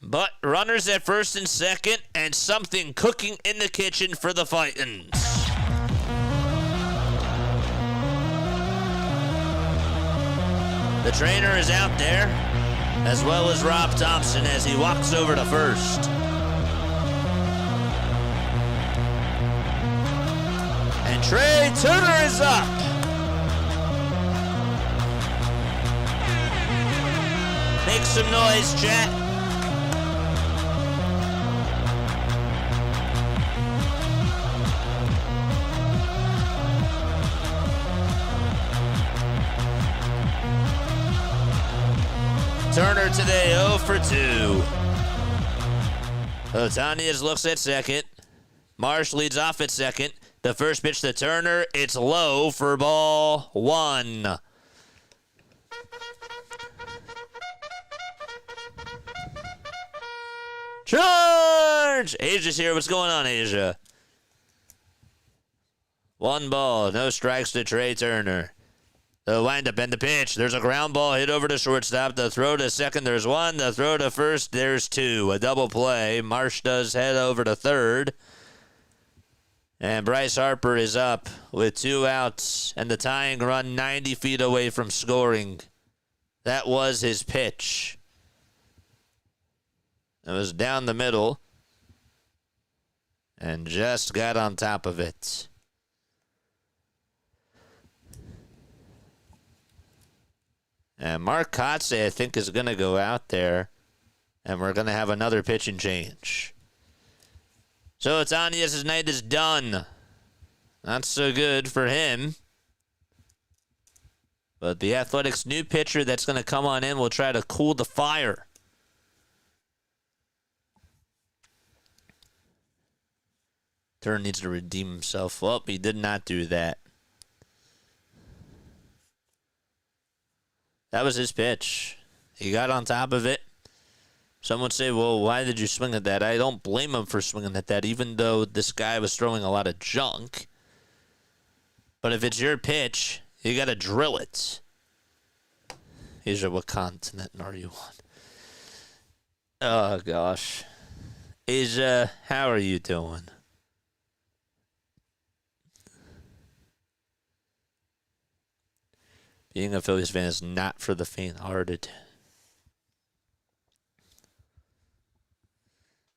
But runners at first and second, and something cooking in the kitchen for the Titans. The trainer is out there, as well as Rob Thompson as he walks over to first. And Trey Turner is up. Make some noise, chat. Turner today 0 for 2. Otanez looks at second. Marsh leads off at second. The first pitch to Turner, it's low for ball 1. Charge! Asia's here. What's going on, Asia? 1 ball, no strikes to Trey Turner. The windup and the pitch. There's a ground ball hit over to shortstop. The throw to second, there's 1. The throw to first, there's 2. A double play. Marsh does head over to third. And Bryce Harper is up with 2 outs and the tying run 90 feet away from scoring. That was his pitch. It was down the middle and just got on top of it. And Mark Kotze, I think, is going to go out there, and we're going to have another pitching change. So Otanez's night is done. Not so good for him. But the Athletics' new pitcher that's going to come on in will try to cool the fire. Turner needs to redeem himself. Well, he did not do that. That was his pitch. He got on top of it. Some would say, well, why did you swing at that? I don't blame him for swinging at that, even though this guy was throwing a lot of junk. But if it's your pitch, you got to drill it. Asia, what continent are you on? Oh, gosh. Asia, how are you doing? Being a Phillies fan is not for the faint-hearted.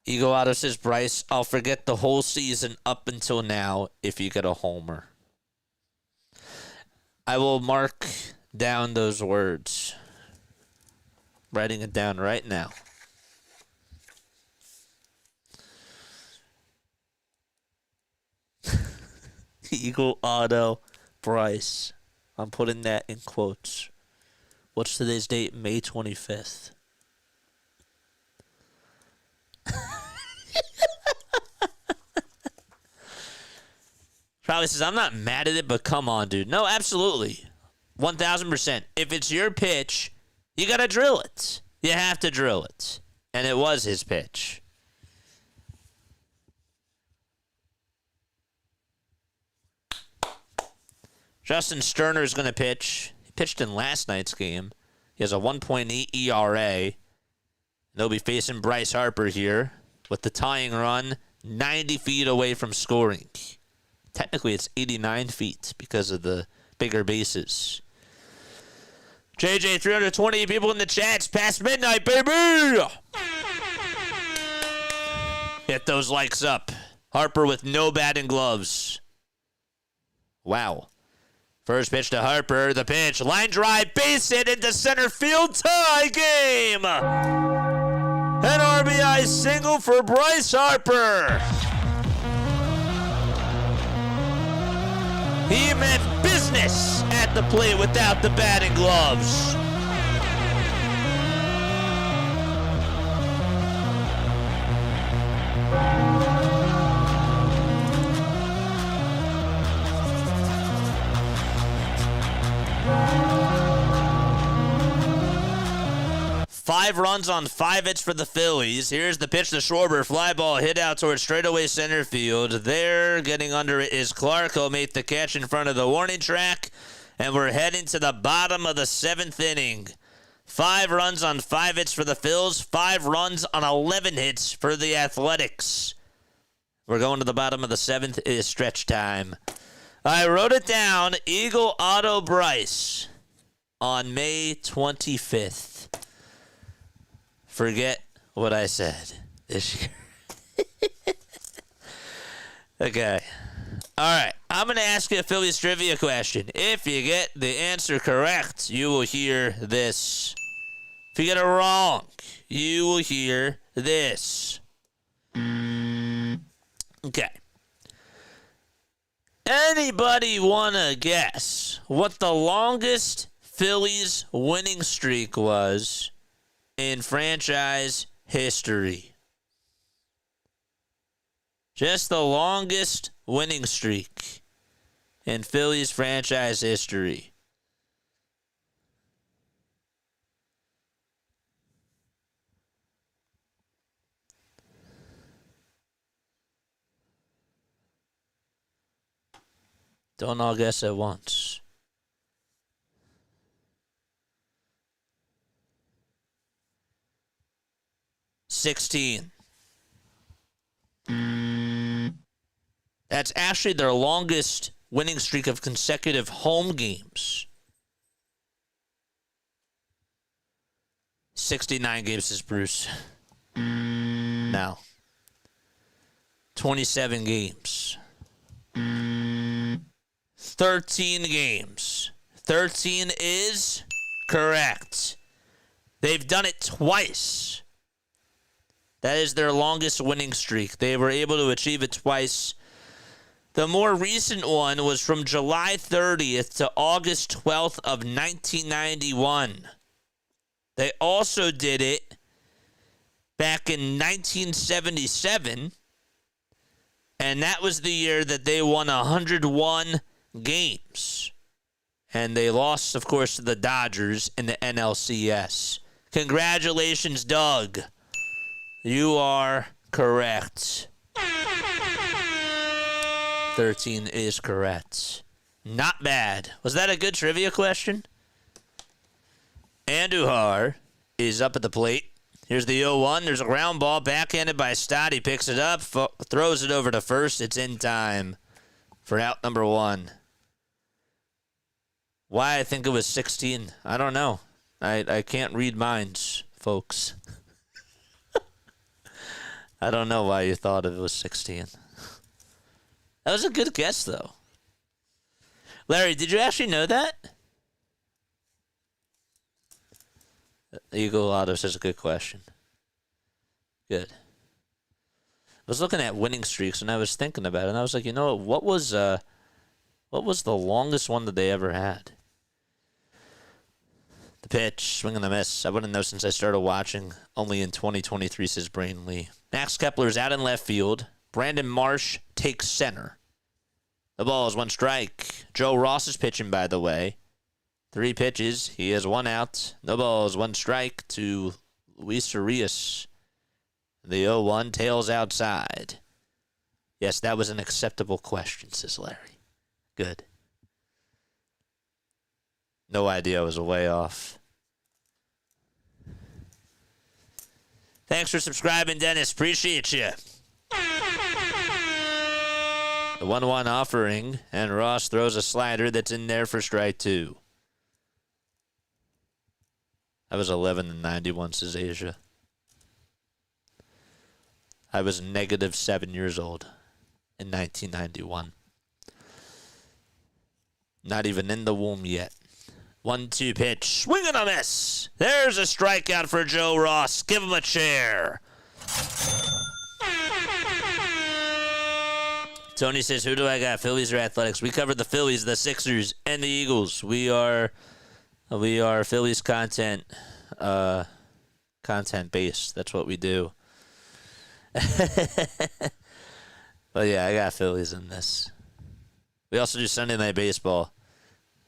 Ego Auto says, Bryce, I'll forget the whole season up until now if you get a homer. I will mark down those words. Writing it down right now. Eagle Auto Bryce. I'm putting that in quotes. What's today's date? May 25th. Probably says, I'm not mad at it, but come on, dude. No, absolutely. 1,000%. If it's your pitch, you got to drill it. You have to drill it. And it was his pitch. Justin Sterner is going to pitch. He pitched in last night's game. He has a 1.8 ERA. They'll be facing Bryce Harper here with the tying run 90 feet away from scoring. Technically, it's 89 feet because of the bigger bases. JJ, 320 people in the chats. Past midnight, baby! Get those likes up. Harper with no batting gloves. Wow. First pitch to Harper. The pitch. Line drive. Base hit into center field. Tie game. An RBI single for Bryce Harper. He meant business at the plate without the batting gloves. Five runs on 5 hits for the Phillies. Here's the pitch to Schwarber. Fly ball hit out towards straightaway center field. There, getting under it is Clark. He'll make the catch in front of the warning track. And we're heading to the bottom of the 7th inning. 5 runs on 5 hits for the Phils. 5 runs on 11 hits for the Athletics. We're going to the bottom of the 7th. It is stretch time. I wrote it down. Eagle Auto Bryce on May 25th. Forget what I said this year. Okay. All right. I'm going to ask you a Phillies trivia question. If you get the answer correct, you will hear this. If you get it wrong, you will hear this. Okay. Anybody want to guess what the longest Phillies winning streak was in franchise history? Just the longest winning streak in Phillies franchise history. Don't all guess at once. $16. That's actually their longest winning streak of consecutive home games. 69 games, says Bruce. Now, 27 games. 13 games. 13 is correct. They've done it twice. That is their longest winning streak. They were able to achieve it twice. The more recent one was from July 30th to August 12th of 1991. They also did it back in 1977, and that was the year that they won 101 games. And they lost, of course, to the Dodgers in the NLCS. Congratulations, Doug. You are correct. 13 is correct. Not bad. Was that a good trivia question? Andujar is up at the plate. Here's the 0-1. There's a ground ball backhanded by Stott. He picks it up, throws it over to first. It's in time for out number 1. Why I think it was 16, I don't know. I can't read minds, folks. I don't know why you thought it was 16. That was a good guess, though. Larry, did you actually know that? Eagle Auto says a good question. Good. I was looking at winning streaks, and I was thinking about it, and I was like, you know what was the longest one that they ever had? The pitch, swing and the miss. I wouldn't know since I started watching. Only in 2023, says Brain Lee. Max Kepler's out in left field. Brandon Marsh takes center. The ball is 1 strike. Joe Ross is pitching, by the way. 3 pitches. He has 1 out. The ball is 1 strike to Luis Urias. The 0-1 tails outside. Yes, that was an acceptable question, says Larry. Good. No idea I was way off. Thanks for subscribing, Dennis. Appreciate you. The 1-1 offering, and Ross throws a slider that's in there for strike 2. I was 11-91, says Asia. I was -7 years old in 1991. Not even in the womb yet. 1-2 pitch. Swing and a miss. There's a strikeout for Joe Ross. Give him a chair. Tony says, who do I got? Phillies or Athletics? We covered the Phillies, the Sixers, and the Eagles. We are Phillies content based. That's what we do. But yeah, I got Phillies in this. We also do Sunday Night Baseball.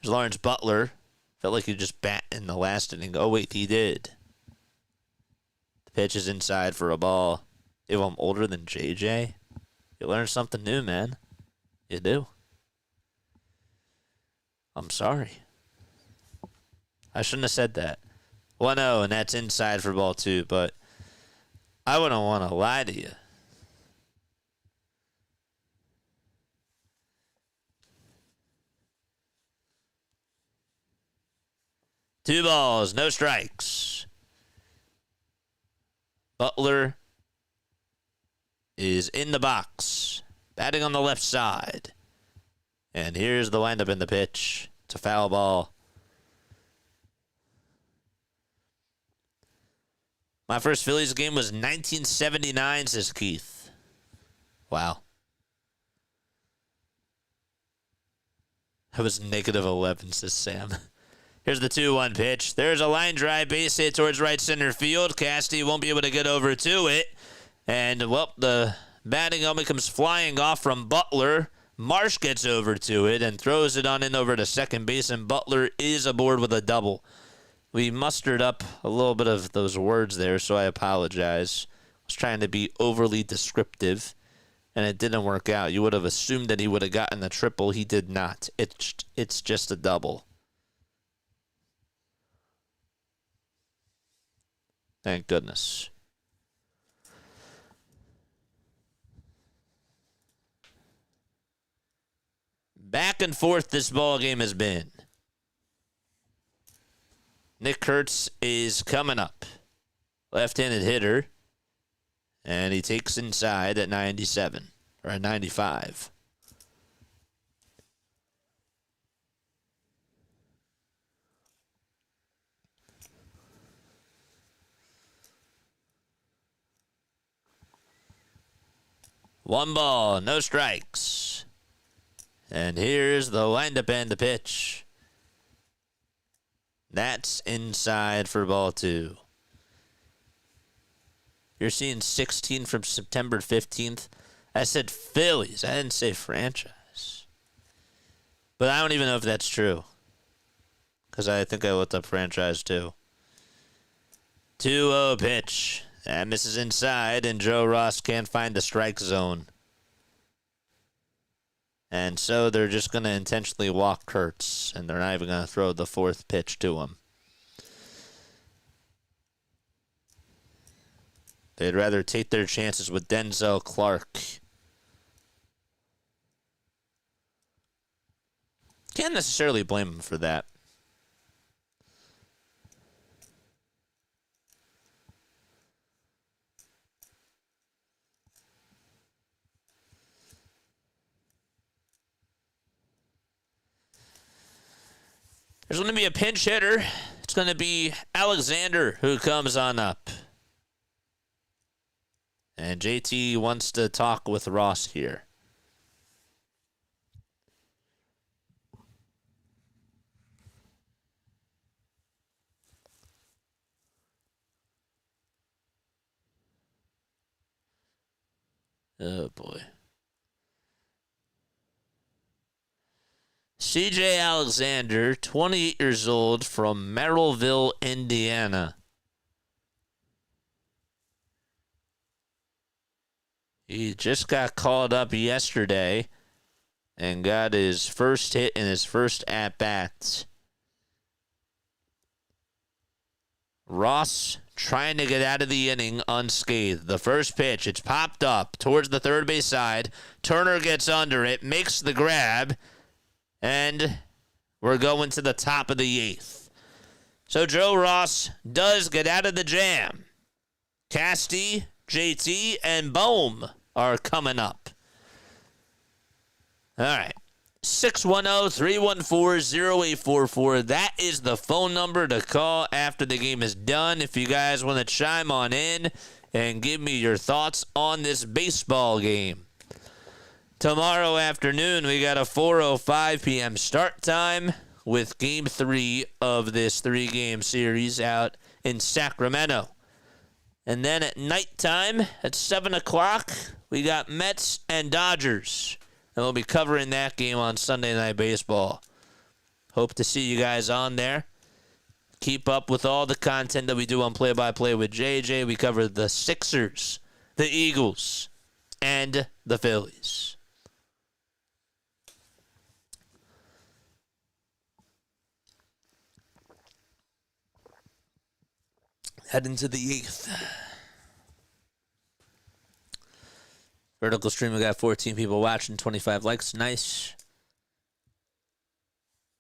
There's Lawrence Butler. Felt like he just bat in the last inning. Oh, wait, he did. The pitch is inside for a ball. If I'm older than JJ, you learn something new, man. You do. I'm sorry. I shouldn't have said that. 1-0, and that's inside for ball 2, but I wouldn't want to lie to you. Two balls, no strikes. Butler is in the box, batting on the left side. And here's the windup in the pitch. It's a foul ball. My first Phillies game was 1979, says Keith. Wow. I was -11, says Sam. Here's the 2-1 pitch. There's a line drive base hit towards right center field. Casty won't be able to get over to it. And, well, the batting helmet comes flying off from Butler. Marsh gets over to it and throws it on in over to second base, and Butler is aboard with a double. We mustered up a little bit of those words there, so I apologize. I was trying to be overly descriptive, and it didn't work out. You would have assumed that he would have gotten the triple. He did not. It's just a double. Thank goodness. Back and forth this ball game has been. Nick Kurtz is coming up. Left-handed hitter. And he takes inside at 97. Or at 95. One ball, no strikes. And here's the windup and the pitch. That's inside for ball 2. You're seeing 16 from September 15th. I said Phillies. I didn't say franchise. But I don't even know if that's true. Because I think I looked up franchise too. 2-0 pitch. That misses inside, and Joe Ross can't find the strike zone. And so they're just going to intentionally walk Kurtz, and they're not even going to throw the 4th pitch to him. They'd rather take their chances with Denzel Clark. Can't necessarily blame him for that. There's going to be a pinch hitter. It's going to be Alexander who comes on up. And JT wants to talk with Ross here. Oh, boy. CJ Alexander, 28 years old, from Merrillville, Indiana. He just got called up yesterday and got his first hit in his first at-bats. Ross trying to get out of the inning unscathed. The first pitch, it's popped up towards the third base side. Turner gets under it, makes the grab, and we're going to the top of the 8th. So Joe Ross does get out of the jam. Casty, JT, and Bohm are coming up. All right. 610-314-0844. That is the phone number to call after the game is done. If you guys want to chime on in and give me your thoughts on this baseball game. Tomorrow afternoon, we got a 4:05 p.m. start time with Game 3 of this 3-game series out in Sacramento. And then at nighttime, at 7 o'clock, we got Mets and Dodgers. And we'll be covering that game on Sunday Night Baseball. Hope to see you guys on there. Keep up with all the content that we do on Play by Play with JJ. We cover the Sixers, the Eagles, and the Phillies. Heading to the 8th. Vertical stream, we got 14 people watching, 25 likes. Nice.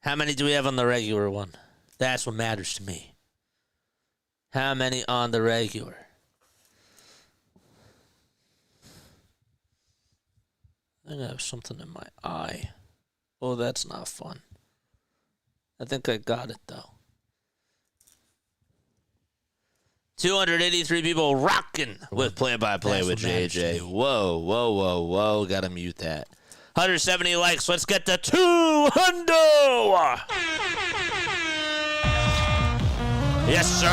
How many do we have on the regular one? That's what matters to me. How many on the regular? I think I have something in my eye. Oh, that's not fun. I think I got it, though. 283 people rocking with play-by-play with JJ. Whoa. Gotta mute that. 170 likes. Let's get to 200. Yes, sir.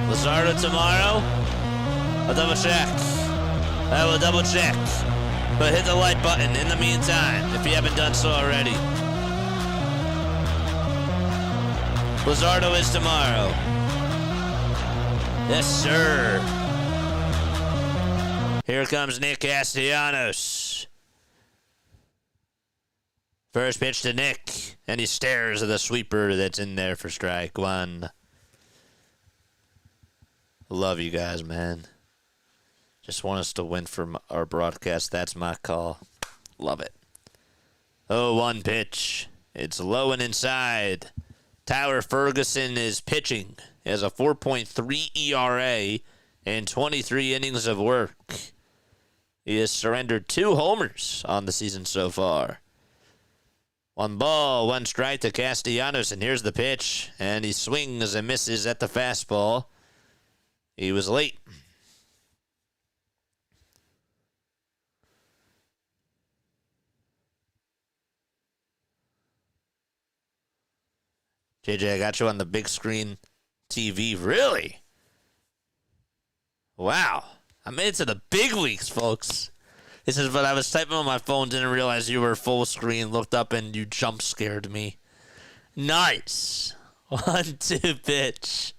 Lazardo tomorrow. I'll double check. I will double check. But hit the like button in the meantime if you haven't done so already. Lazardo is tomorrow. Yes, sir. Here comes Nick Castellanos. First pitch to Nick, and he stares at the sweeper that's in there for strike one. Love you guys, man. Just want us to win for our broadcast. That's my call. Love it. 0-1 pitch. It's low and inside. Tyler Ferguson is pitching. He has a 4.3 ERA and 23 innings of work. He has surrendered 2 homers on the season so far. 1 ball, 1 strike to Castellanos, and here's the pitch. And he swings and misses at the fastball. He was late. JJ, I got you on the big screen TV. Really? Wow. I made it to the big leagues, folks. This is what I was typing on my phone, didn't realize you were full screen, looked up, and you jump scared me. Nice. 1-2 pitch.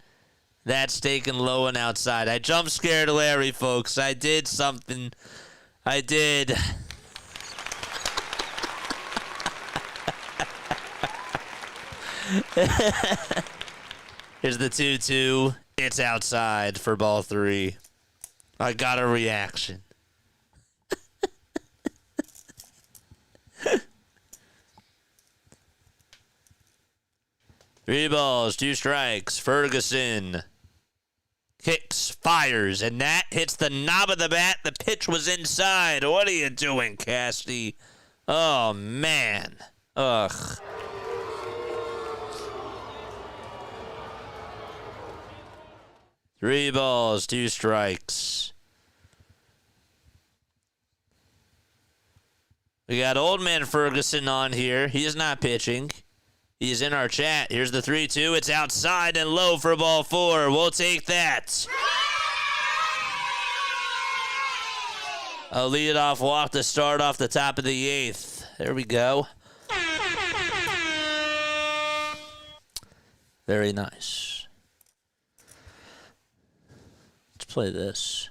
That's taken low and outside. I jump scared Larry, folks. I did something. I did. Here's the 2-2. It's outside for ball 3. I got a reaction. 3 balls, 2 strikes. Ferguson kicks, fires, and that hits the knob of the bat. The pitch was inside. What are you doing, Casty? Oh, man. Ugh. Three balls, 2 strikes. We got Old Man Ferguson on here. He is not pitching. He's in our chat. Here's the 3-2. It's outside and low for ball 4. We'll take that. A leadoff walk to start off the top of the 8th. There we go. Very nice. Let's play this.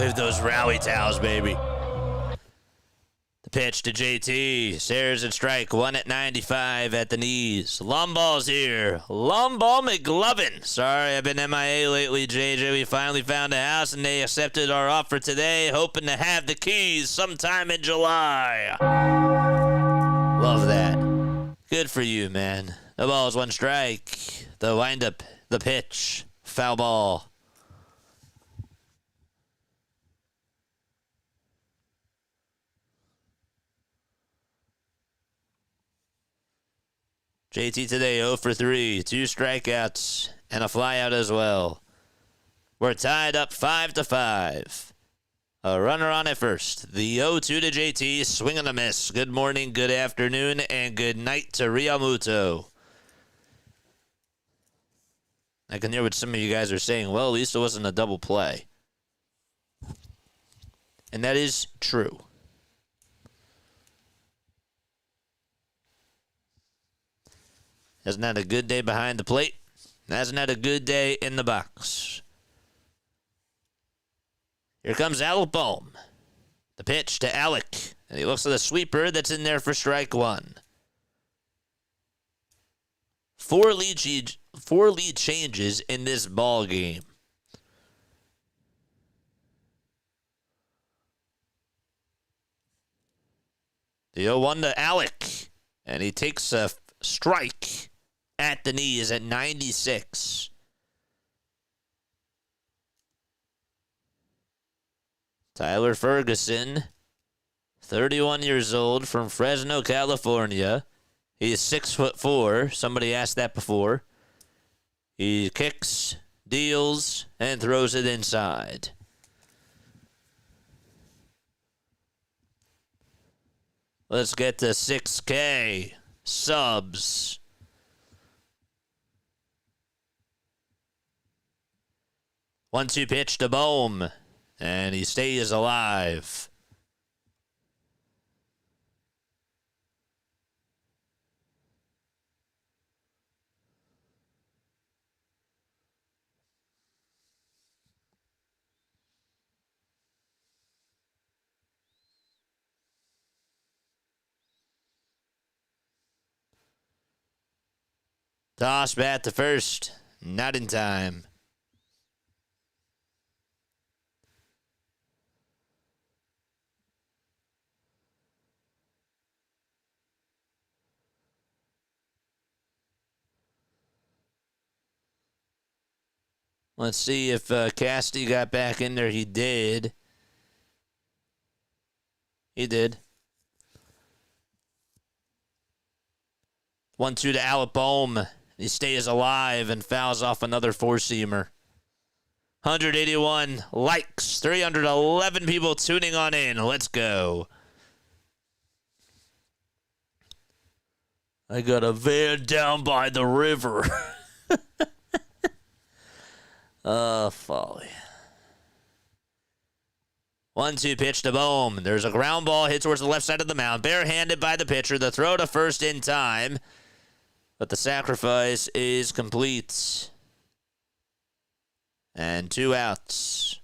Leave those rally towels, baby. The pitch to JT. Stares at strike. 1 at 95 at the knees. Long ball's here. Long ball McLovin. Sorry, I've been MIA lately, JJ. We finally found a house and they accepted our offer today. Hoping to have the keys sometime in July. Love that. Good for you, man. The ball's 1 strike. The windup. The pitch. Foul ball. JT today 0 for 3, 2 strikeouts, and a flyout as well. We're tied up 5-5. A runner on at first. The 0-2 to JT, swing and a miss. Good morning, good afternoon, and good night to Riamuto. I can hear what some of you guys are saying. Well, at least it wasn't a double play. And that is true. Hasn't had a good day behind the plate. Hasn't had a good day in the box. Here comes Alec Bohm. The pitch to Alec. And he looks at the sweeper that's in there for strike 1. 4 lead changes in this ball game. The 0-1 to Alec. And he takes a strike at the knees at 96. Tyler Ferguson, 31 years old, from Fresno, California. He is 6'4". Somebody asked that before. He kicks, deals, and throws it inside. Let's get to 6K subs. 1-2 pitch to Bohm, and he stays alive. Toss bat to first, not in time. Let's see if Casty got back in there. He did. He did. 1-2 to Alec Bohm. He stays alive and fouls off another 4-seamer. 181 likes. 311 people tuning on in. Let's go. I got a van down by the river. Folly. 1-2 pitch to Bohm. There's a ground ball hit towards the left side of the mound. Barehanded by the pitcher. The throw to first in time. But the sacrifice is complete. And 2 outs.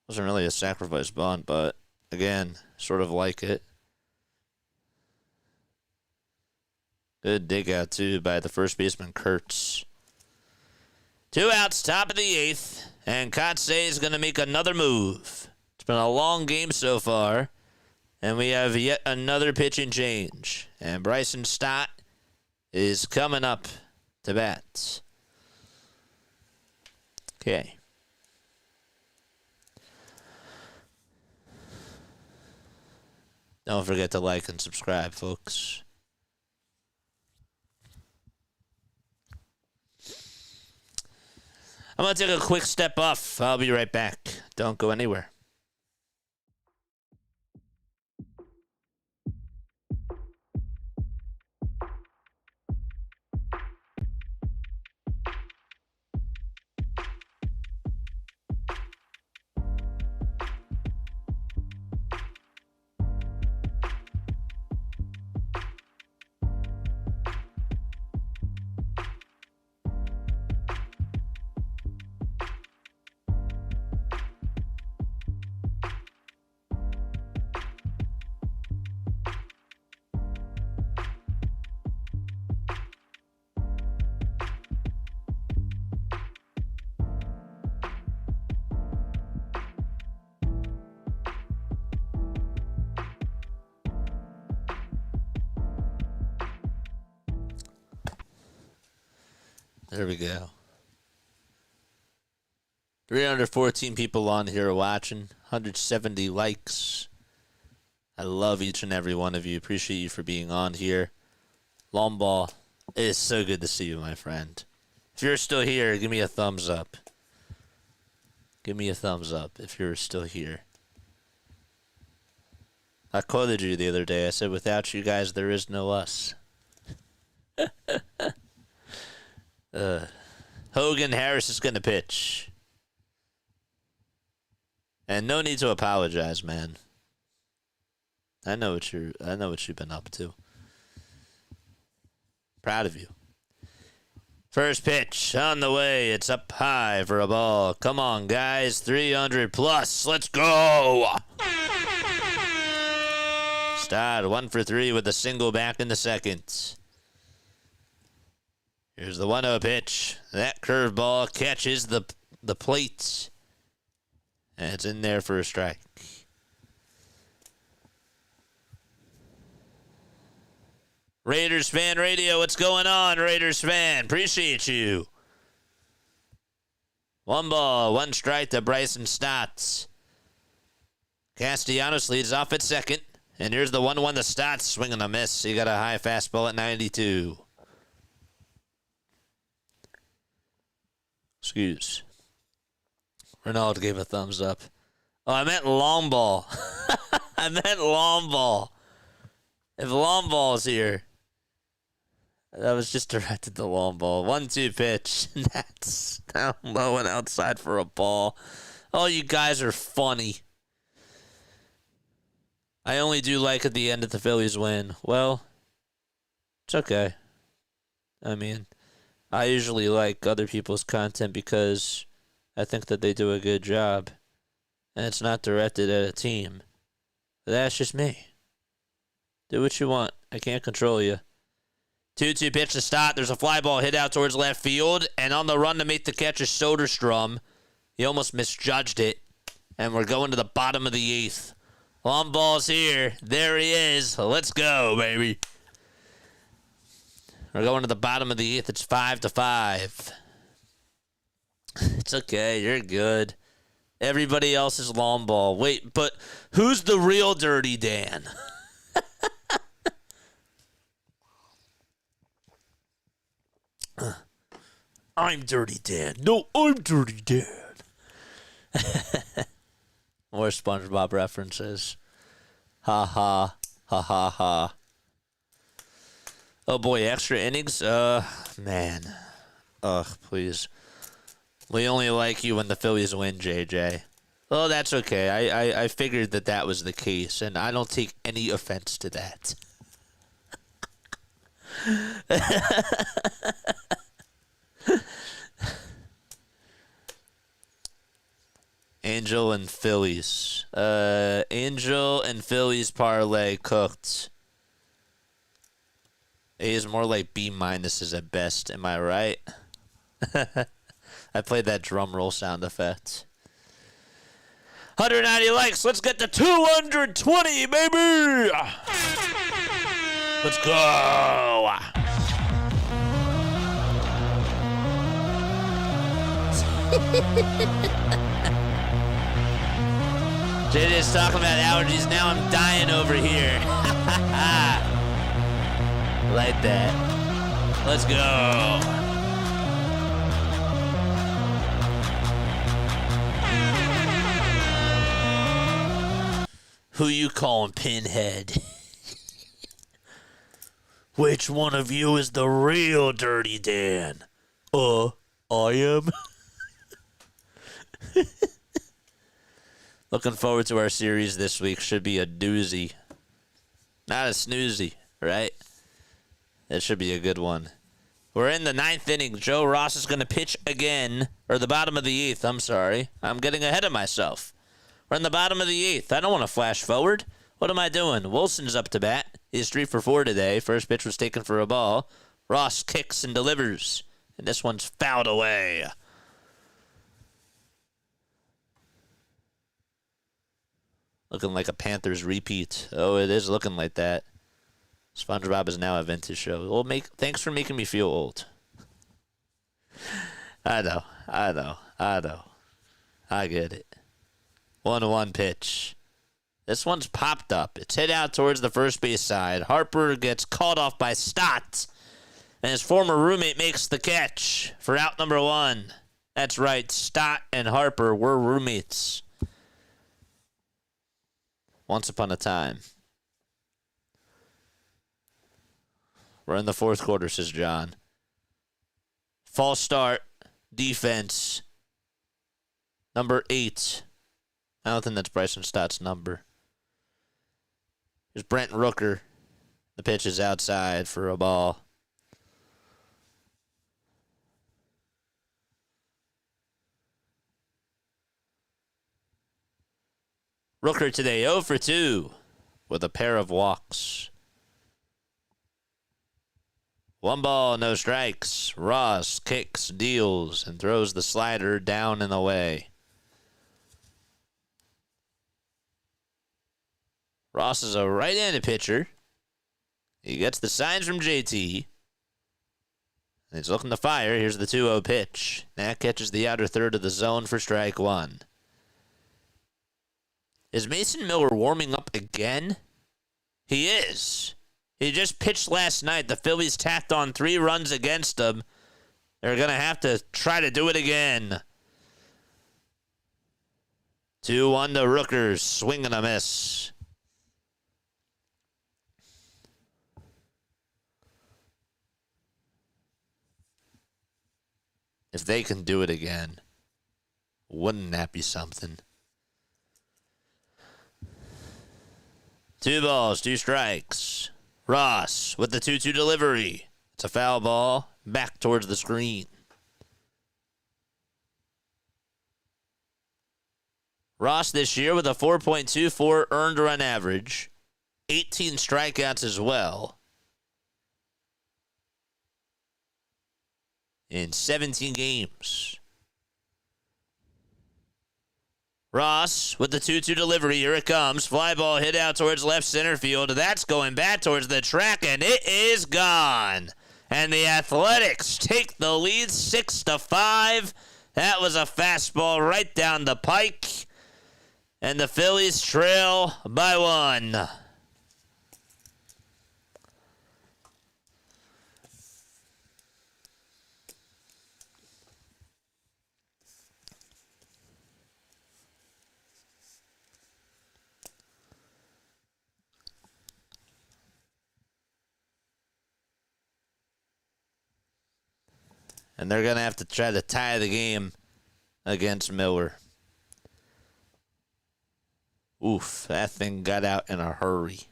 Wasn't really a sacrifice bunt, but again, sort of like it. Good dig out, too, by the first baseman, Kurtz. 2 outs, top of the 8th, and Kotsay is going to make another move. It's been a long game so far, and we have yet another pitching change. And Bryson Stott is coming up to bat. Okay. Don't forget to like and subscribe, folks. I'm going to take a quick step off. I'll be right back. Don't go anywhere. There we go. 314 people on here watching. 170 likes. I love each and every one of you. Appreciate you for being on here. Long ball. It is so good to see you, my friend. If you're still here, give me a thumbs up. Give me a thumbs up if you're still here. I quoted you the other day. I said, without you guys, there is no us. Hogan Harris is going to pitch. And no need to apologize, man. I know what you've been up to. Proud of you. First pitch on the way. It's up high for a ball. Come on, guys. 300 plus. Let's go. Stott 1 for 3 with a single back in the second. Here's the 1-0 pitch. That curveball catches the plate. And it's in there for a strike. Raiders Fan Radio, what's going on, Raiders fan? Appreciate you. 1 ball, 1 strike to Bryson Stott. Castellanos leads off at second. And here's the 1-1 to Stott, swinging a miss. He got a high fastball at 92. Excuse. Ronaldo gave a thumbs up. Oh, I meant long ball. I meant long ball. If long ball's here. That was just directed to long ball. 1-2 pitch. That's down low and outside for a ball. Oh, you guys are funny. I only do like at the end of the Phillies win. Well, it's okay. I mean, I usually like other people's content because I think that they do a good job. And it's not directed at a team. But that's just me. Do what you want. I can't control you. 2-2 pitch to Stott. There's a fly ball hit out towards left field. And on the run to make the catch is Soderstrom. He almost misjudged it. And we're going to the bottom of the 8th. Long ball's here. There he is. Let's go, baby. We're going to the bottom of the 8th. It's 5-5. It's okay. You're good. Everybody else is long ball. Wait, but who's the real Dirty Dan? I'm Dirty Dan. No, I'm Dirty Dan. More SpongeBob references. Ha ha. Ha ha ha. Oh boy, extra innings? Man. Ugh, please. We only like you when the Phillies win, JJ. Oh, that's okay. I figured that was the case, and I don't take any offense to that. Angel and Phillies. Angel and Phillies parlay cooked. A is more like B minuses at best. Am I right? I played that drum roll sound effect. 190 likes. Let's get to 220, baby. Let's go. JJ's talking about allergies. Now I'm dying over here. Like that. Let's go. Who you calling Pinhead? Which one of you is the real Dirty Dan? I am. Looking forward to our series this week. Should be a doozy. Not a snoozy, right? It should be a good one. We're in the 9th inning. Joe Ross is going to pitch again. Or the bottom of the 8th, I'm sorry. I'm getting ahead of myself. We're in the bottom of the 8th. I don't want to flash forward. What am I doing? Wilson's up to bat. He's 3 for 4 today. First pitch was taken for a ball. Ross kicks and delivers. And this one's fouled away. Looking like a Panthers repeat. Oh, it is looking like that. SpongeBob is now a vintage show. Well, thanks for making me feel old. I know. I get it. 1-1 pitch. This one's popped up. It's hit out towards the first base side. Harper gets called off by Stott, and his former roommate makes the catch for out number 1. That's right, Stott and Harper were roommates once upon a time. We're in the fourth quarter, says John. False start, defense, number 8. I don't think that's Bryson Stott's number. There's Brent Rooker. The pitch is outside for a ball. Rooker today 0 for 2 with a pair of walks. 1 ball, no strikes. Ross kicks, deals, and throws the slider down and away. Ross is a right-handed pitcher. He gets the signs from JT. He's looking to fire. Here's the 2-0 pitch. That catches the outer third of the zone for strike 1. Is Mason Miller warming up again? He is. He just pitched last night. The Phillies tacked on 3 runs against him. They're going to have to try to do it again. 2-1 to Rooker. Swing and a miss. If they can do it again, wouldn't that be something? 2 balls, 2 strikes. Ross with the 2-2 delivery. It's a foul ball back towards the screen. Ross this year with a 4.24 earned run average, 18 strikeouts as well, in 17 games. Ross with the 2-2 delivery. Here it comes. Fly ball hit out towards left center field. That's going back towards the track, and it is gone. And the Athletics take the lead 6-5. That was a fastball right down the pike. And the Phillies trail by 1. And they're going to have to try to tie the game against Miller. Oof, that thing got out in a hurry.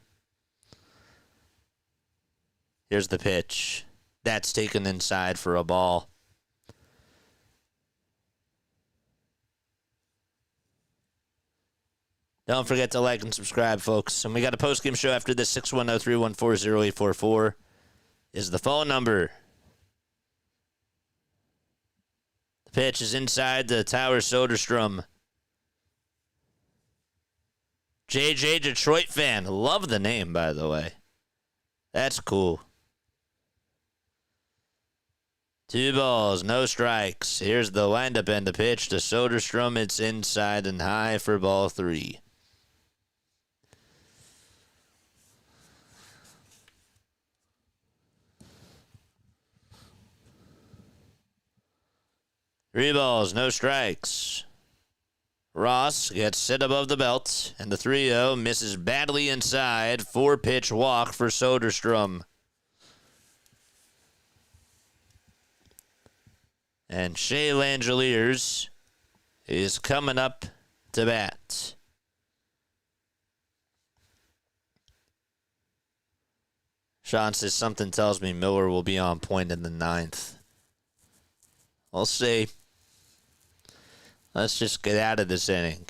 Here's the pitch. That's taken inside for a ball. Don't forget to like and subscribe, folks. And we got a postgame show after this. 610-314-0844 is the phone number. Pitch is inside the tower. Soderstrom. JJ Detroit fan. Love the name, by the way. That's cool. 2 balls, no strikes. Here's the windup and the pitch to Soderstrom. It's inside and high for ball 3. Three balls, no strikes. Ross gets hit above the belt, and the 3-0 misses badly inside. 4-pitch walk for Soderstrom. And Shea Langeliers is coming up to bat. Sean says something tells me Miller will be on point in the 9th. We'll see. Let's just get out of this inning.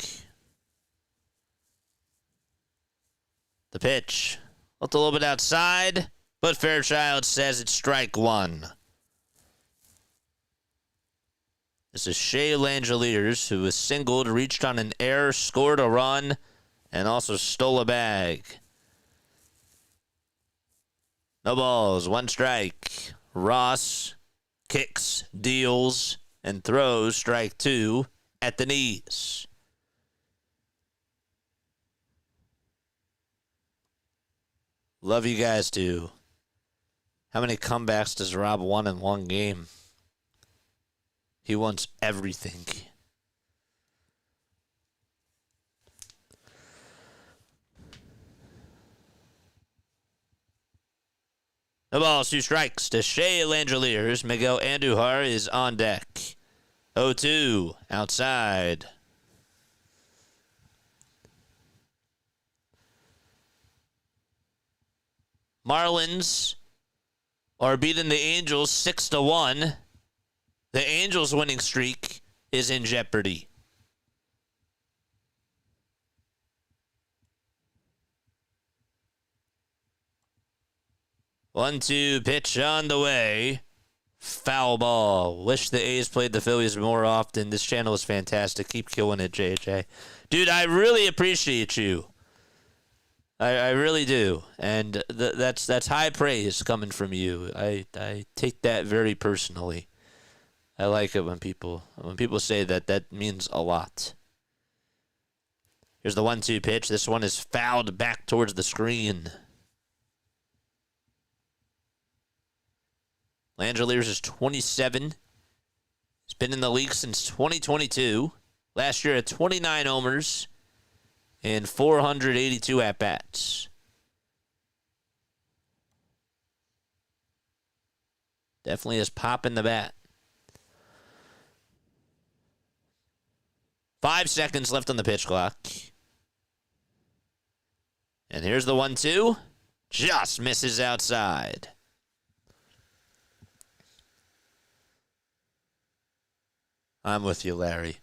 The pitch. Looked a little bit outside, but Fairchild says it's strike 1. This is Shea Langeliers, who was singled, reached on an error, scored a run, and also stole a bag. No balls, 1 strike. Ross kicks, deals, and throws strike 2 at the knees. Love you guys too. How many comebacks does Rob want in one game? He wants everything. The ball's 2 strikes to Shea Langeliers. Miguel Andujar is on deck. 0-2 outside. Marlins are beating the Angels 6-1. The Angels' winning streak is in jeopardy. One-two pitch on the way. Foul ball. Wish the A's played the Phillies more often. This channel is fantastic. Keep killing it, JJ. Dude, I really appreciate you. I really do. And that's high praise coming from you. I take that very personally. I like it when people say that. That means a lot. Here's the 1-2 pitch. This one is fouled back towards the screen. Langeliers is 27. He's been in the league since 2022. Last year at 29 homers and 482 at-bats. Definitely has pop in the bat. 5 seconds left on the pitch clock. And here's the 1-2. Just misses outside. I'm with you, Larry.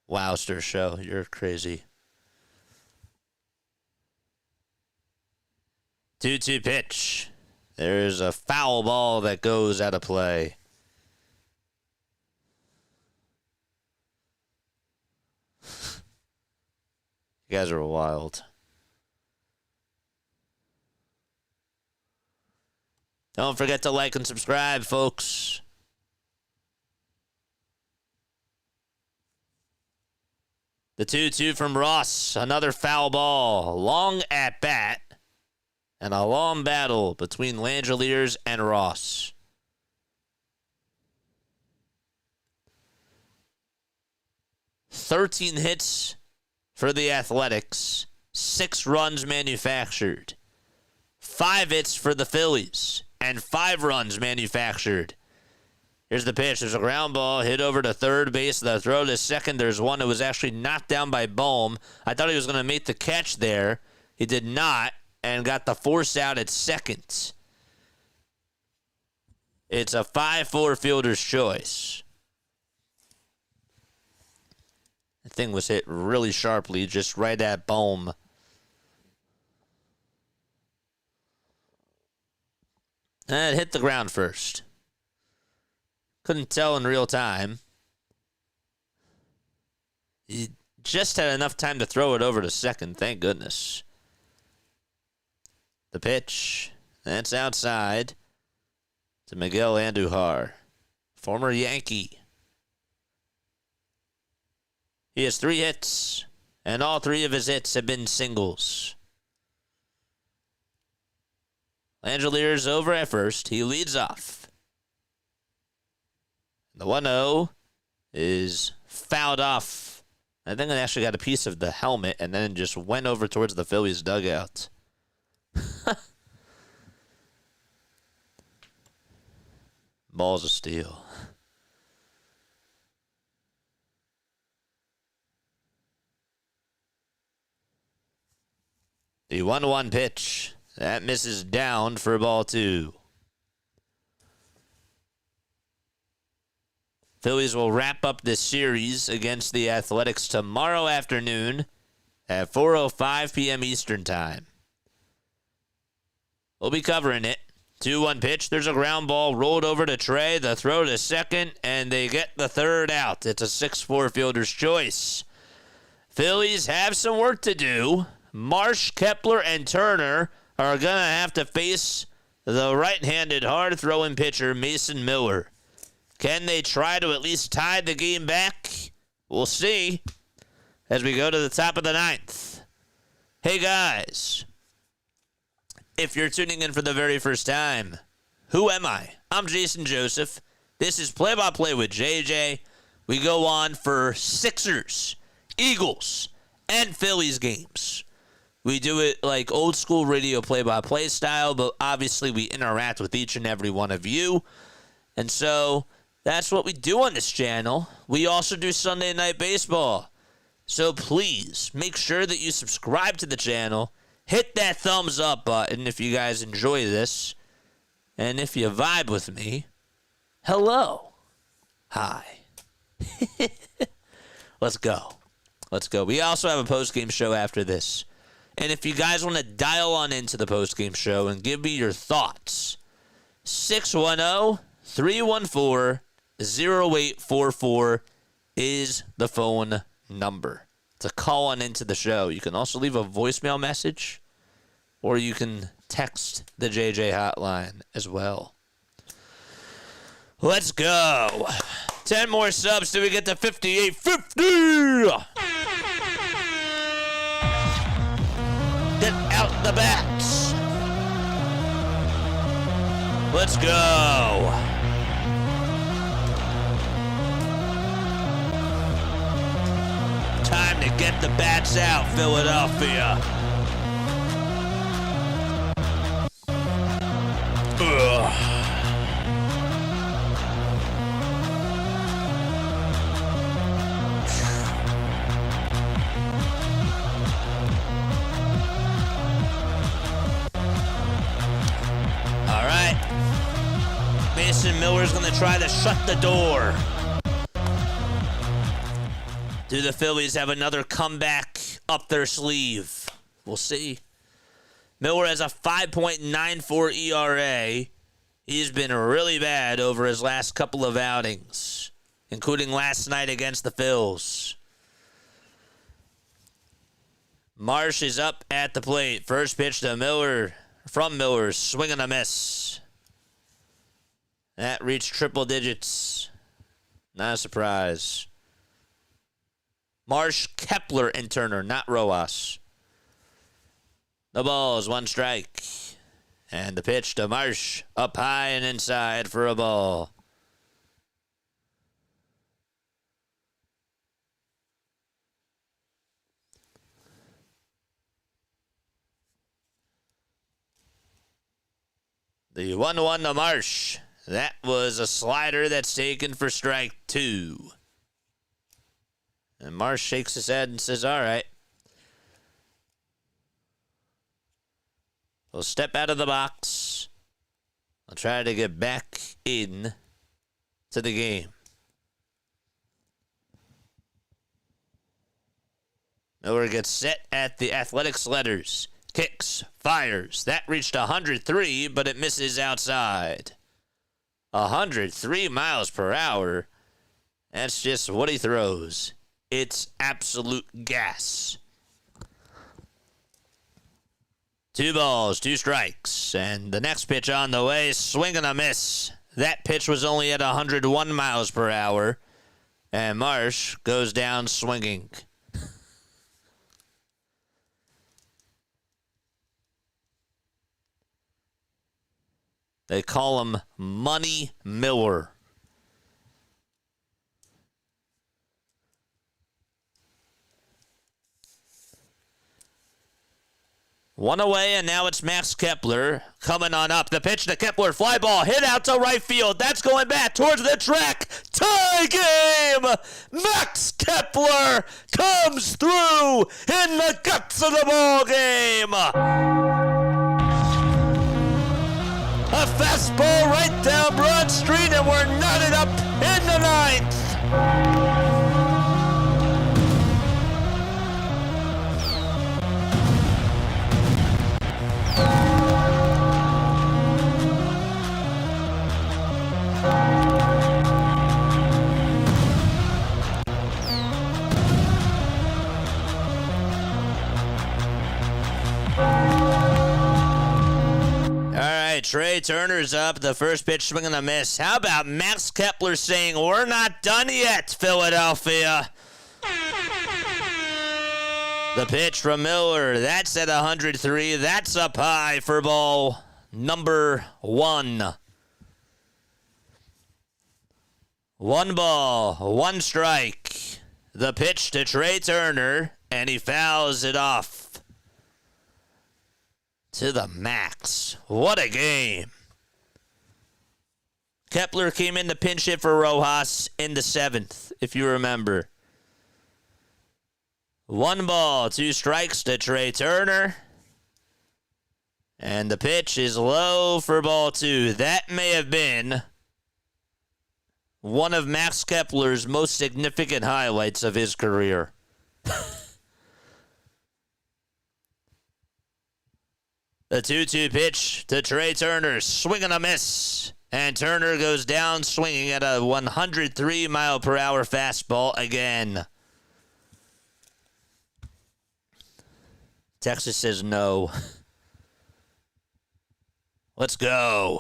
Wowster show. You're crazy. 2-2 pitch. There's a foul ball that goes out of play. You guys are wild. Don't forget to like and subscribe, folks. The 2-2 from Ross. Another foul ball. Long at bat. And a long battle between Langeliers and Ross. "13 hits for the Athletics. 6 runs manufactured. 5 hits for the Phillies. And 5 runs manufactured. Here's the pitch. There's a ground ball hit over to third base. The throw to second. There's one that was actually knocked down by Baum. I thought he was going to make the catch there. He did not. And got the force out at second. It's a 5-4 fielder's choice. The thing was hit really sharply, just right at Baum. And it hit the ground first. Couldn't tell in real time. He just had enough time to throw it over to second, thank goodness. The pitch, that's outside to Miguel Andujar, former Yankee. He has 3 hits, and all 3 of his hits have been singles. Langeliers over at first. He leads off. The 1-0 is fouled off. I think it actually got a piece of the helmet and then just went over towards the Phillies dugout. Balls of steel. The 1-1 pitch. That misses down for ball 2. Phillies will wrap up this series against the Athletics tomorrow afternoon at 4:05 p.m. Eastern Time. We'll be covering it. 2-1 pitch. There's a ground ball rolled over to Trey. The throw to second, and they get the third out. It's a 6-4 fielder's choice. Phillies have some work to do. Marsh, Kepler, and Turner are going to have to face the right-handed hard-throwing pitcher, Mason Miller. Can they try to at least tie the game back? We'll see as we go to the top of the ninth. Hey, guys. If you're tuning in for the very first time, who am I? I'm Jason Joseph. This is Play-by-Play with JJ. We go on for Sixers, Eagles, and Phillies games. We do it like old school radio play-by-play style, but obviously we interact with each and every one of you. And so that's what we do on this channel. We also do Sunday Night Baseball. So please make sure that you subscribe to the channel. Hit that thumbs up button if you guys enjoy this. And if you vibe with me, hello. Hi. Let's go. Let's go. We also have a post-game show after this. And if you guys want to dial on into the post-game show and give me your thoughts, 610-314-0844 is the phone number to call on into the show. You can also leave a voicemail message, or you can text the JJ hotline as well. Let's go. 10 more subs till we get to 5850. Get out the bats. Let's go. Time to get the bats out, Philadelphia. Ugh. All right. Mason Miller's going to try to shut the door. Do the Phillies have another comeback up their sleeve? We'll see. Miller has a 5.94 ERA. He's been really bad over his last couple of outings, including last night against the Phils. Marsh is up at the plate. First pitch to Miller, from Miller, swing and a miss. That reached triple digits. Not a surprise. Marsh, Kepler, and Turner, not Rojas. The ball is one strike. And the pitch to Marsh, up high and inside for a ball. The 1-1 to Marsh. That was a slider that's taken for strike two. And Marsh shakes his head and says, all right. We'll step out of the box. I'll try to get back in to the game. Miller gets set at the Athletics letters. Kicks, fires. That reached 103, but it misses outside. 103 miles per hour. That's just what he throws. It's absolute gas. 2 balls, 2 strikes. And the next pitch on the way, swing and a miss. That pitch was only at 101 miles per hour. And Marsh goes down swinging. They call him Money Miller. One away, and now it's Max Kepler coming on up. The pitch to Kepler, fly ball, hit out to right field. That's going back towards the track. Tie game! Max Kepler comes through in the guts of the ball game. A fastball right down Broad Street, and we're knotted up in the ninth. Trey Turner's up. The first pitch swing and a miss. How about Max Kepler saying, "We're not done yet, Philadelphia"? The pitch from Miller. That's at 103. That's up high for ball number 1. 1 ball, 1 strike. The pitch to Trey Turner, and he fouls it off to the max. What a game. Kepler came in to pinch hit for Rojas in the 7th, if you remember. 1 ball, 2 strikes to Trey Turner. And the pitch is low for ball 2. That may have been one of Max Kepler's most significant highlights of his career. The 2-2 pitch to Trey Turner, swing and a miss. And Turner goes down swinging at a 103-mile-per-hour fastball again. Texas says no. Let's go.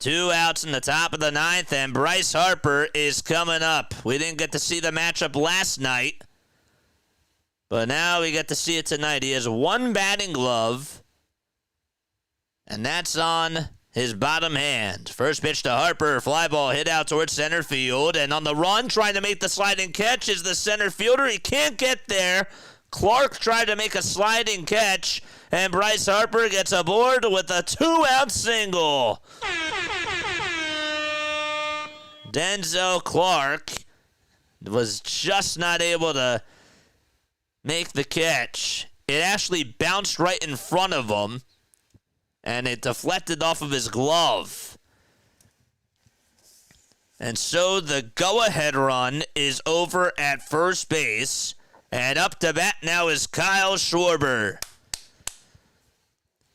2 outs in the top of the 9th, and Bryce Harper is coming up. We didn't get to see the matchup last night, but now we get to see it tonight. He has 1 batting glove, and that's on his bottom hand. First pitch to Harper, fly ball hit out towards center field, and on the run, trying to make the sliding catch is the center fielder. He can't get there. Clark tried to make a sliding catch, and Bryce Harper gets aboard with a 2-out single. Denzel Clark was just not able to make the catch. It actually bounced right in front of him, and it deflected off of his glove. And so the go-ahead run is over at first base, and up to bat now is Kyle Schwarber.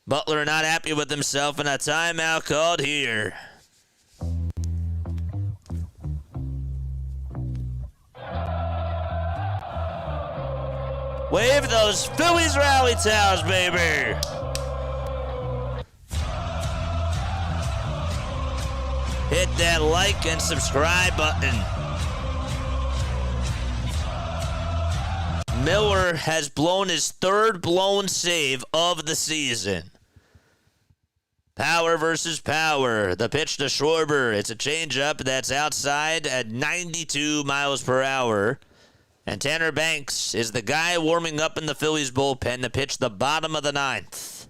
Butler not happy with himself, and a timeout called here. Wave those Phillies rally towels, baby. Hit that like and subscribe button. Miller has blown his 3rd blown save of the season. Power versus power. The pitch to Schwarber. It's a changeup that's outside at 92 miles per hour. And Tanner Banks is the guy warming up in the Phillies bullpen to pitch the bottom of the 9th.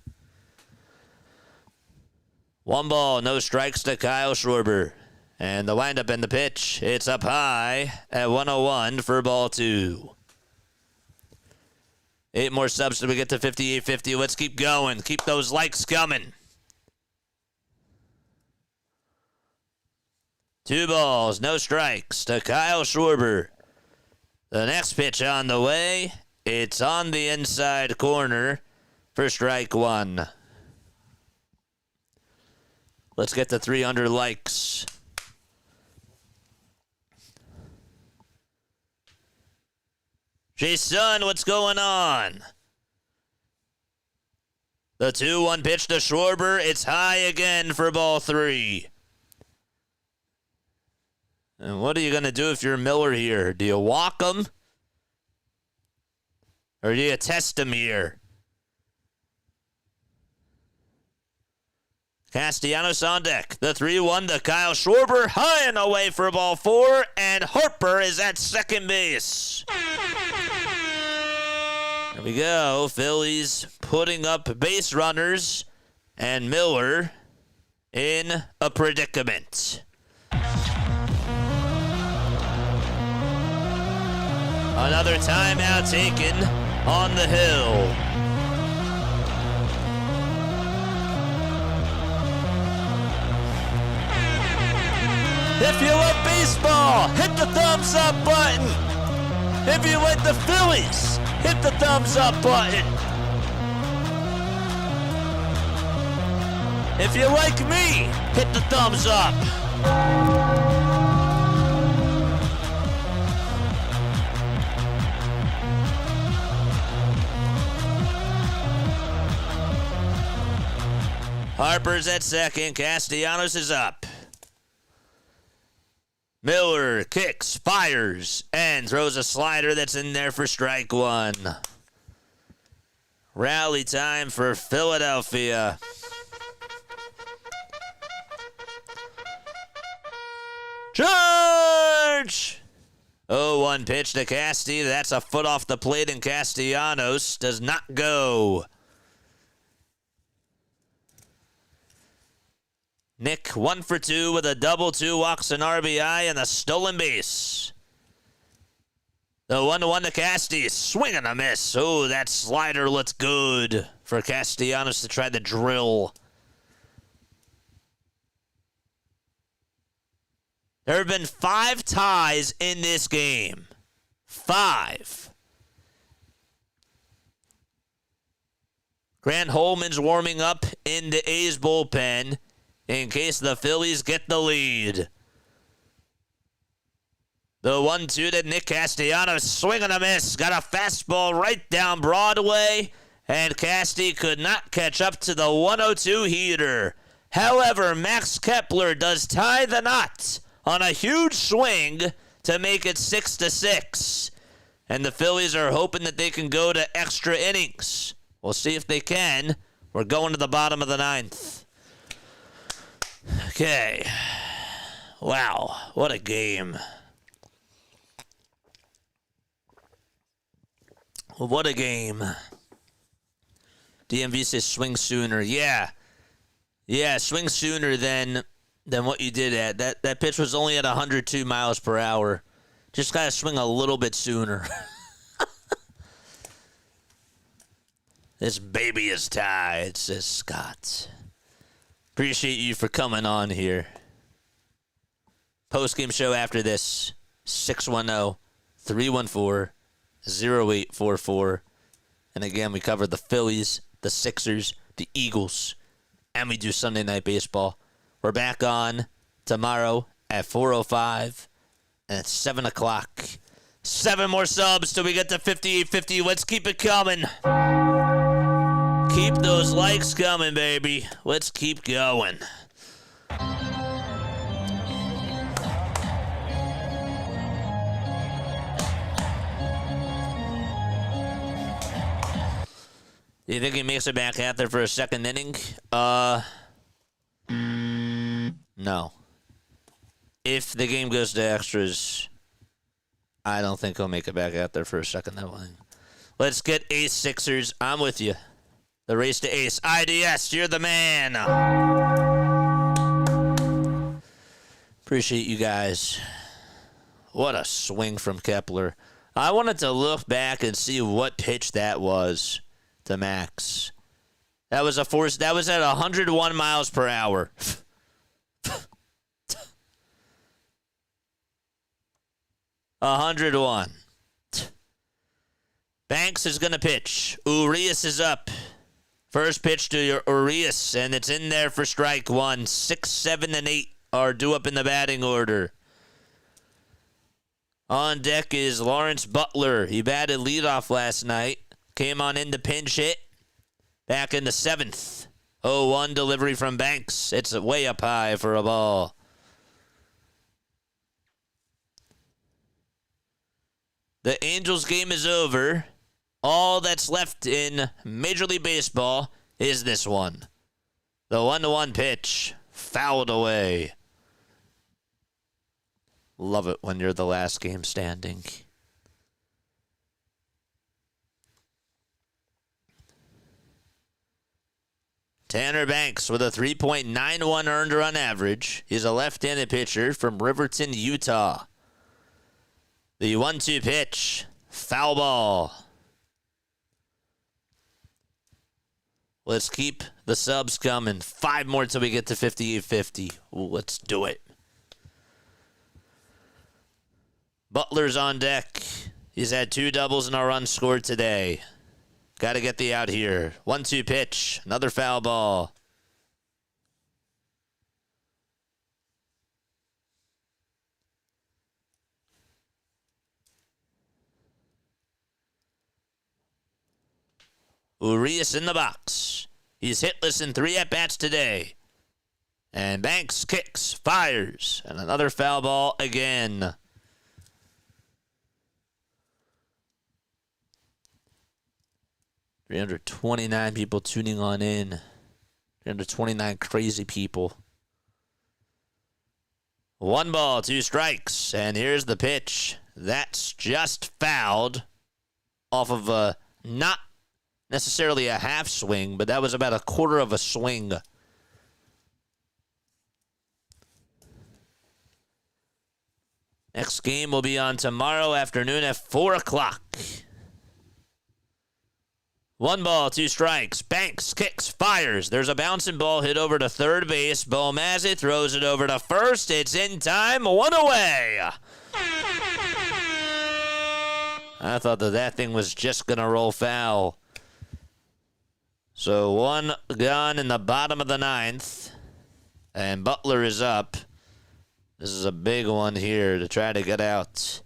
1 ball, no strikes to Kyle Schwarber. And the windup and the pitch, it's up high at 101 for ball 2. 8 more subs till we get to 58-50. Let's keep going. Keep those likes coming. 2 balls, no strikes to Kyle Schwarber. The next pitch on the way. It's on the inside corner for strike 1. Let's get to 300 likes. Jason, what's going on? The 2-1 pitch to Schwarber. It's high again for ball 3. And what are you going to do if you're Miller here? Do you walk him? Or do you test him here? Castellanos on deck. The 3-1 to Kyle Schwarber. High and away for ball 4. And Harper is at second base. There we go. Phillies putting up base runners. And Miller in a predicament. Another timeout taken on the hill. If you love baseball, hit the thumbs up button. If you like the Phillies, hit the thumbs up button. If you like me, hit the thumbs up. Harper's at second. Castellanos is up. Miller kicks, fires, and throws a slider that's in there for strike one. Rally time for Philadelphia. Charge! 0-1 pitch to Casti. That's a foot off the plate, and Castellanos does not go. Nick 1 for 2 with a double, 2 walks, an RBI, and a stolen base. The 1-1 to Casti. Swing and a miss. Oh, that slider looks good for Castellanos to try to drill. There have been 5 ties in this game. 5. Grant Holman's warming up in the A's bullpen in case the Phillies get the lead. The 1-2 to Nick Castellanos. Swing and a miss. Got a fastball right down Broadway, and Casti could not catch up to the 102 heater. However, Max Kepler does tie the knot on a huge swing to make it 6-6. And the Phillies are hoping that they can go to extra innings. We'll see if they can. We're going to the bottom of the 9th. Okay. Wow, what a game. What a game. DMV says swing sooner. Yeah, swing sooner than what you did at. That pitch was only at 102 miles per hour. Just got to swing a little bit sooner. This baby is tied, says Scott. Appreciate you for coming on here. Post-game show after this, 610-314-0844. And again, we cover the Phillies, the Sixers, the Eagles, and we do Sunday Night Baseball. We're back on tomorrow at 4:05 and at 7 o'clock. 7 more subs till we get to 5850. Let's keep it coming. Keep those likes coming, baby. Let's keep going. Do you think he makes it back out there for a second inning? No. If the game goes to extras, I don't think he'll make it back out there for a second inning. Let's get Ace Sixers. I'm with you. The race to ace. IDS, you're the man. Appreciate you guys. What a swing from Kepler. I wanted to look back and see what pitch that was to Max. That was a force. That was at 101 miles per hour. 101. Banks is going to pitch. Urias is up. First pitch to Urias, and it's in there for strike one. 6, 7, and 8 are due up in the batting order. On deck is Lawrence Butler. He batted leadoff last night. Came on in to pinch hit. Back in the 7th. 0-1 delivery from Banks. It's way up high for a ball. The Angels game is over. All that's left in Major League Baseball is this one. The 1-1 pitch. Fouled away. Love it when you're the last game standing. Tanner Banks with a 3.91 earned run average. He's a left-handed pitcher from Riverton, Utah. The 1-2 pitch. Foul ball. Let's keep the subs coming. 5 more till we get to 5850. Let's do it. Butler's on deck. He's had 2 doubles and a run scored today. Got to get the out here. 1-2 pitch. Another foul ball. Urias in the box. He's hitless in 3 at-bats today. And Banks kicks, fires, and another foul ball again. $329 people tuning on in. 329 crazy people. 1 ball, 2 strikes, and here's the pitch. That's just fouled off of a not necessarily a half swing, but that was about a quarter of a swing. Next game will be on tomorrow afternoon at 4 o'clock. 1 ball, 2 strikes. Banks kicks, fires. There's a bouncing ball hit over to third base. Baumholtz throws it over to first. It's in time. 1 away. I thought that thing was just going to roll foul. So 1 gone in the bottom of the 9th. And Butler is up. This is a big one here to try to get out.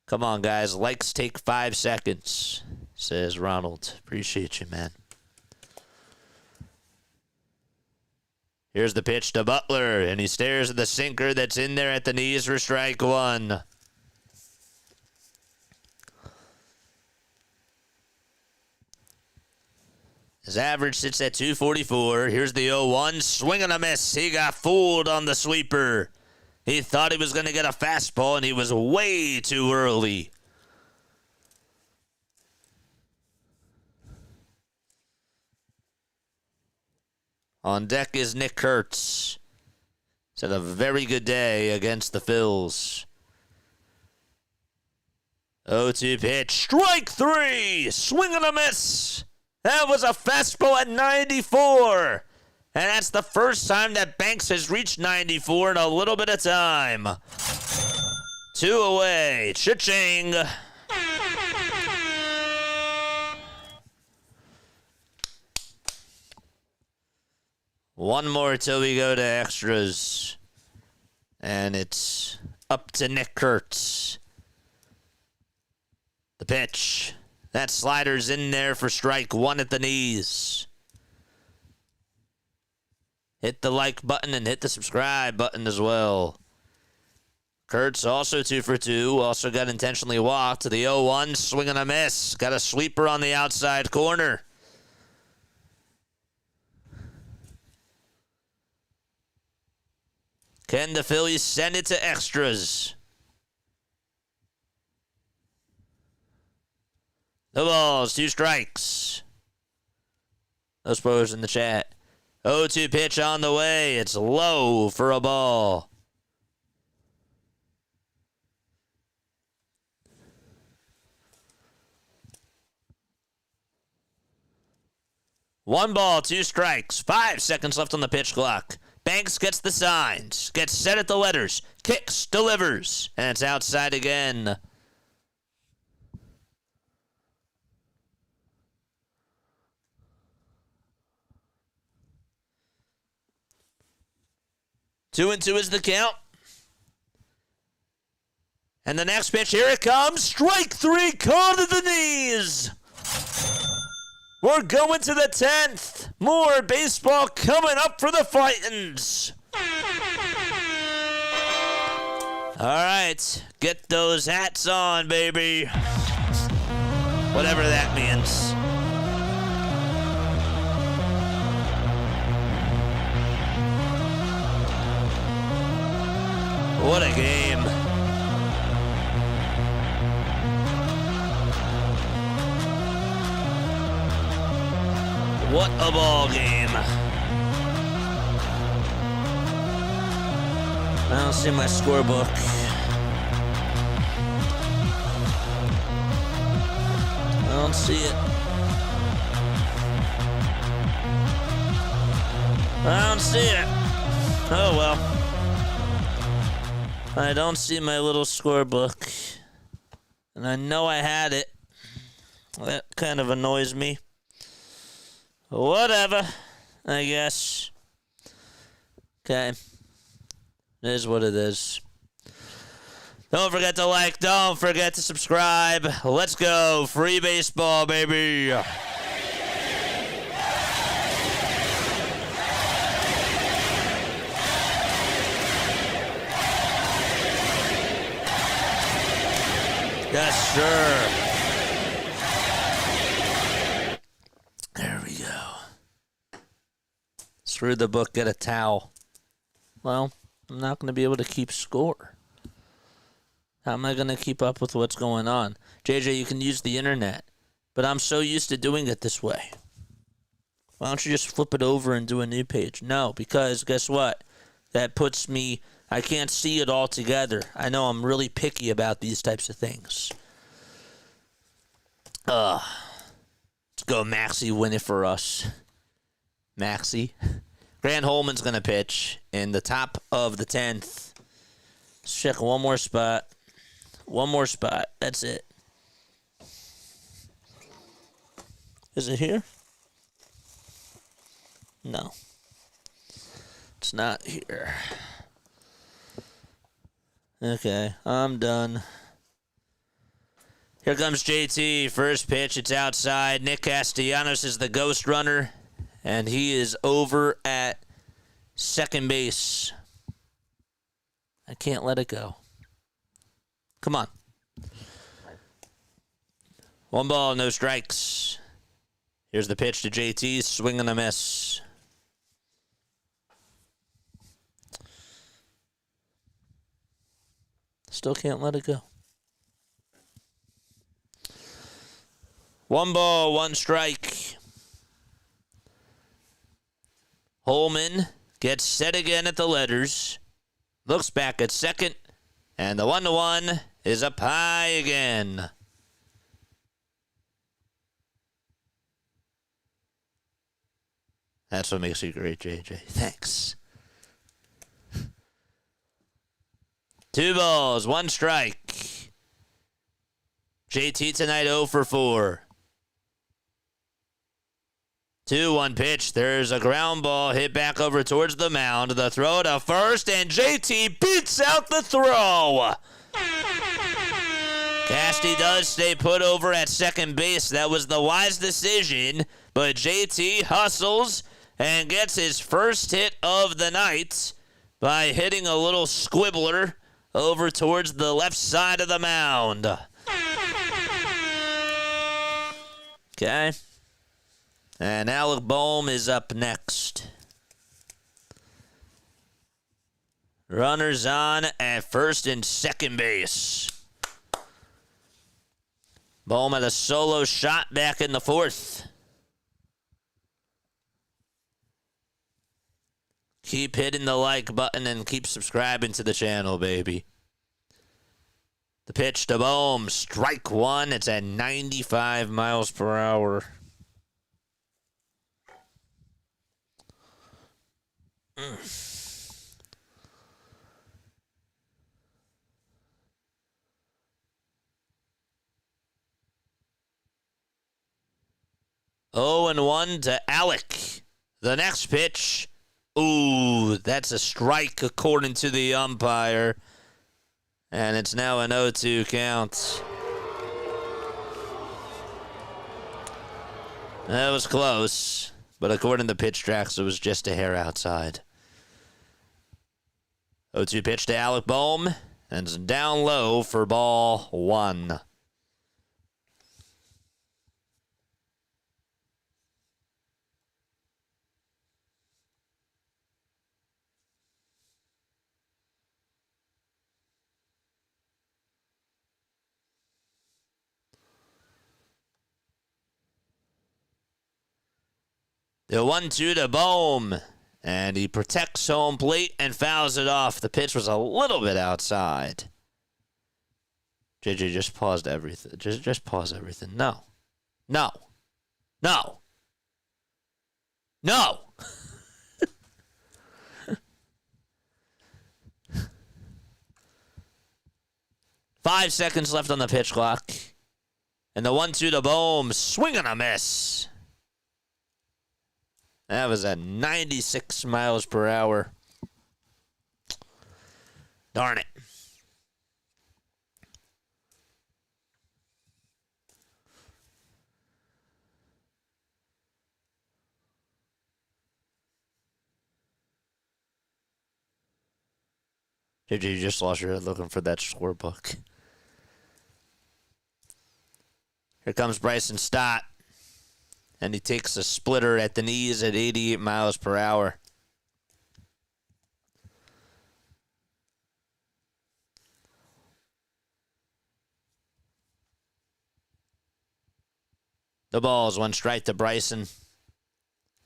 Come on, guys. Likes take 5 seconds, says Ronald. Appreciate you, man. Here's the pitch to Butler, and he stares at the sinker that's in there at the knees for strike 1. His average sits at 244. Here's the 0-1. Swing and a miss. He got fooled on the sweeper. He thought he was going to get a fastball, and he was way too early. On deck is Nick Kurtz. He's had a very good day against the Phils. 0-2 pitch. Strike 3. Swing and a miss. That was a fastball at 94. And that's the first time that Banks has reached 94 in a little bit of time. 2 away. Cha-ching. One more till we go to extras. And it's up to Nick Kurtz. The pitch. That slider's in there for strike 1 at the knees. Hit the like button and hit the subscribe button as well. Kurtz also 2 for 2. Also got intentionally walked. The 0-1, swing and a miss. Got a sweeper on the outside corner. Can the Phillies send it to extras? No balls, 2 strikes. No spoilers in the chat. 0-2 pitch on the way. It's low for a ball. One ball, 2 strikes. 5 seconds left on the pitch clock. Banks gets the signs. Gets set at the letters. Kicks, delivers. And it's outside again. Two and 2 is the count. And the next pitch, here it comes. Strike 3, called to the knees. We're going to the 10th. More baseball coming up for the Fightins. All right, get those hats on, baby. Whatever that means. What a game. What a ball game. I don't see my scorebook. I don't see it. I don't see it. Oh well. I don't see my little scorebook. And I know I had it. That kind of annoys me. Whatever, I guess. Okay. It is what it is. Don't forget to like. Don't forget to subscribe. Let's go. Free baseball, baby. Yes, sir. There we go. Screw the book, get a towel. Well, I'm not going to be able to keep score. How am I going to keep up with what's going on? JJ, you can use the internet, but I'm so used to doing it this way. Why don't you just flip it over and do a new page? No, because guess what? That puts me, I can't see it all together. I know I'm really picky about these types of things. Let's go Maxie win it for us. Maxie. Grant Holman's going to pitch in the top of the 10th. Let's check one more spot. One more spot. That's it. Is it here? No. It's not here. Okay, I'm done. Here comes JT. First pitch, it's outside. Nick Castellanos is the ghost runner, and he is over at second base. I can't let it go. Come on. 1 ball, no strikes. Here's the pitch to JT. Swing and a miss. Still can't let it go. 1 ball, 1 strike. Holman gets set again at the letters. Looks back at second. And the 1-1 is up high again. That's what makes you great, JJ. Thanks. 2 balls, 1 strike. JT tonight 0 for 4. 2-1 pitch. There's a ground ball hit back over towards the mound. The throw to first, and JT beats out the throw. Casty does stay put over at second base. That was the wise decision, but JT hustles and gets his first hit of the night by hitting a little squibbler over towards the left side of the mound. Okay. And Alec Bohm is up next. Runners on at first and second base. Bohm had a solo shot back in the 4th. Keep hitting the like button and keep subscribing to the channel, baby. The pitch to Bohm, strike 1. It's at 95 miles per hour. 0-1 to Alec. The next pitch. Ooh, that's a strike according to the umpire. And it's now an 0-2 count. That was close. But according to pitch tracks, it was just a hair outside. 0-2 pitch to Alec Bohm. And it's down low for ball 1. The 1-2 to Bohm. And he protects home plate and fouls it off. The pitch was a little bit outside. JJ just paused everything. Just pause everything. No. No. No. No. Five seconds left on the pitch clock. And the 1-2 to Bohm. Swing and a miss. That was at 96 miles per hour. Darn it. JJ, you just lost your head looking for that scorebook. Here comes Bryson Stott. And he takes a splitter at the knees at 88 miles per hour. The ball is 1 strike to Bryson.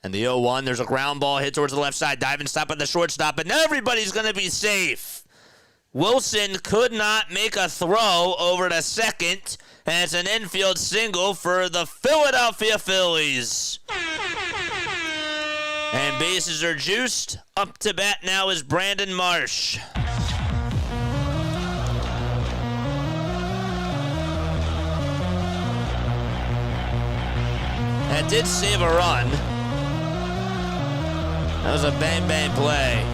And the 0-1, there's a ground ball hit towards the left side. Diving stop at the shortstop, and everybody's going to be safe. Wilson could not make a throw over to second, and it's an infield single for the Philadelphia Phillies. And bases are juiced. Up to bat now is Brandon Marsh. That did save a run. That was a bang-bang play.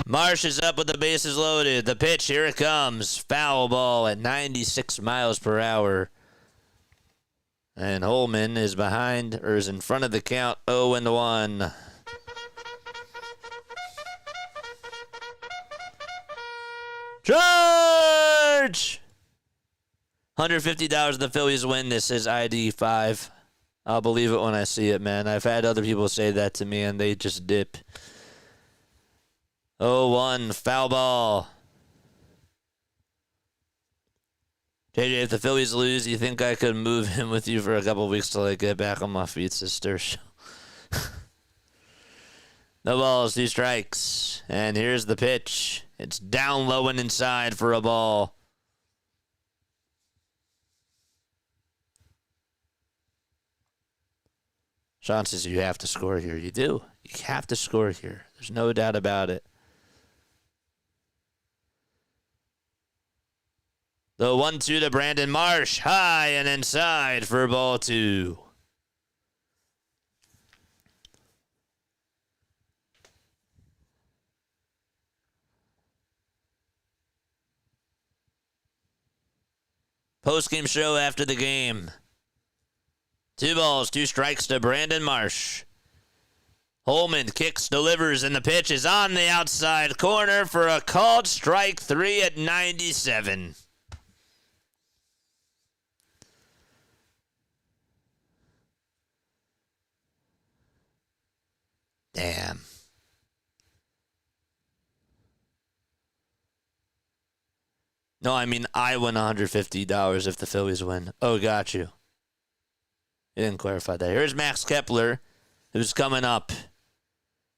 Marsh is up with the bases loaded. The pitch, here it comes. Foul ball at 96 miles per hour. And Holman is behind, or is in front of the count, 0-1. Charge! $150 the Phillies win. This is ID 5. I'll believe it when I see it, man. I've had other people say that to me, and they just dip. 0-1, foul ball. JJ, if the Phillies lose, you think I could move him with you for a couple weeks till I get back on my feet, sister? No balls, 2 strikes. And here's the pitch. It's down low and inside for a ball. Sean says you have to score here. You do. You have to score here. There's no doubt about it. The 1-2 to Brandon Marsh. High and inside for ball 2. Post-game show after the game. 2 balls, 2 strikes to Brandon Marsh. Holman kicks, delivers, and the pitch is on the outside corner for a called strike 3 at 97. Damn. No, I mean I win $150 if the Phillies win. Oh, got you. You didn't clarify that. Here's Max Kepler, who's coming up.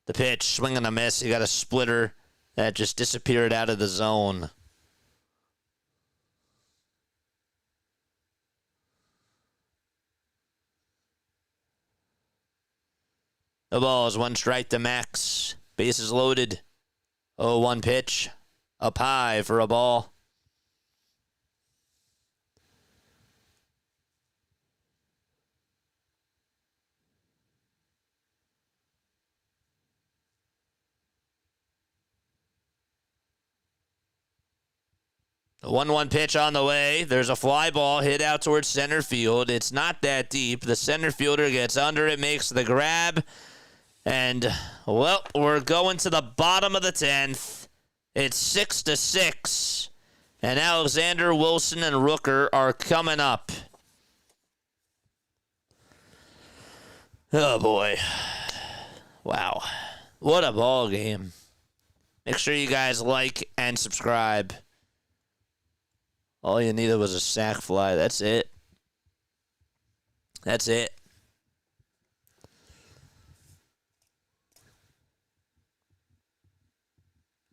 The pitch, swing and a miss. He got a splitter that just disappeared out of the zone. The ball is 1 strike to Max. Bases loaded. 0-1 pitch. Up high for a ball. The 1-1 pitch on the way. There's a fly ball hit out towards center field. It's not that deep. The center fielder gets under it, makes the grab. And, well, we're going to the bottom of the 10th. It's 6-6. And Alexander, Wilson, and Rooker are coming up. Oh, boy. Wow. What a ball game. Make sure you guys like and subscribe. All you needed was a sac fly. That's it. That's it.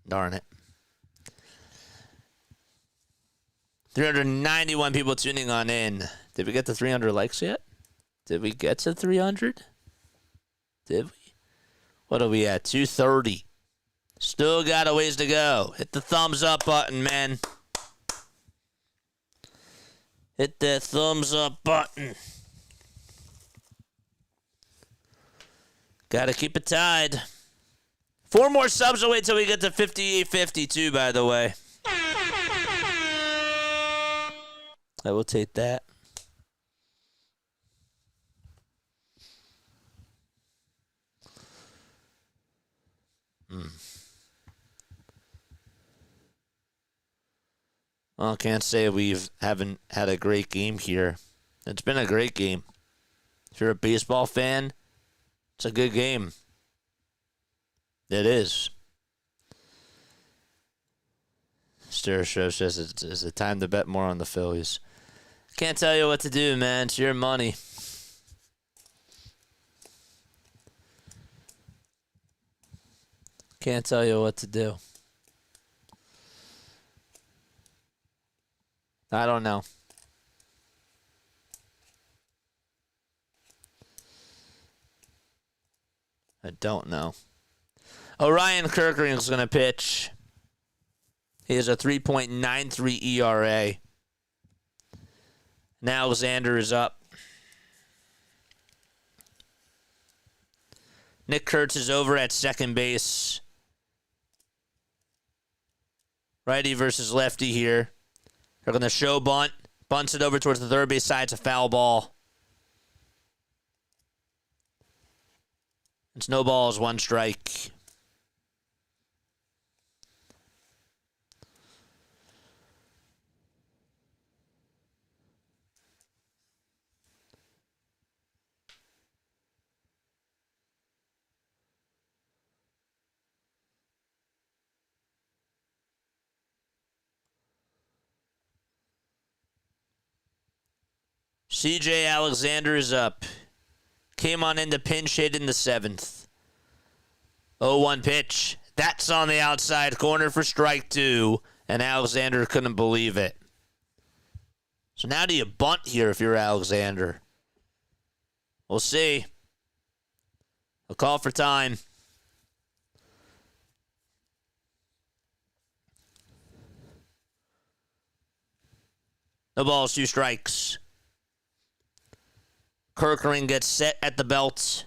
Darn it. 391 people tuning on in. Did we get to 300 likes yet? Did we get to 300? Did we? What are we at? 230. Still got a ways to go. Hit the thumbs up button, man. Hit that thumbs up button. Gotta keep it tied. 4 more subs away till we get to 5852, by the way. I will take that. Well, can't say haven't had a great game here. It's been a great game. If you're a baseball fan, it's a good game. It is. Stir Show says it's a time to bet more on the Phillies. Can't tell you what to do, man. It's your money. Can't tell you what to do. I don't know. I don't know. Orion Kirkring's going to pitch. He has a 3.93 ERA. Now Alexander is up. Nick Kurtz is over at second base. Righty versus lefty here. They're going to show bunt. Bunts it over towards the third base side. It's a foul ball. It's no balls, one strike. CJ Alexander is up. Came on into pinch hit in the 7th. 0-1 pitch. That's on the outside corner for strike 2. And Alexander couldn't believe it. So now do you bunt here if you're Alexander? We'll see. A call for time. No balls, 2 strikes. Kirkring gets set at the belt.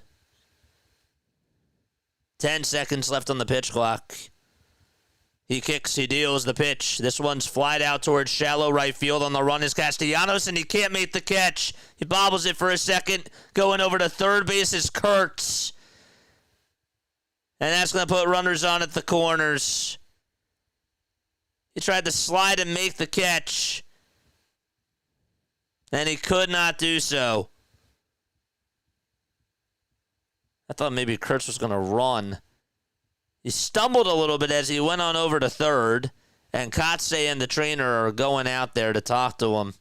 10 seconds left on the pitch clock. He kicks, he deals the pitch. This one's flied out towards shallow right field. On the run is Castellanos, and he can't make the catch. He bobbles it for a second. Going over to third base is Kurtz. And that's going to put runners on at the corners. He tried to slide and make the catch. And he could not do so. I thought maybe Kurtz was going to run. He stumbled a little bit as he went on over to third, and Kotze and the trainer are going out there to talk to him.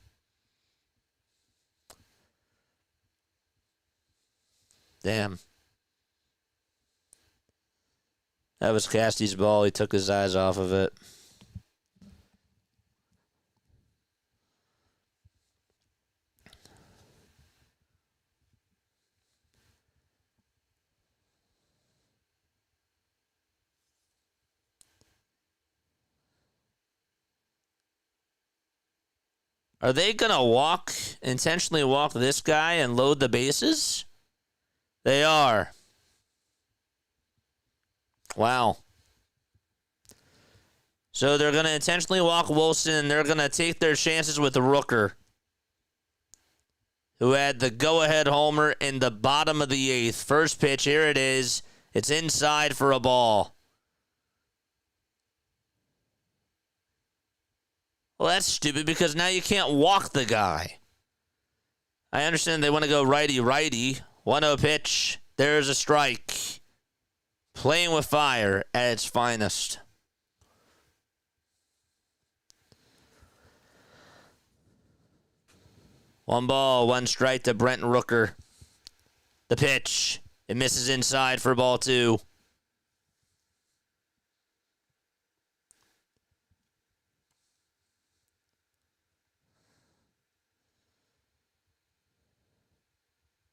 Damn. That was Casty's ball. He took his eyes off of it. Are they going to intentionally walk this guy and load the bases? They are. Wow. So they're going to intentionally walk Wilson, and they're going to take their chances with the rooker, who had the go-ahead homer in the bottom of the 8th. First pitch, here it is. It's inside for a ball. Well, that's stupid because now you can't walk the guy. I understand they want to go righty-righty. 1-0 pitch. There's a strike. Playing with fire at its finest. One ball, 1 strike to Brent Rooker. The pitch. It misses inside for ball 2.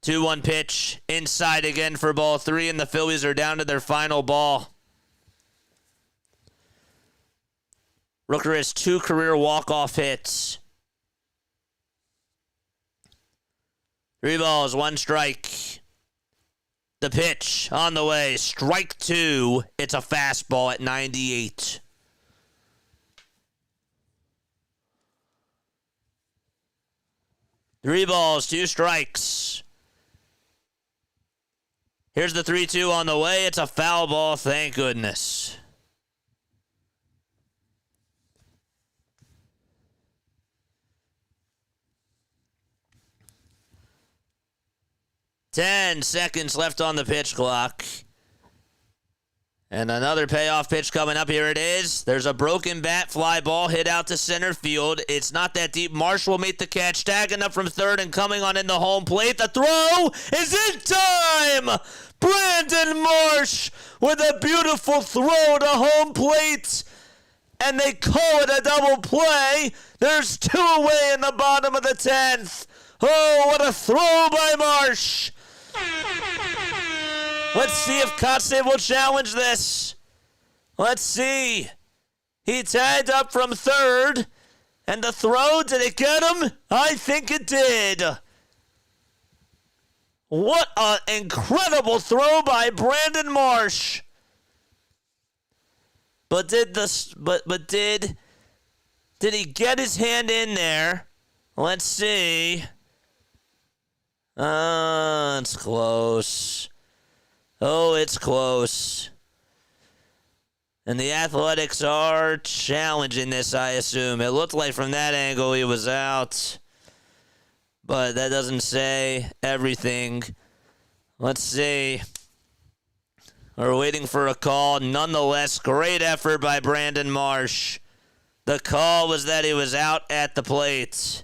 Two-one pitch, inside again for ball 3, and the Phillies are down to their final ball. Rooker has 2 career walk-off hits. 3 balls, 1 strike. The pitch on the way, strike 2. It's a fastball at 98. Three balls, 2 strikes. Here's the 3-2 on the way. It's a foul ball, thank goodness. 10 seconds left on the pitch clock. And another payoff pitch coming up. Here it is. There's a broken bat, fly ball hit out to center field. It's not that deep. Marsh will make the catch, tagging up from third and coming on in the home plate. The throw is in time. Brandon Marsh with a beautiful throw to home plate. And they call it a double play. There's 2 away in the bottom of the 10th. Oh, what a throw by Marsh. Let's see if Kotze will challenge this. Let's see. He tagged up from third. And the throw, did it get him? I think it did. What an incredible throw by Brandon Marsh. But did he get his hand in there? Let's see. It's close. Oh, it's close. And the Athletics are challenging this, I assume. It looked like from that angle he was out. But that doesn't say everything. Let's see. We're waiting for a call. Nonetheless, great effort by Brandon Marsh. The call was that he was out at the plate.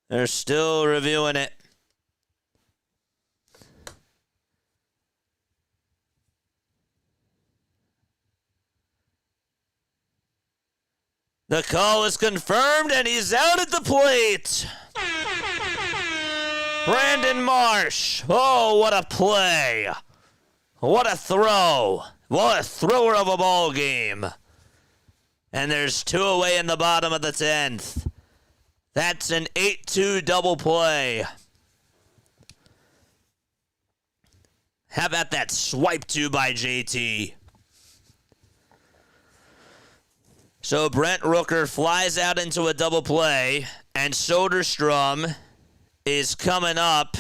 They're still reviewing it. The call is confirmed, and he's out at the plate. Brandon Marsh. Oh, what a play. What a throw. What a thrower of a ball game. And there's 2 away in the bottom of the 10th. That's an 8-2 double play. How about that swipe 2 by JT? So Brent Rooker flies out into a double play, and Soderstrom is coming up.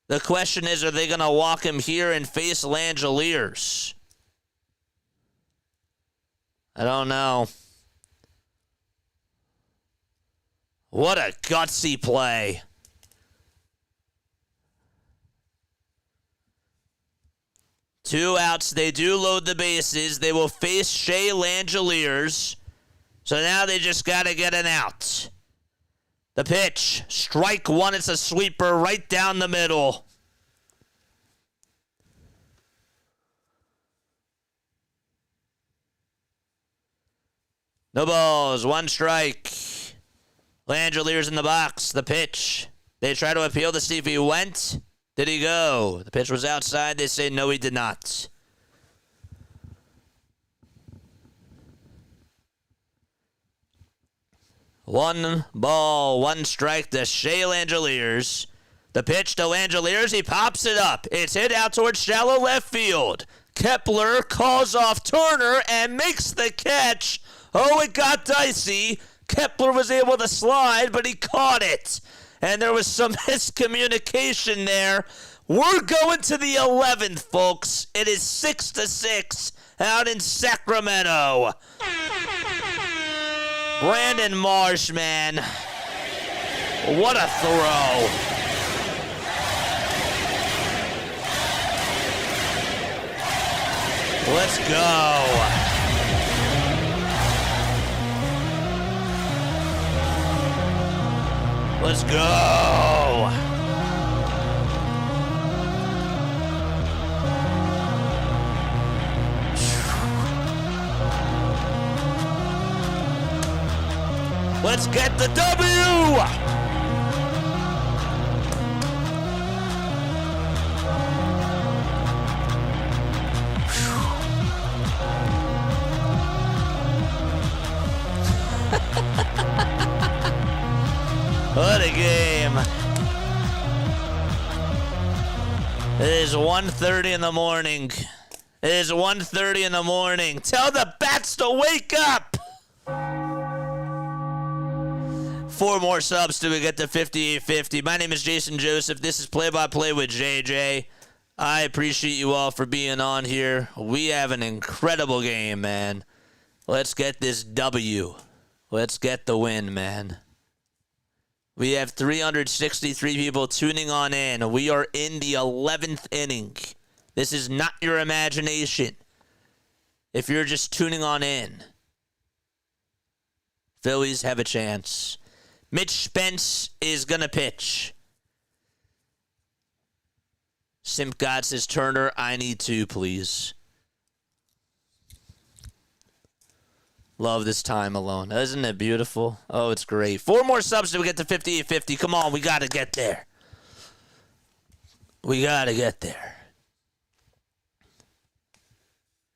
The question is, are they going to walk him here and face Langeliers? I don't know. What a gutsy play. Two outs. They do load the bases. They will face Shea Langeliers. So now they just got to get an out. The pitch. Strike 1. It's a sweeper right down the middle. No balls. 1 strike. Langeliers in the box. The pitch. They try to appeal to see if he went. Did he go? The pitch was outside. They say no, he did not. One ball, 1 strike to Shea Langeliers. The pitch to Langeliers. He pops it up. It's hit out towards shallow left field. Kepler calls off Turner and makes the catch. Oh, it got dicey. Kepler was able to slide, but he caught it. And there was some miscommunication there. We're going to the 11th, folks. It is 6-6 out in Sacramento. Brandon Marsh, man. What a throw. Let's go. Let's go. Let's get the W. What a game. It is 1:30 in the morning. It is 1:30 in the morning. Tell the bats to wake up. 4 more subs till we get to 5850. My name is Jason Joseph. This is Play-by-Play with JJ. I appreciate you all for being on here. We have an incredible game, man. Let's get this W. Let's get the win, man. We have 363 people tuning on in. We are in the 11th inning. This is not your imagination. If you're just tuning on in, Phillies have a chance. Mitch Spence is going to pitch. Simp God says, Turner, I need to, please. Love this time alone. Isn't it beautiful? Oh, it's great. 4 more subs till we get to 5850. Come on, we got to get there. We got to get there.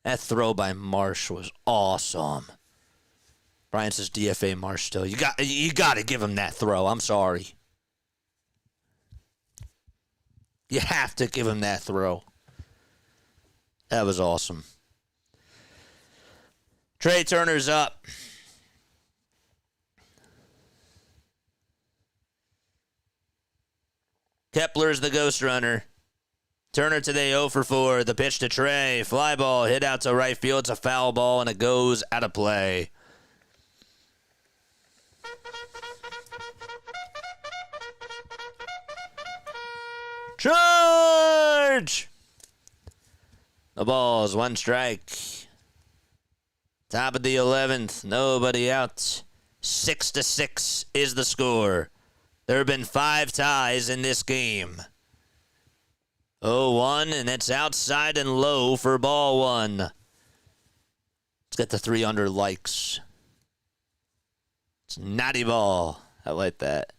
That throw by Marsh was awesome. Brian says DFA Marsh still. You got to give him that throw. I'm sorry. You have to give him that throw. That was awesome. Trey Turner's up. Kepler's the ghost runner. Turner today 0 for 4. The pitch to Trey. Fly ball hit out to right field. It's a foul ball, and it goes out of play. Charge! The ball's 1 strike. Top of the 11th. Nobody out. 6-6 is the score. There have been 5 ties in this game. 0-1, and it's outside and low for ball 1. Let's get the 300 likes. It's natty ball. I like that.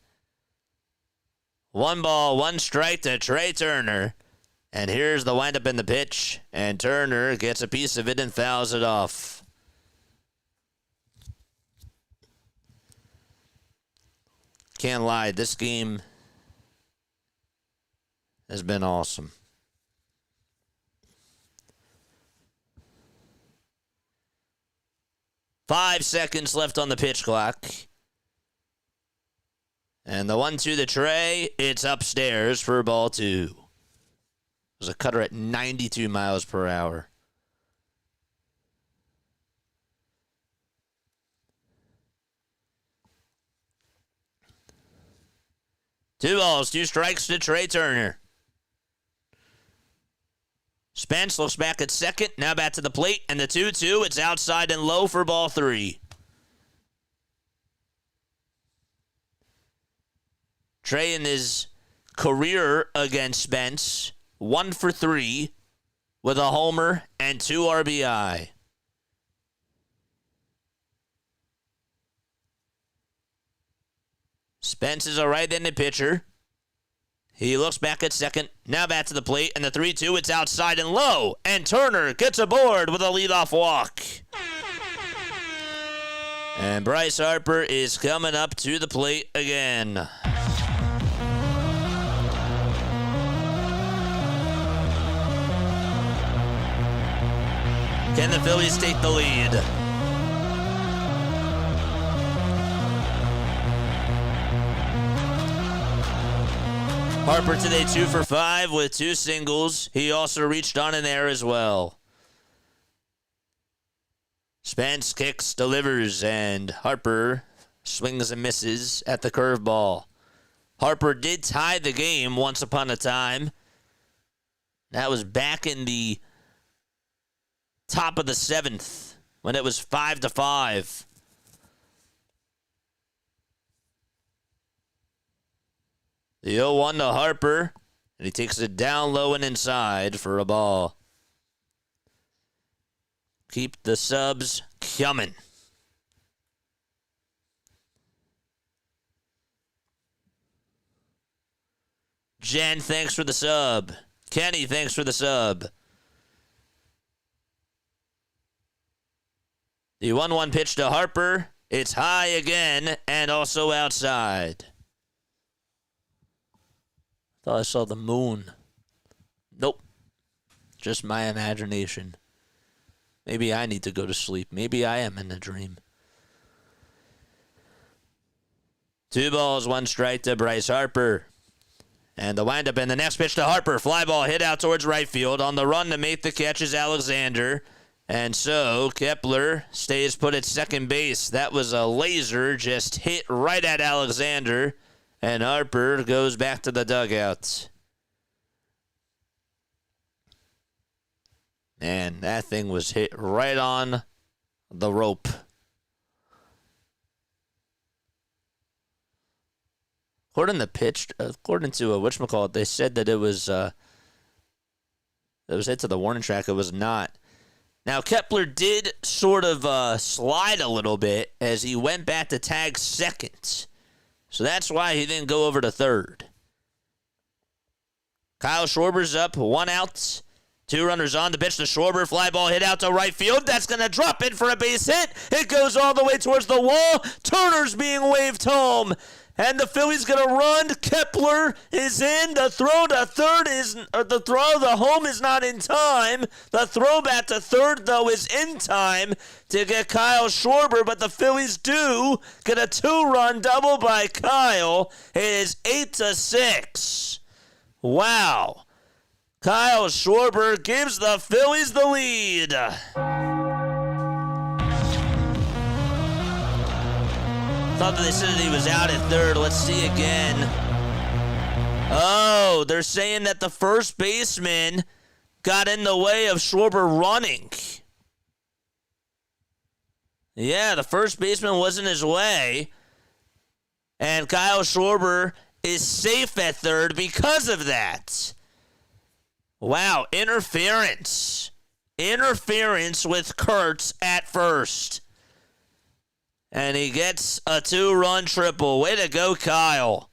1 ball, 1 strike to Trey Turner. And here's the windup in the pitch. And Turner gets a piece of it and fouls it off. Can't lie, this game has been awesome. Five seconds left on the pitch clock. And the 1-2 to Trey, it's upstairs for ball 2. There's a cutter at 92 miles per hour. Two balls, 2 strikes to Trey Turner. Spence looks back at second, now back to the plate, and the 2-2, it's outside and low for ball 3. Trey in his career against Spence, 1 for 3 with a homer and 2 RBI. Spence is a right-handed pitcher. He looks back at second, now back to the plate, and the 3-2, it's outside and low, and Turner gets aboard with a leadoff walk. And Bryce Harper is coming up to the plate again. Can the Phillies take the lead? Harper today 2 for 5 with 2 singles. He also reached on an error as well. Spence kicks, delivers, and Harper swings and misses at the curveball. Harper did tie the game once upon a time. That was back in the top of the 7th when it was 5-5. The 0-1 to Harper, and he takes it down low and inside for a ball. Keep the subs coming. Jen, thanks for the sub. Kenny, thanks for the sub. The 1-1 pitch to Harper. It's high again and also outside. Thought I saw the moon. Nope. Just my imagination. Maybe I need to go to sleep. Maybe I am in a dream. 2 balls, 1 strike to Bryce Harper. And the windup and the next pitch to Harper. Fly ball hit out towards right field. On the run to make the catch is Alexander. And so Kepler stays put at second base. That was a laser just hit right at Alexander. And Harper goes back to the dugout. Man, that thing was hit right on the rope. According to whatchamacallit, they said that it was hit to the warning track. It was not. Now, Kepler did sort of slide a little bit as he went back to tag second. So that's why he didn't go over to third. Kyle Schwarber's up, 1 out. 2 runners on the pitch to Schwarber. Fly ball hit out to right field. That's going to drop in for a base hit. It goes all the way towards the wall. Turner's being waved home. And the Phillies going to run. Kepler is in. The throw to third the home is not in time. The throw back to third, though, is in time to get Kyle Schwarber. But the Phillies do get a 2-run double by Kyle. It is 8-6. Wow. Kyle Schwarber gives the Phillies the lead. Thought that they said that he was out at third. Let's see again. Oh, they're saying that the first baseman got in the way of Schwarber running. Yeah, the first baseman was in his way. And Kyle Schwarber is safe at third because of that. Wow, interference. Interference with Kurtz at first. And he gets a 2-run triple. Way to go, Kyle.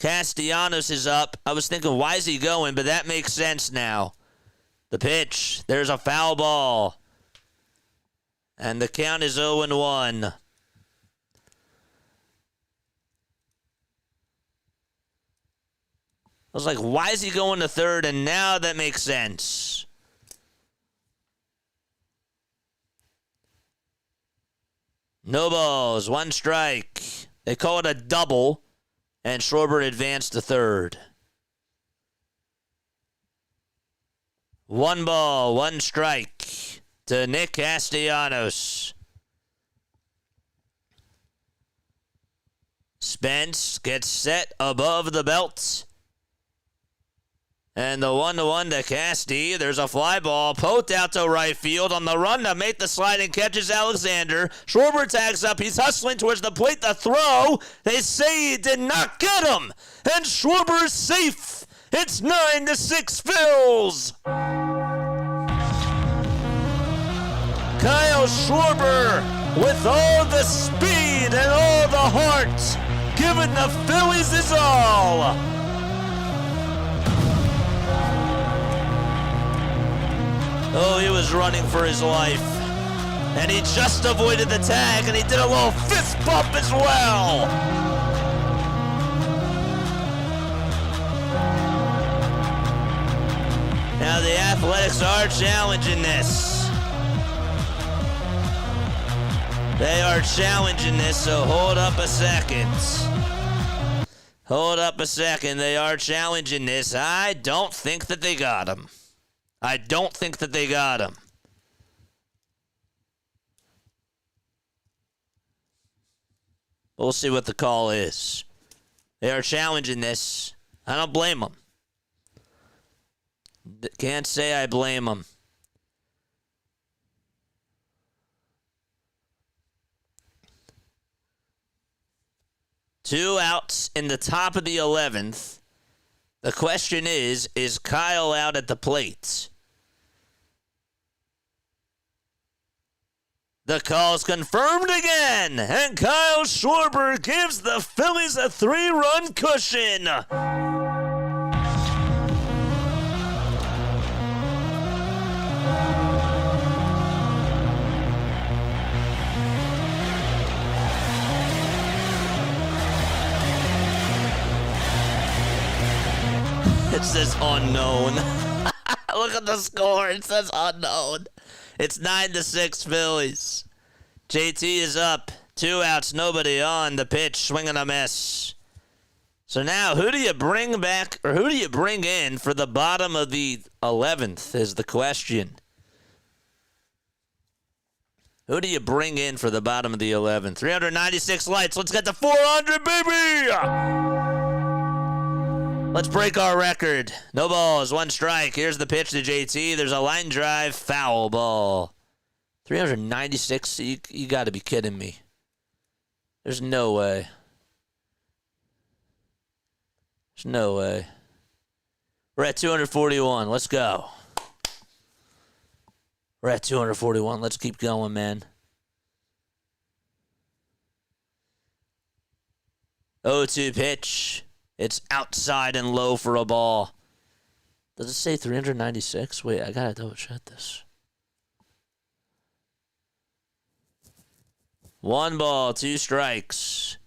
Castellanos is up. I was thinking, why is he going? But that makes sense now. The pitch. There's a foul ball. And the count is 0-1. I was like, why is he going to third? And now that makes sense. No balls, 1 strike. They call it a double, and Schwarber advanced to third. 1 ball, 1 strike to Nick Castellanos. Spence gets set above the belt. And the 1-1 to Casti. There's a fly ball poked out to right field. On the run to make the sliding catches Alexander. Schwarber tags up. He's hustling towards the plate. The throw. They say he did not get him. And Schwarber's safe. It's 9-6 Phils. Kyle Schwarber with all the speed and all the heart, giving the Phillies his all. Oh, he was running for his life. And he just avoided the tag, and he did a little fist bump as well. Now the Athletics are challenging this. They are challenging this, so hold up a second. Hold up a second. They are challenging this. I don't think that they got him. I don't think that they got him. We'll see what the call is. They are challenging this. I don't blame them. Can't say I blame them. Two outs in the top of the 11th. The question is Kyle out at the plate? The call's confirmed again, and Kyle Schwarber gives the Phillies a 3-run cushion. It says unknown. Look at the score. It says unknown. It's 9-6 Phillies. JT is up. 2 outs, nobody on. The pitch, swinging a miss. So now, who do you bring back, or who do you bring in for the bottom of the 11th is the question. Who do you bring in for the bottom of the 11th? 396 lights. Let's get to 400, baby! Let's break our record. No balls, 1 strike. Here's the pitch to JT. There's a line drive, foul ball. 396? You got to be kidding me. There's no way. There's no way. We're at 241. Let's go. We're at 241. Let's keep going, man. 0-2 pitch. It's outside and low for a ball. Does it say 396? Wait, I gotta double check this. 1 ball, 2 strikes.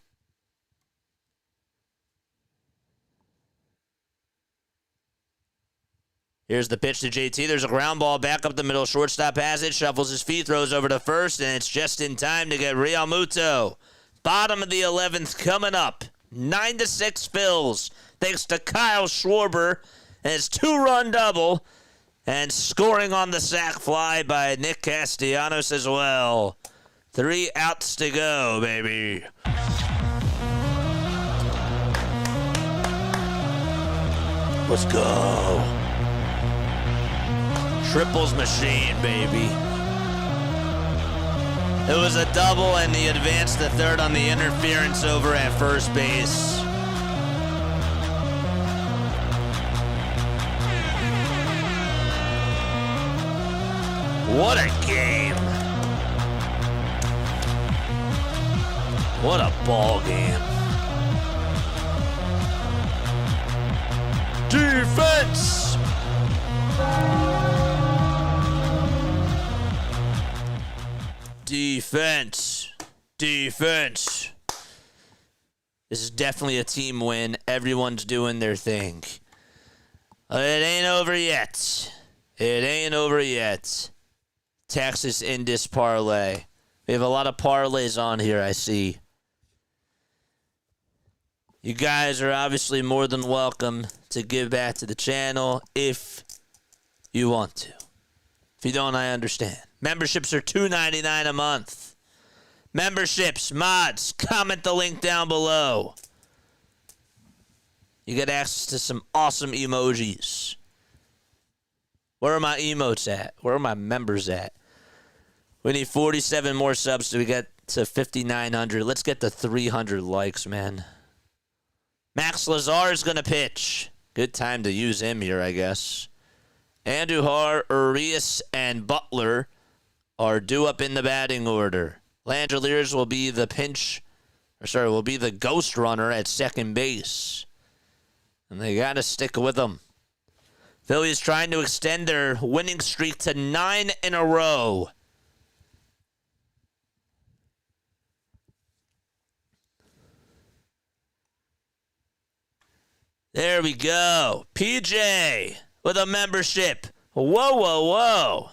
Here's the pitch to JT. There's a ground ball back up the middle. Shortstop has it, shuffles his feet, throws over to first, and it's just in time to get Real Muto. Bottom of the 11th coming up. 9-6 Phils, thanks to Kyle Schwarber and his 2-run double, and scoring on the sac fly by Nick Castellanos as well. 3 outs to go, baby. Let's go. Triples machine, baby. It was a double, and he advanced to third on the interference over at first base. What a game. What a ball game. Defense! Defense. Defense. This is definitely a team win. Everyone's doing their thing. It ain't over yet. It ain't over yet. Texas Indus parlay. We have a lot of parlays on here, I see. You guys are obviously more than welcome to give back to the channel if you want to. If you don't, I understand. Memberships are $2.99 a month. Memberships, mods, comment the link down below. You get access to some awesome emojis. Where are my emotes at? Where are my members at? We need 47 more subs so we get to 5,900. Let's get to 300 likes, man. Max Lazar is going to pitch. Good time to use him here, I guess. Andujar, Urias, and Butler are due up in the batting order. Langeliers will be the will be the ghost runner at second base. And they got to stick with him. Phillies trying to extend their winning streak to 9 in a row. There we go. PJ with a membership. Whoa, whoa, whoa.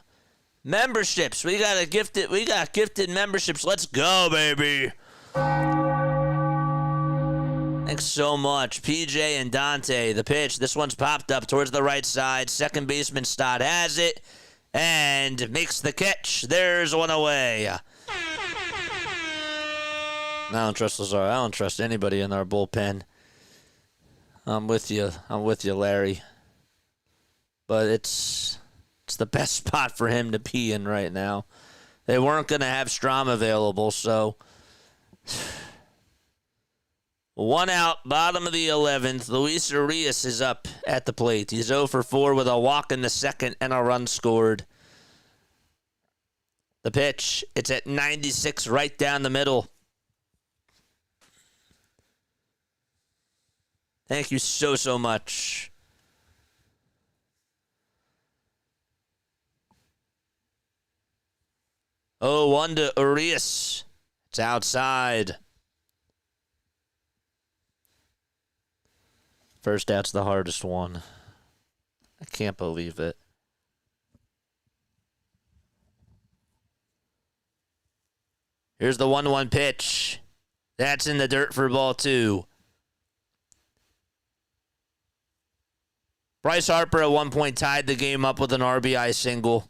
Memberships. We got gifted memberships. Let's go, baby. Thanks so much. PJ and Dante. The pitch. This one's popped up towards the right side. Second baseman Stott has it and makes the catch. There's one away. I don't trust Lazar. I don't trust anybody in our bullpen. I'm with you. Larry. But it's the best spot for him to be in right now. They weren't going to have Strom available, so 1 out, bottom of the 11th. Luis Urias is up at the plate. He's 0 for 4 with a walk in the second and a run scored. The pitch, it's at 96 right down the middle. Thank you so much. Oh, 1 to Urias. It's outside. First out's the hardest one. I can't believe it. Here's the 1-1 pitch. That's in the dirt for ball 2. Bryce Harper at one point tied the game up with an RBI single.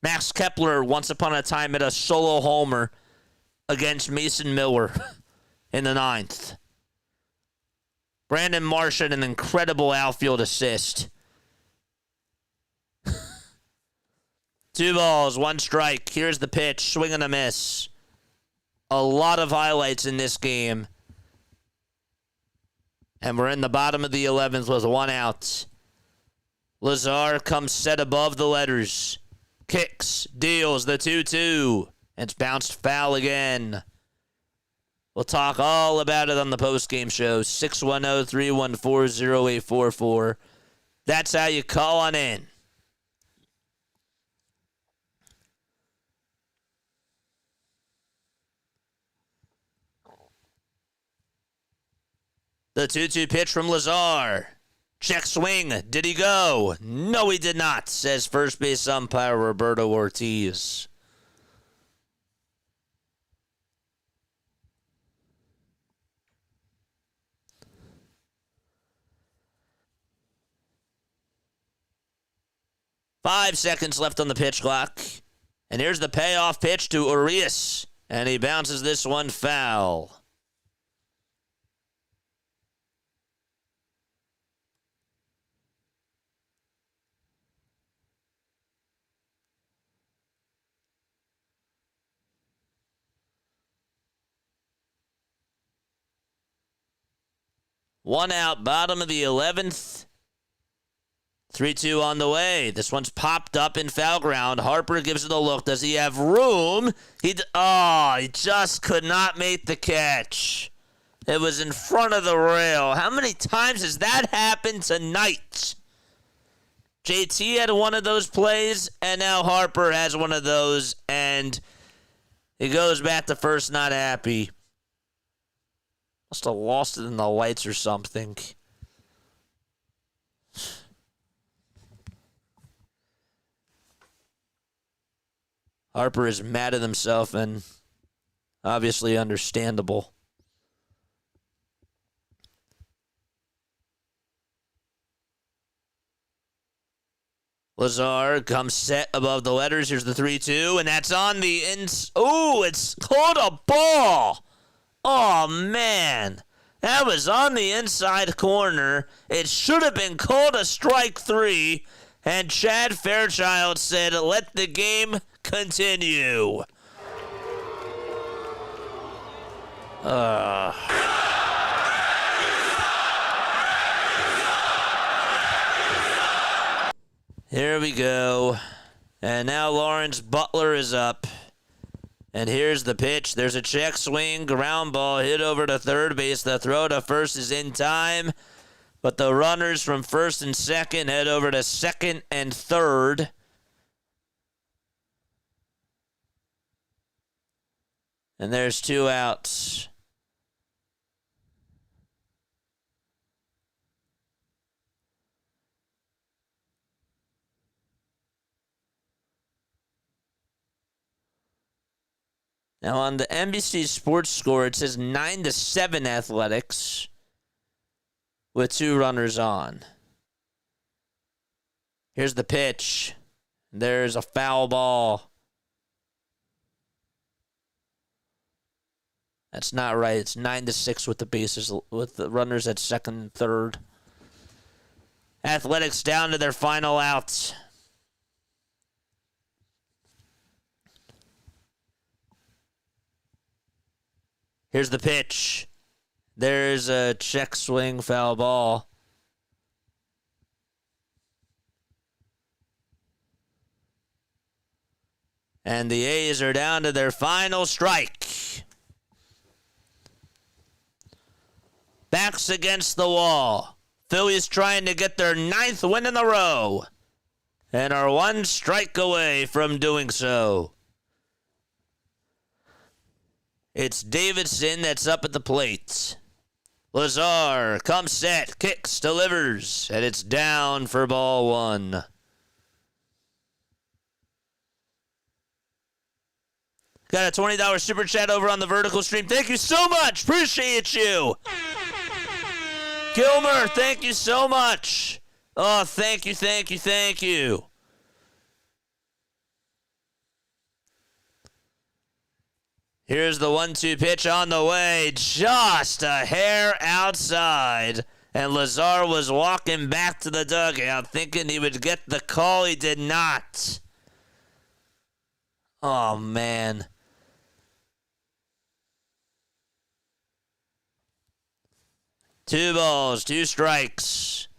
Max Kepler, once upon a time, hit a solo homer against Mason Miller in the 9th. Brandon Marsh had an incredible outfield assist. 2 balls, 1 strike. Here's the pitch. Swing and a miss. A lot of highlights in this game. And we're in the bottom of the 11th with 1 out. Lazar comes set above the letters. Kicks, deals the 2-2. It's bounced foul again. We'll talk all about it on the postgame show. 610-314-0844. That's how you call on in. The 2-2 pitch from Lazar. Check swing. Did he go? No, he did not, says first base umpire Roberto Ortiz. Five seconds left on the pitch clock. And here's the payoff pitch to Urias. And he bounces this one foul. One out, bottom of the 11th. 3-2 on the way. This one's popped up in foul ground. Harper gives it a look. Does he have room? He just could not make the catch. It was in front of the rail. How many times has that happened tonight? JT had one of those plays, and now Harper has one of those, and he goes back to first not happy. Must have lost it in the lights or something. Harper is mad at himself and obviously understandable. Lazar comes set above the letters. Here's the 3-2, and that's on the ins. Oh, it's called a ball. Oh, man. That was on the inside corner. It should have been called a strike 3. And Chad Fairchild said, let the game continue. Here we go. And now Lawrence Butler is up. And here's the pitch. There's a check swing, ground ball hit over to third base. The throw to first is in time. But the runners from first and second head over to second and third. And there's 2 outs. Now on the NBC Sports score, it says 9-7 Athletics with 2 runners on. Here's the pitch. There's a foul ball. That's not right. It's 9-6 with the bases, with the runners at second and third. Athletics down to their final outs. Here's the pitch. There's a check swing, foul ball. And the A's are down to their final strike. Backs against the wall. Phillies trying to get their 9th win in a row. And are 1 strike away from doing so. It's Davidson that's up at the plate. Lazar comes set, kicks, delivers, and it's down for ball 1. Got a $20 super chat over on the vertical stream. Thank you so much. Appreciate you. Gilmer, thank you so much. Oh, thank you. Here's the 1-2 pitch on the way, just a hair outside. And Lazar was walking back to the dugout thinking he would get the call. He did not. Oh, man. Two balls, two strikes.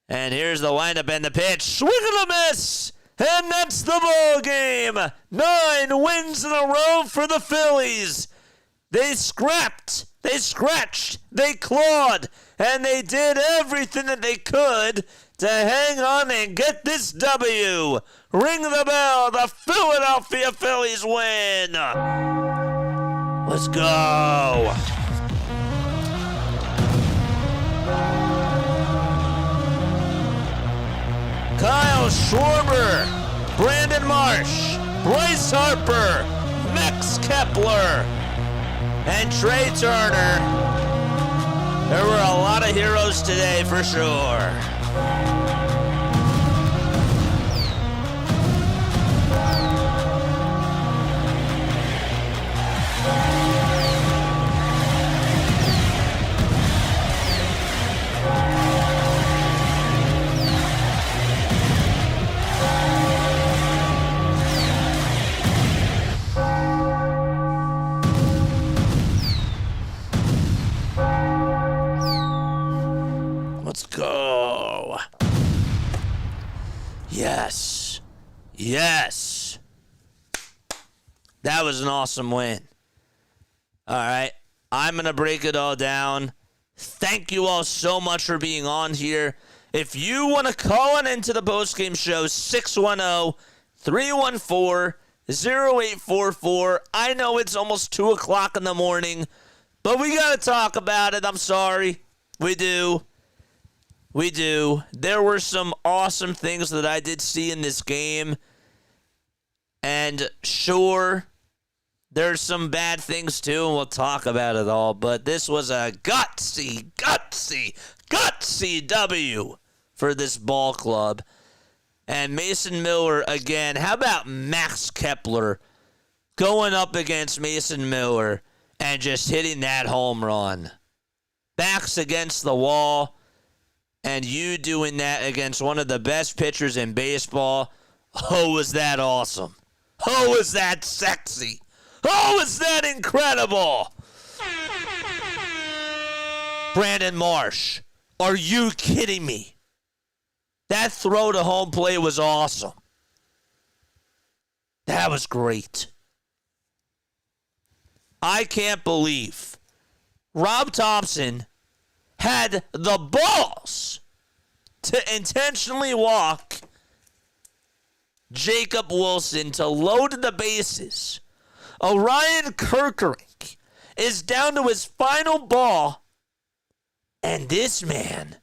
And here's the windup and the pitch. Swing and a miss! And that's the ball game. 9 wins in a row for the Phillies. They scrapped, they scratched, they clawed, and they did everything that they could to hang on and get this W. Ring the bell. The Philadelphia Phillies win. Let's go. Kyle Schwarber, Brandon Marsh, Bryce Harper, Max Kepler, and Trey Turner. There were a lot of heroes today for sure. Let's go. Yes. Yes. That was an awesome win. All right. I'm going to break it all down. Thank you all so much for being on here. If you want to call in into the postgame show, 610-314-0844. I know it's almost 2 o'clock in the morning, but we got to talk about it. I'm sorry. We do. We do. There were some awesome things that I did see in this game. And sure, there's some bad things too, and we'll talk about it all. But this was a gutsy W for this ball club. And Mason Miller again. How about Max Kepler going up against Mason Miller and just hitting that home run? Backs against the wall. And you doing that against one of the best pitchers in baseball. Oh, was that awesome. Oh, was that sexy. Oh, was that incredible. Brandon Marsh, are you kidding me? That throw to home plate was awesome. That was great. I can't believe Rob Thompson had the balls to intentionally walk Jacob Wilson to load the bases. Orion Kerkering is down to his final ball, and this man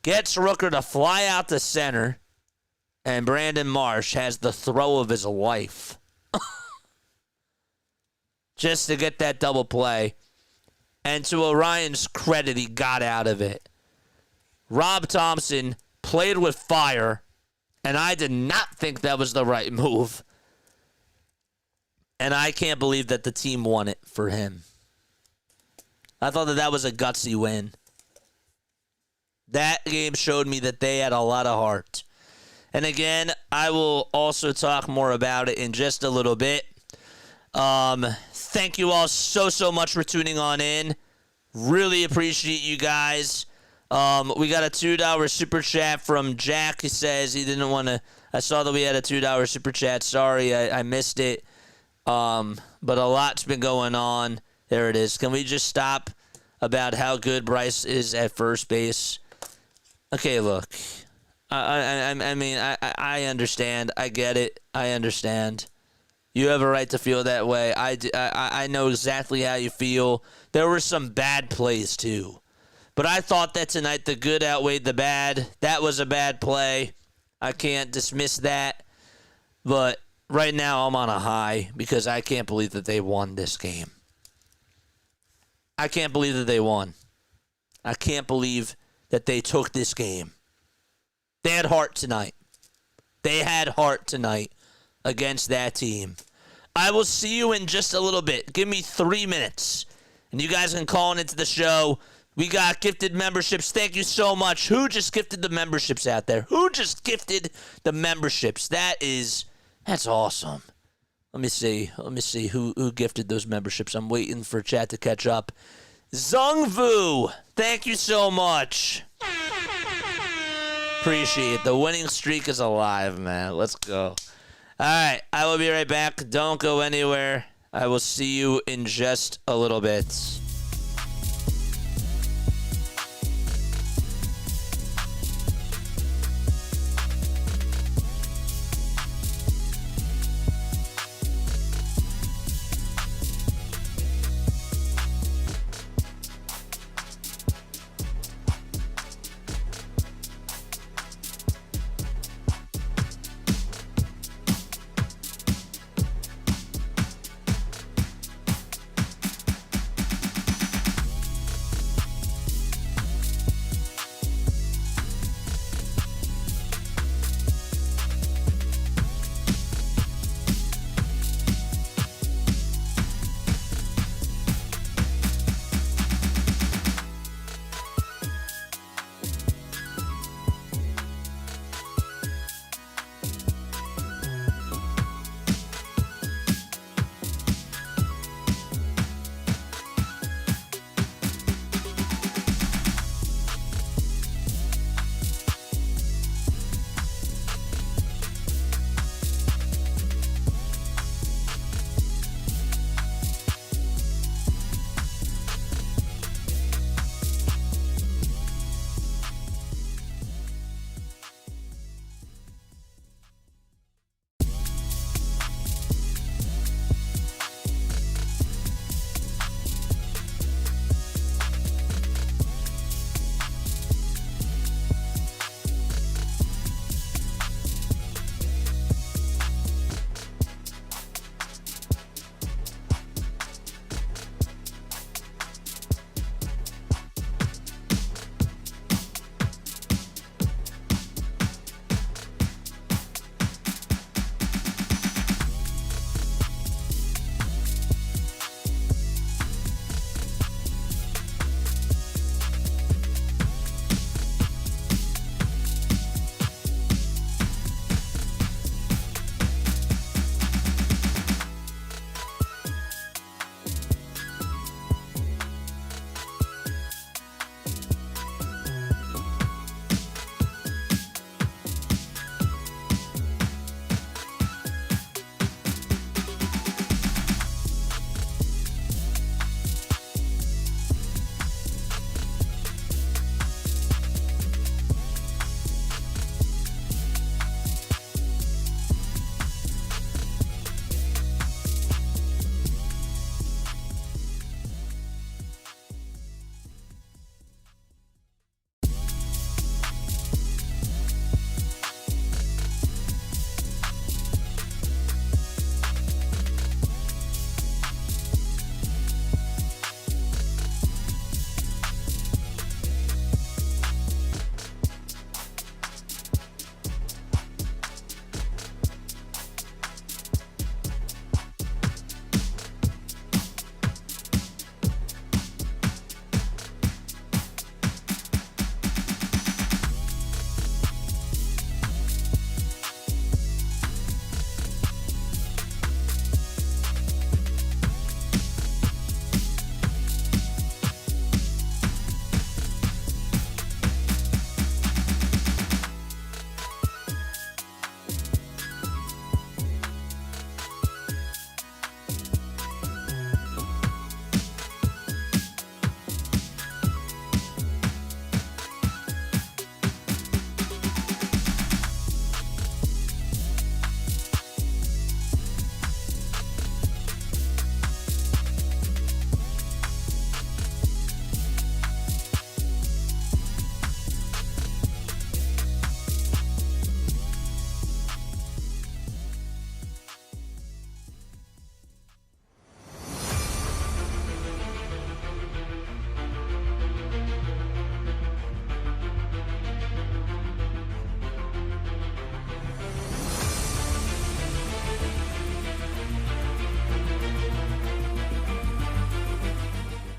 gets Rooker to fly out to center, and Brandon Marsh has the throw of his life just to get that double play. And to Orion's credit, he got out of it. Rob Thompson played with fire, and I did not think that was the right move. And I can't believe that the team won it for him. I thought that was a gutsy win. That game showed me that they had a lot of heart. And again, I will also talk more about it in just a little bit. Thank you all so much for tuning on in. Really appreciate you guys. We got a $2 super chat from Jack. He says he didn't want to. I saw that we had a $2 super chat. Sorry, I missed it. But a lot's been going on. There it is. Can we just stop about how good Bryce is at first base? Okay, look. I mean, I understand. I get it. I understand. You have a right to feel that way. I know exactly how you feel. There were some bad plays, too. But I thought that tonight the good outweighed the bad. That was a bad play. I can't dismiss that. But right now I'm on a high because I can't believe that they won this game. I can't believe that they won. I can't believe that they took this game. They had heart tonight. They had heart tonight against that team. I will see you in just a little bit. Give me 3 minutes, and you guys can call into the show. We got gifted memberships. Thank you so much. Who just gifted the memberships out there? Who just gifted the memberships? That's awesome. Let me see who gifted those memberships. I'm waiting for chat to catch up. Zungvu, thank you so much. Appreciate it. The winning streak is alive, man. Let's go. All right, I will be right back. Don't go anywhere. I will see you in just a little bit.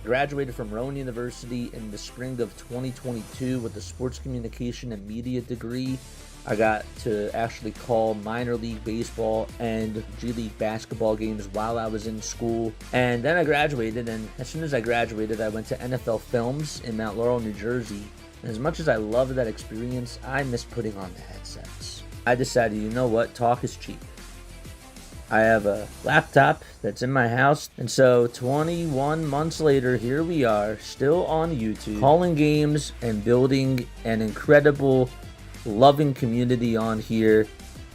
Graduated from Rowan University in the spring of 2022 with a sports communication and media degree. I got to actually call minor league baseball and G League basketball games while I was in school. And then I graduated, and as soon as I graduated, I went to NFL Films in Mount Laurel, New Jersey. And as much as I loved that experience, I missed putting on the headsets. I decided, you know what, talk is cheap. I have a laptop that's in my house, and so 21 months later, here we are, still on YouTube, calling games and building an incredible, loving community on here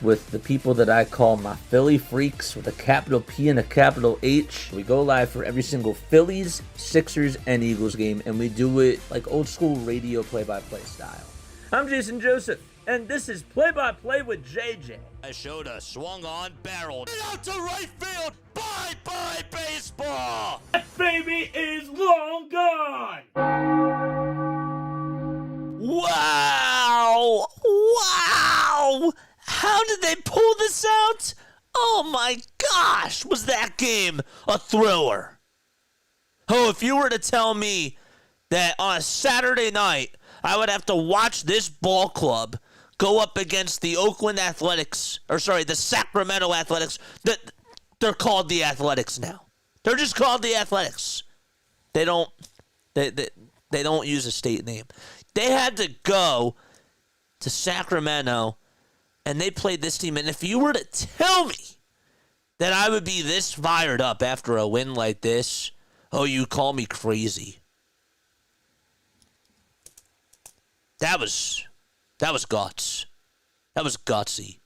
with the people that I call my Philly freaks with a capital P and a capital H. We go live for every single Phillies, Sixers, and Eagles game, and we do it like old school radio play-by-play style. I'm Jason Joseph, and this is Play-by-Play with JJ. I showed a swung on, barreled out to right field. Bye-bye baseball. That baby is long gone. Wow. Wow. How did they pull this out? Oh my gosh, was that game a thriller? Oh, if you were to tell me that on a Saturday night, I would have to watch this ball club go up against the the Sacramento Athletics. They're called the Athletics now. They're just called the Athletics. They don't use a state name. They had to go to Sacramento, and they played this team. And if you were to tell me that I would be this fired up after a win like this, oh, you call me crazy. That was guts. That was gutsy.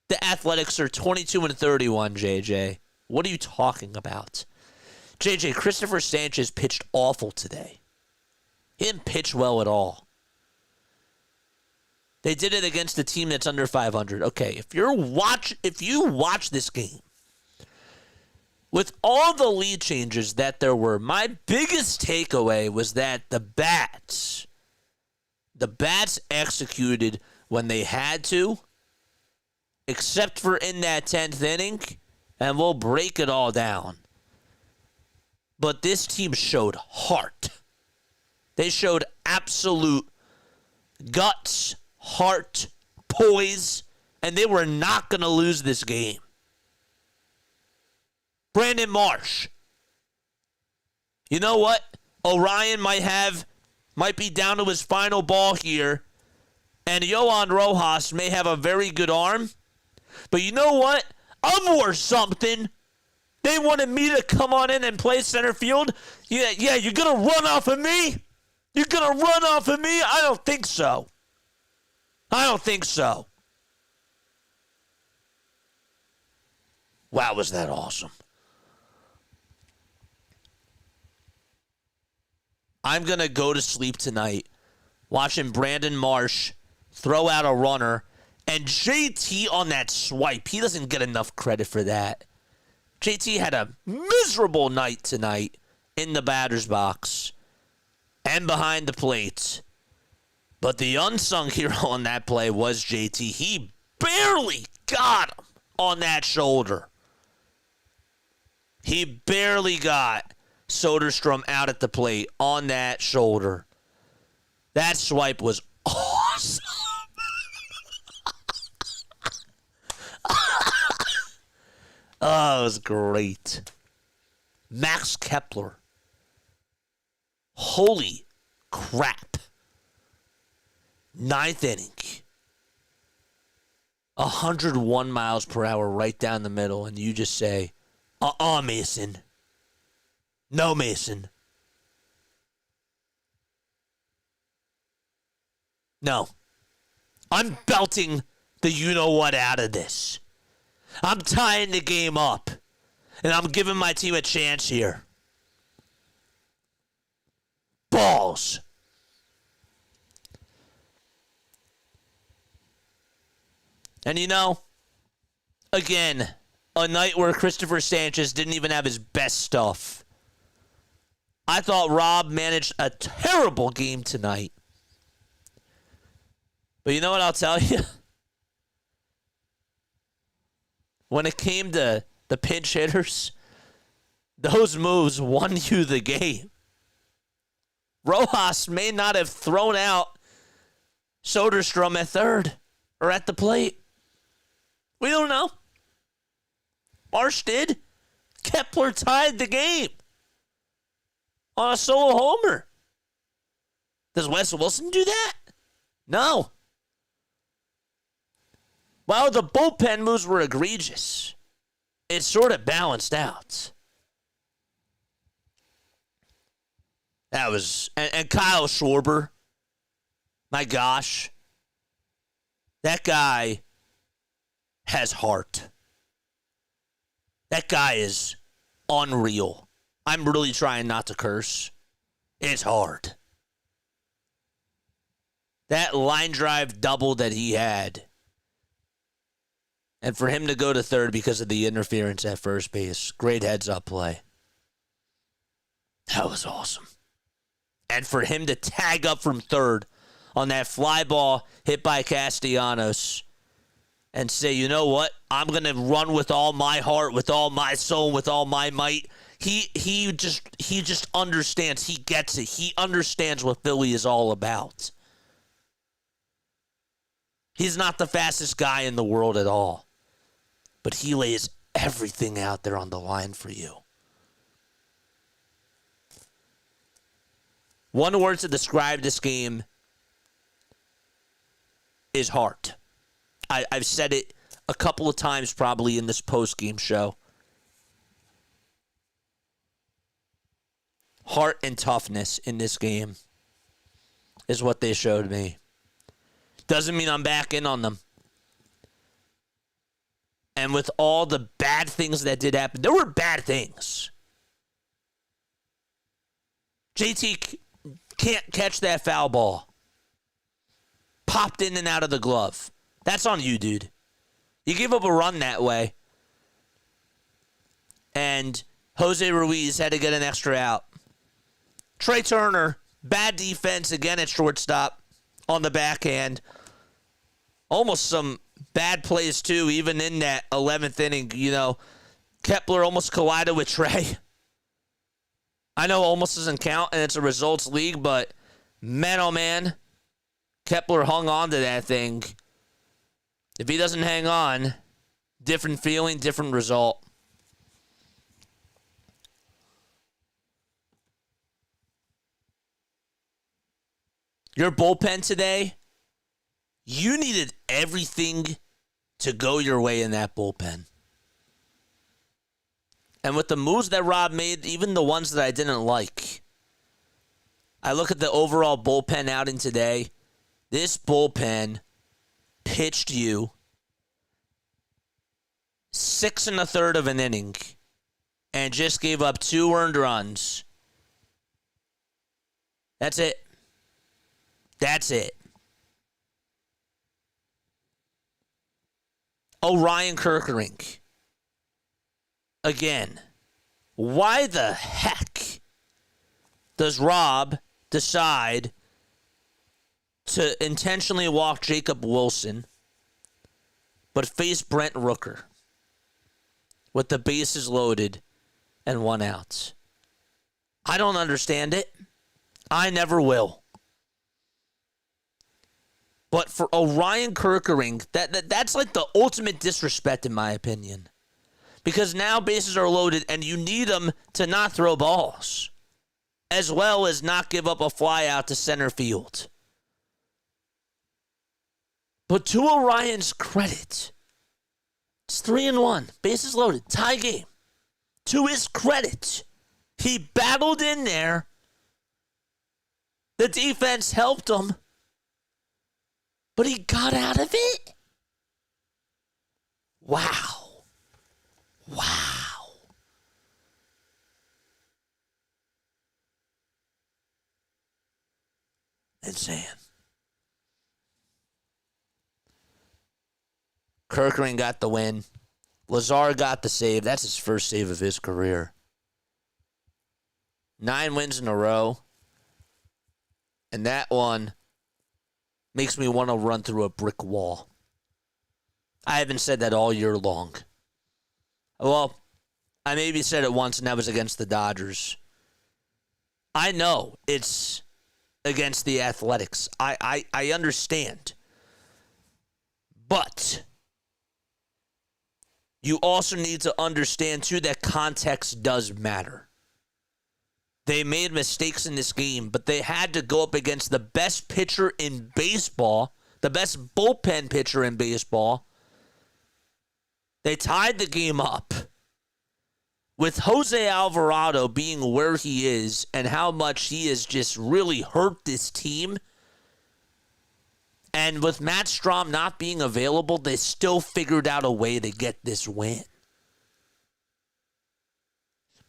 The Athletics are 22-31, JJ. What are you talking about? JJ, Christopher Sanchez pitched awful today. He didn't pitch well at all. They did it against a team that's under 500. Okay, if you watch this game, with all the lead changes that there were, my biggest takeaway was that the bats executed when they had to, except for in that 10th inning, and we'll break it all down. But this team showed heart. They showed absolute guts, heart, poise, and they were not going to lose this game. Brandon Marsh. You know what? Orion might be down to his final ball here, and Yohan Rojas may have a very good arm, but you know what? I'm worth something. They wanted me to come on in and play center field. Yeah, you're going to run off of me? You're going to run off of me? I don't think so. Wow, was that awesome. I'm going to go to sleep tonight watching Brandon Marsh throw out a runner, and JT on that swipe. He doesn't get enough credit for that. JT had a miserable night tonight in the batter's box and behind the plate. But the unsung hero on that play was JT. He barely got him on that shoulder. He barely got Soderstrom out at the plate on that shoulder. That swipe was awesome. Oh, it was great. Max Kepler. Holy crap. 9th inning. 101 miles per hour right down the middle, and you just say, Mason. No, Mason. No. I'm belting the you-know-what out of this. I'm tying the game up, and I'm giving my team a chance here. Balls. And you know, again, a night where Christopher Sanchez didn't even have his best stuff. I thought Rob managed a terrible game tonight. But you know what I'll tell you? When it came to the pinch hitters, those moves won you the game. Rojas may not have thrown out Soderstrom at third or at the plate. We don't know. Marsh did. Kepler tied the game on a solo homer. Does Wes Wilson do that? No. While the bullpen moves were egregious, it sort of balanced out. That was, and Kyle Schwarber, my gosh, that guy has heart. That guy is unreal. I'm really trying not to curse. It's hard. That line drive double that he had, and for him to go to third because of the interference at first base, great heads-up play. That was awesome. And for him to tag up from third on that fly ball hit by Castellanos and say, you know what? I'm going to run with all my heart, with all my soul, with all my might. He just understands. He gets it. He understands what Philly is all about. He's not the fastest guy in the world at all, but he lays everything out there on the line for you. One word to describe this game is heart. I've said it a couple of times probably in this post-game show. Heart and toughness in this game is what they showed me. Doesn't mean I'm back in on them. And with all the bad things that did happen, there were bad things. JT can't catch that foul ball. Popped in and out of the glove. That's on you, dude. You gave up a run that way. And Jose Ruiz had to get an extra out. Trey Turner, bad defense again at shortstop on the backhand. Almost some bad plays, too, even in that 11th inning. You know, Kepler almost collided with Trey. I know almost doesn't count, and it's a results league, but man, oh man, Kepler hung on to that thing. If he doesn't hang on, different feeling, different result. Your bullpen today, you needed everything to go your way in that bullpen. And with the moves that Rob made, even the ones that I didn't like, I look at the overall bullpen outing today. This bullpen pitched you 6 1/3 of an inning and just gave up 2 earned runs. That's it. That's it. Orion Kerkering. Again, why the heck does Rob decide to intentionally walk Jacob Wilson but face Brent Rooker with the bases loaded and 1 out? I don't understand it. I never will. But for Orion Kerkering, that's like the ultimate disrespect in my opinion. Because now bases are loaded and you need them to not throw balls, as well as not give up a fly out to center field. But to Orion's credit, it's 3-1, bases loaded, tie game. To his credit, he battled in there. The defense helped him, but he got out of it. Wow. Wow. Insane. Kerkering got the win. Lazar got the save. That's his first save of his career. 9 wins in a row. And that one makes me want to run through a brick wall. I haven't said that all year long. Well, I maybe said it once, and that was against the Dodgers. I know it's against the Athletics. I understand. But you also need to understand, too, that context does matter. They made mistakes in this game, but they had to go up against the best pitcher in baseball, the best bullpen pitcher in baseball. They tied the game up. With Jose Alvarado being where he is and how much he has just really hurt this team, and with Matt Strom not being available, they still figured out a way to get this win.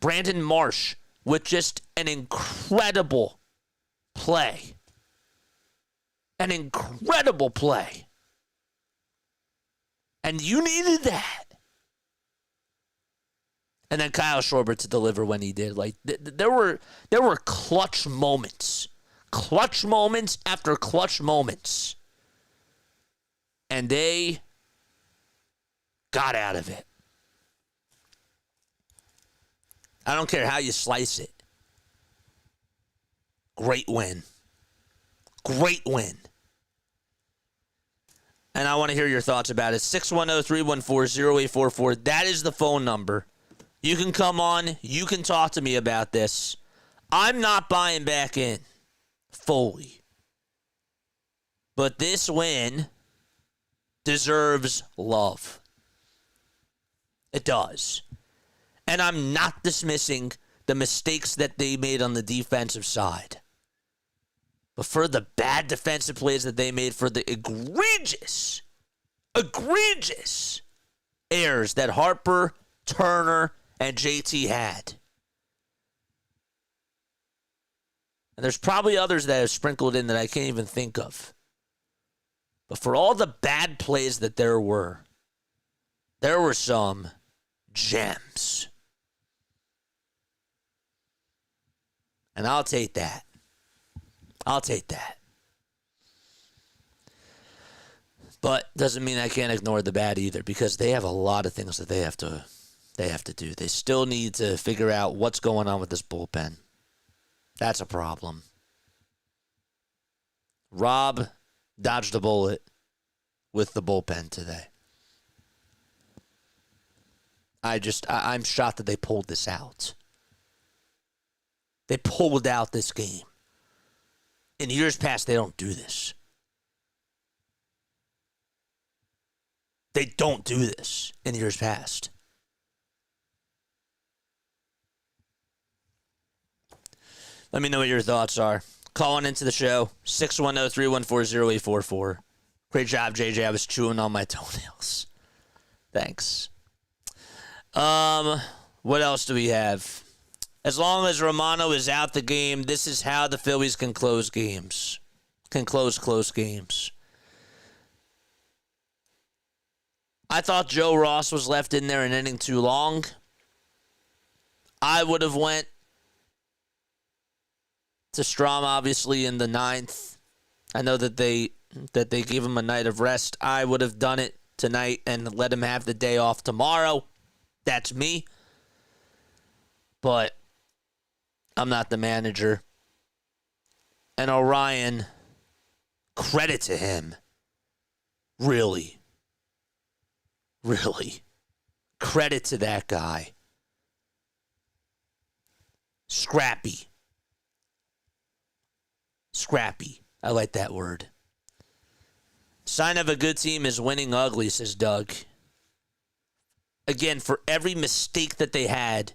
Brandon Marsh with just an incredible play. An incredible play. And you needed that. And then Kyle Schwarber to deliver when he did. Like there were clutch moments after clutch moments, and they got out of it. I don't care how you slice it. Great win. Great win. And I want to hear your thoughts about it. 610-314-0844. That is the phone number. You can come on. You can talk to me about this. I'm not buying back in fully. But this win deserves love. It does. And I'm not dismissing the mistakes that they made on the defensive side. But for the bad defensive plays that they made, for the egregious errors that Harper, Turner, and JT had. And there's probably others that have sprinkled in that I can't even think of. But for all the bad plays that there were some gems. And I'll take that. But doesn't mean I can't ignore the bad either, because they have a lot of things that they have to do. They still need to figure out what's going on with this bullpen. That's a problem. Rob dodged a bullet with the bullpen today. I'm shocked that they pulled this out. They pulled out this game. In years past, they don't do this. They don't do this in years past. Let me know what your thoughts are. Calling into the show, 610-314-0844. Great job, JJ. I was chewing on my toenails. Thanks. What else do we have? As long as Romano is out the game, this is how the Phillies can close games. Can close close games. I thought Joe Ross was left in there an inning too long. I would have went to Strom, obviously, in the 9th. I know that they gave him a night of rest. I would have done it tonight and let him have the day off tomorrow. That's me. But I'm not the manager. And Orion, credit to him. Really. Credit to that guy. Scrappy. I like that word. Sign of a good team is winning ugly, says Doug. Again, for every mistake that they had,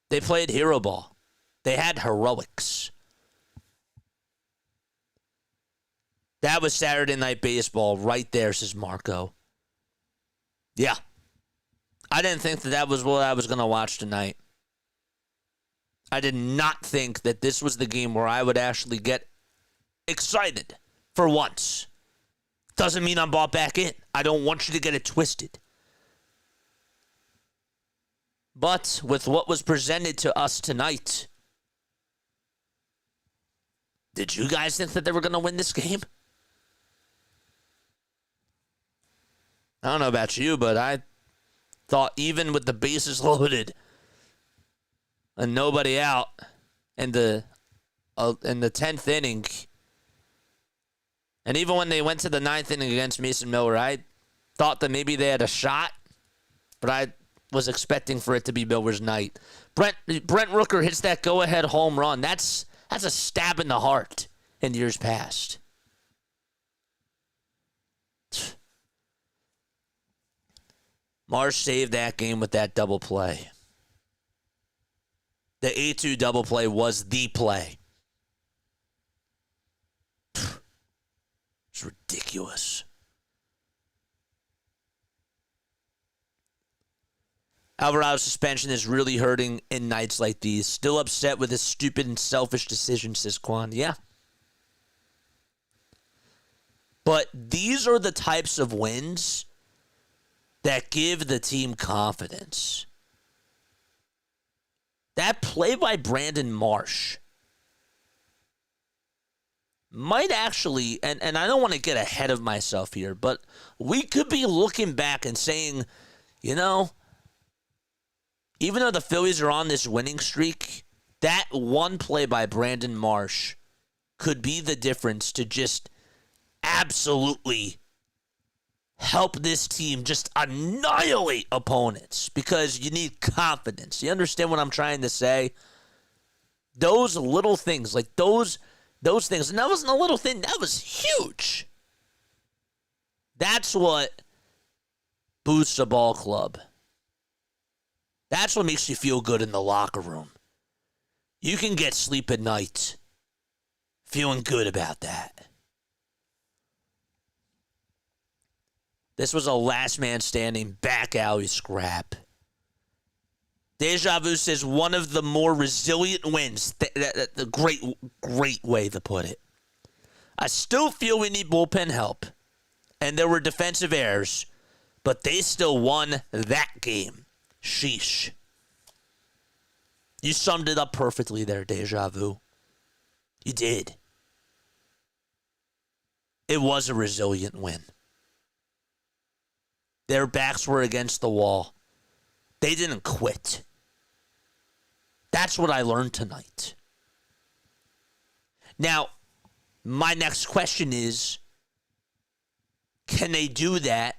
they played hero ball. They had heroics. That was Saturday Night Baseball right there, says Marco. Yeah. I didn't think that was what I was going to watch tonight. I did not think that this was the game where I would actually get excited for once. Doesn't mean I'm bought back in. I don't want you to get it twisted. But with what was presented to us tonight, did you guys think that they were going to win this game? I don't know about you, but I thought even with the bases loaded and nobody out in the 10th inning, and even when they went to the 9th inning against Mason Miller, I thought that maybe they had a shot, but I was expecting for it to be Miller's night. Brent Rooker hits that go-ahead home run. That's a stab in the heart in years past. Marsh saved that game with that double play. The 8-2 double play was the play. It's ridiculous. Alvarado's suspension is really hurting in nights like these. Still upset with his stupid and selfish decision, says Quan. Yeah. But these are the types of wins that give the team confidence. That play by Brandon Marsh might actually, and I don't want to get ahead of myself here, but we could be looking back and saying, you know, even though the Phillies are on this winning streak, that one play by Brandon Marsh could be the difference to just absolutely help this team just annihilate opponents, because you need confidence. You understand what I'm trying to say? Those little things, like those things, and that wasn't a little thing, that was huge. That's what boosts a ball club. That's what makes you feel good in the locker room. You can get sleep at night feeling good about that. This was a last man standing back alley scrap. Deja Vu says one of the more resilient wins. The great way to put it. I still feel we need bullpen help, and there were defensive errors, but they still won that game. Sheesh. You summed it up perfectly there, Deja Vu. You did. It was a resilient win. Their backs were against the wall. They didn't quit. That's what I learned tonight. Now, my next question is, can they do that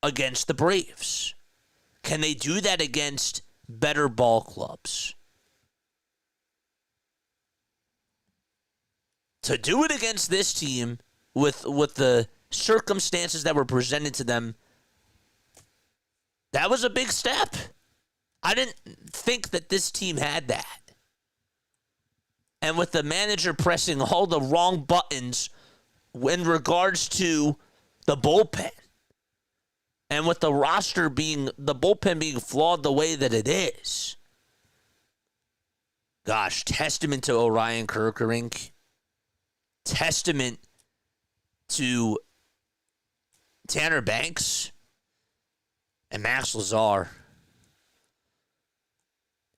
against the Braves? Can they do that against better ball clubs? To do it against this team with the circumstances that were presented to them, that was a big step. I didn't think that this team had that. And with the manager pressing all the wrong buttons in regards to the bullpen, and with the roster being, the bullpen being flawed the way that it is, gosh, testament to Orion Kerkerink, testament to Tanner Banks and Max Lazar,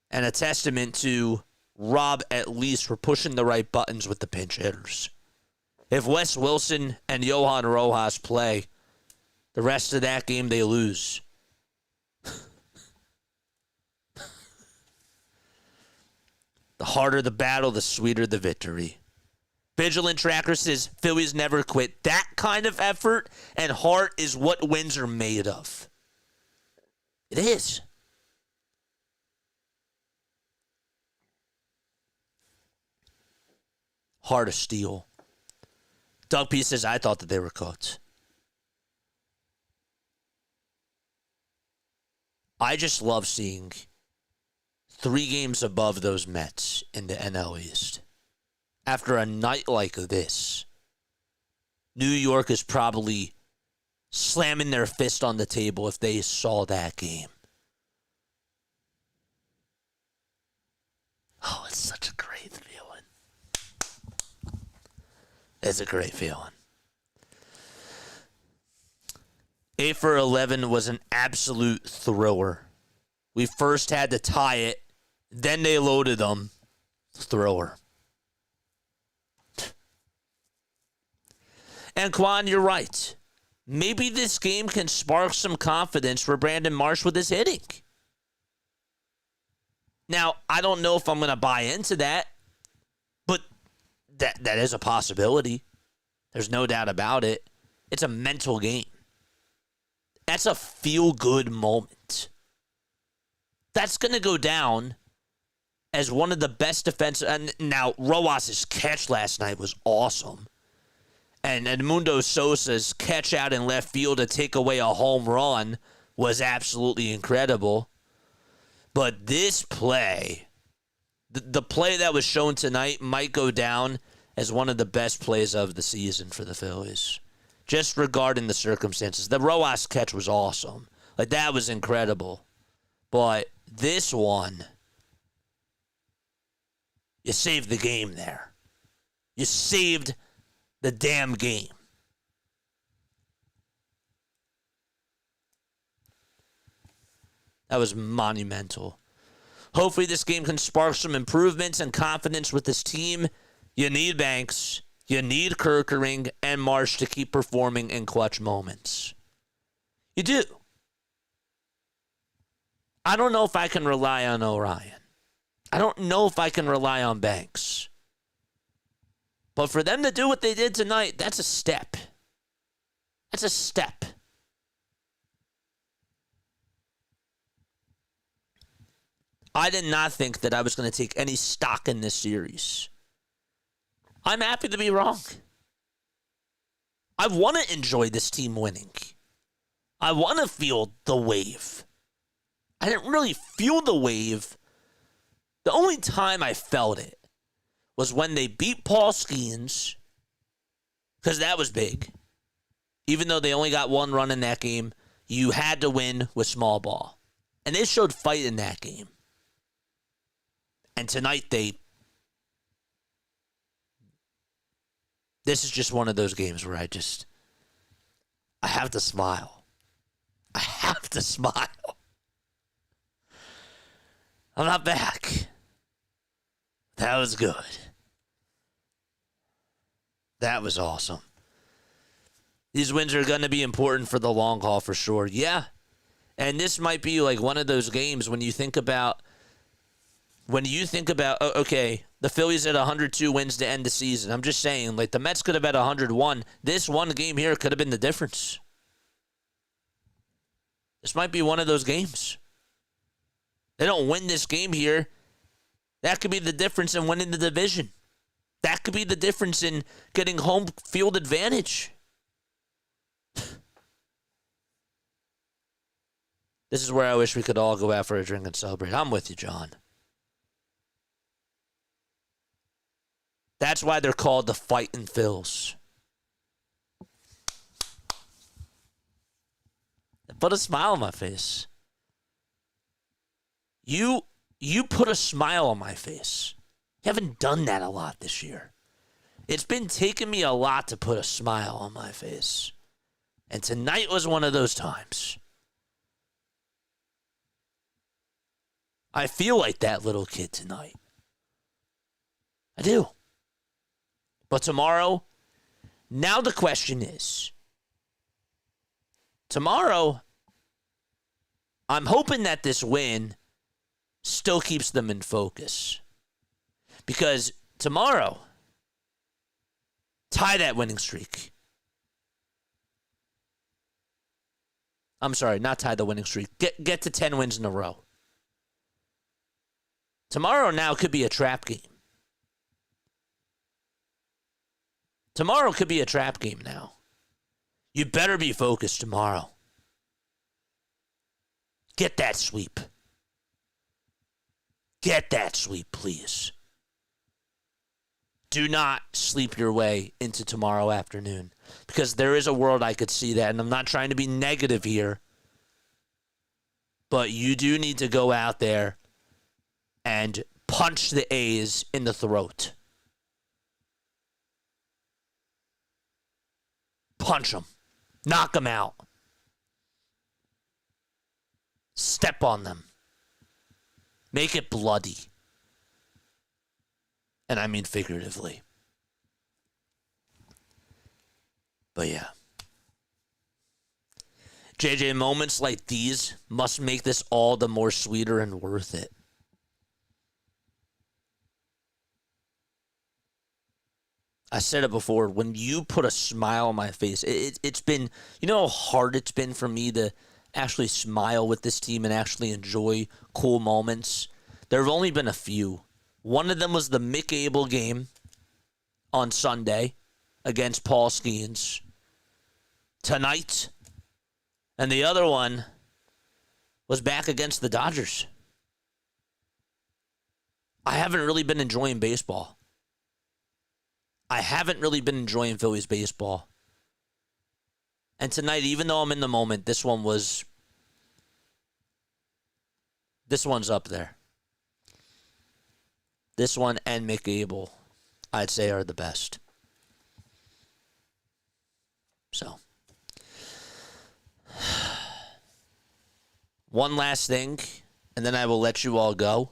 and a testament to Rob at least for pushing the right buttons with the pinch hitters. If Wes Wilson and Johan Rojas play, the rest of that game they lose. The harder the battle, the sweeter the victory. Vigilant Tracker says Phillies never quit. That kind of effort and heart is what wins are made of. It is. Heart of steel. Doug P says, I thought that they were cooked. I just love seeing 3 games above those Mets in the NL East. After a night like this, New York is probably slamming their fist on the table if they saw that game. Oh, it's such a great feeling. It's a great feeling. 8 for 11 was an absolute thriller. We first had to tie it, then they loaded them. Thriller. And Quan, you're right. maybe this game can spark some confidence for Brandon Marsh with his hitting. Now, I don't know if I'm going to buy into that, but that is a possibility. There's no doubt about it. It's a mental game. That's a feel-good moment. That's going to go down as one of the best defensive. And now, Rojas' catch last night was awesome. And Edmundo Sosa's catch out in left field to take away a home run was absolutely incredible. But this play, the play that was shown tonight might go down as one of the best plays of the season for the Phillies. Just regarding the circumstances. The Rojas catch was awesome. Like, that was incredible. But this one, you saved the game there. You saved the damn game. That was monumental. Hopefully this game can spark some improvements and confidence with this team. You need Banks. You need Kerkering and Marsh to keep performing in clutch moments. You do. I don't know if I can rely on Orion. I don't know if I can rely on Banks. But for them to do what they did tonight, that's a step. That's a step. I did not think that I was going to take any stock in this series. I'm happy to be wrong. I want to enjoy this team winning. I want to feel the wave. I didn't really feel the wave. The only time I felt it was when they beat Paul Skeens, because that was big. Even though they only got one run in that game, you had to win with small ball. And they showed fight in that game. And tonight this is just one of those games where I have to smile. I have to smile. I'm not back. That was good. That was awesome. These wins are going to be important for the long haul for sure. Yeah. And this might be like one of those games when you think about, okay, the Phillies had 102 wins to end the season. I'm just saying, like, the Mets could have had 101. This one game here could have been the difference. This might be one of those games. They don't win this game here. That could be the difference in winning the division. That could be the difference in getting home field advantage. This is where I wish we could all go out for a drink and celebrate. I'm with you, John. That's why they're called the Fightin' Phils. Put a smile on my face. You put a smile on my face. You haven't done that a lot this year. It's been taking me a lot to put a smile on my face. And tonight was one of those times. I feel like that little kid tonight. I do. But tomorrow, now the question is, tomorrow, I'm hoping that this win still keeps them in focus. Because tomorrow, tie that winning streak. I'm sorry, not tie the winning streak. Get to 10 wins in a row. Tomorrow now could be a trap game. Tomorrow could be a trap game now. You better be focused tomorrow. Get that sweep. Get that sweep, please. Do not sleep your way into tomorrow afternoon, because there is a world I could see that, and I'm not trying to be negative here, but you do need to go out there and punch the A's in the throat. Punch them. Knock them out. Step on them. Make it bloody. And I mean figuratively. But yeah. JJ, moments like these must make this all the more sweeter and worth it. I said it before, when you put a smile on my face, it's been, you know how hard it's been for me to actually smile with this team and actually enjoy cool moments? There have only been a few. One of them was the Mick Abel game on Sunday against Paul Skeens tonight. And the other one was back against the Dodgers. I haven't really been enjoying baseball. I haven't really been enjoying Phillies baseball. And tonight, even though I'm in the moment, this one's up there. This one and Mick Abel, I'd say, are the best. So, one last thing, and then I will let you all go.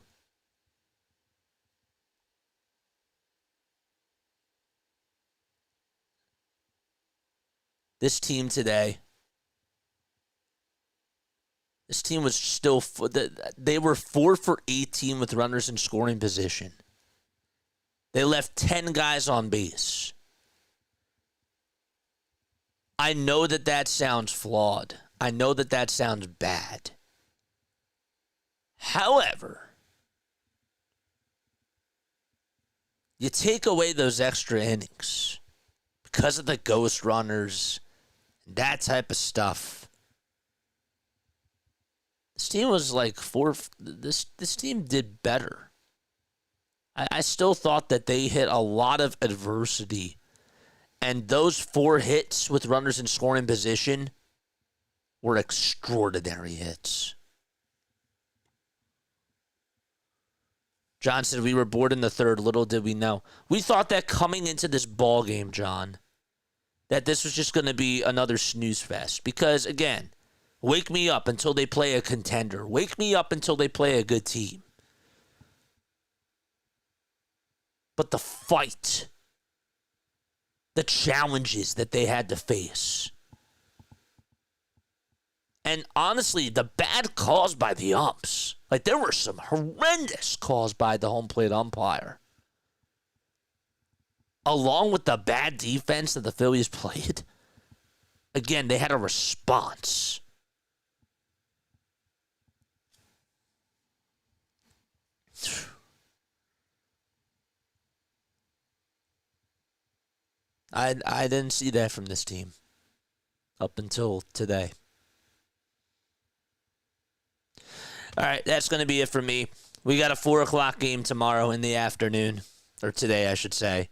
This team today, this team was still, they were 4 for 18 with runners in scoring position. They left 10 guys on base. I know that sounds flawed. I know that sounds bad. However, you take away those extra innings because of the ghost runners, that type of stuff. This team was like this team did better. I still thought that they hit a lot of adversity. And those 4 hits with runners in scoring position were extraordinary hits. John said, we were bored in the third. Little did we know. We thought that coming into this ball game, John, that this was just going to be another snooze fest. Because, again, wake me up until they play a contender. Wake me up until they play a good team. But the fight, the challenges that they had to face, and honestly, the bad calls by the umps. Like, there were some horrendous calls by the home plate umpire. Along with the bad defense that the Phillies played, again, they had a response. I didn't see that from this team up until today. All right, that's going to be it for me. We got a 4 o'clock game tomorrow in the afternoon, or today, I should say.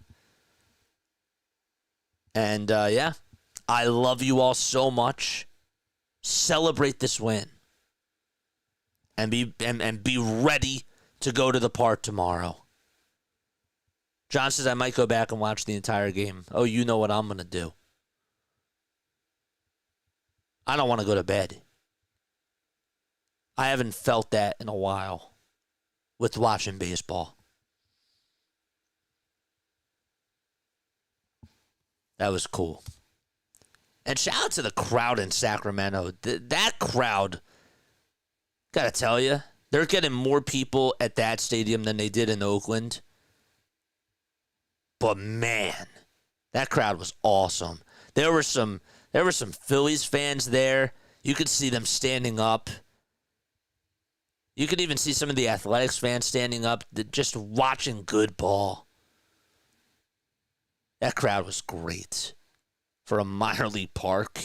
And, yeah, I love you all so much. Celebrate this win. And be ready to go to the park tomorrow. John says I might go back and watch the entire game. Oh, you know what I'm going to do. I don't want to go to bed. I haven't felt that in a while with watching baseball. That was cool. And shout out to the crowd in Sacramento. That crowd, gotta tell you, they're getting more people at that stadium than they did in Oakland. But man, that crowd was awesome. There were some Phillies fans there. You could see them standing up. You could even see some of the Athletics fans standing up, just watching good ball. That crowd was great for a minor league park.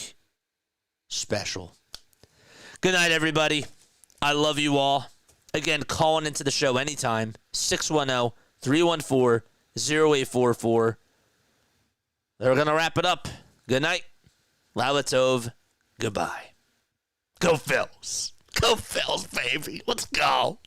Special. Good night, everybody. I love you all. Again, calling into the show anytime. 610-314-0844. They're going to wrap it up. Good night. Laila Tov. Goodbye. Go Phils. Go Phils, baby. Let's go.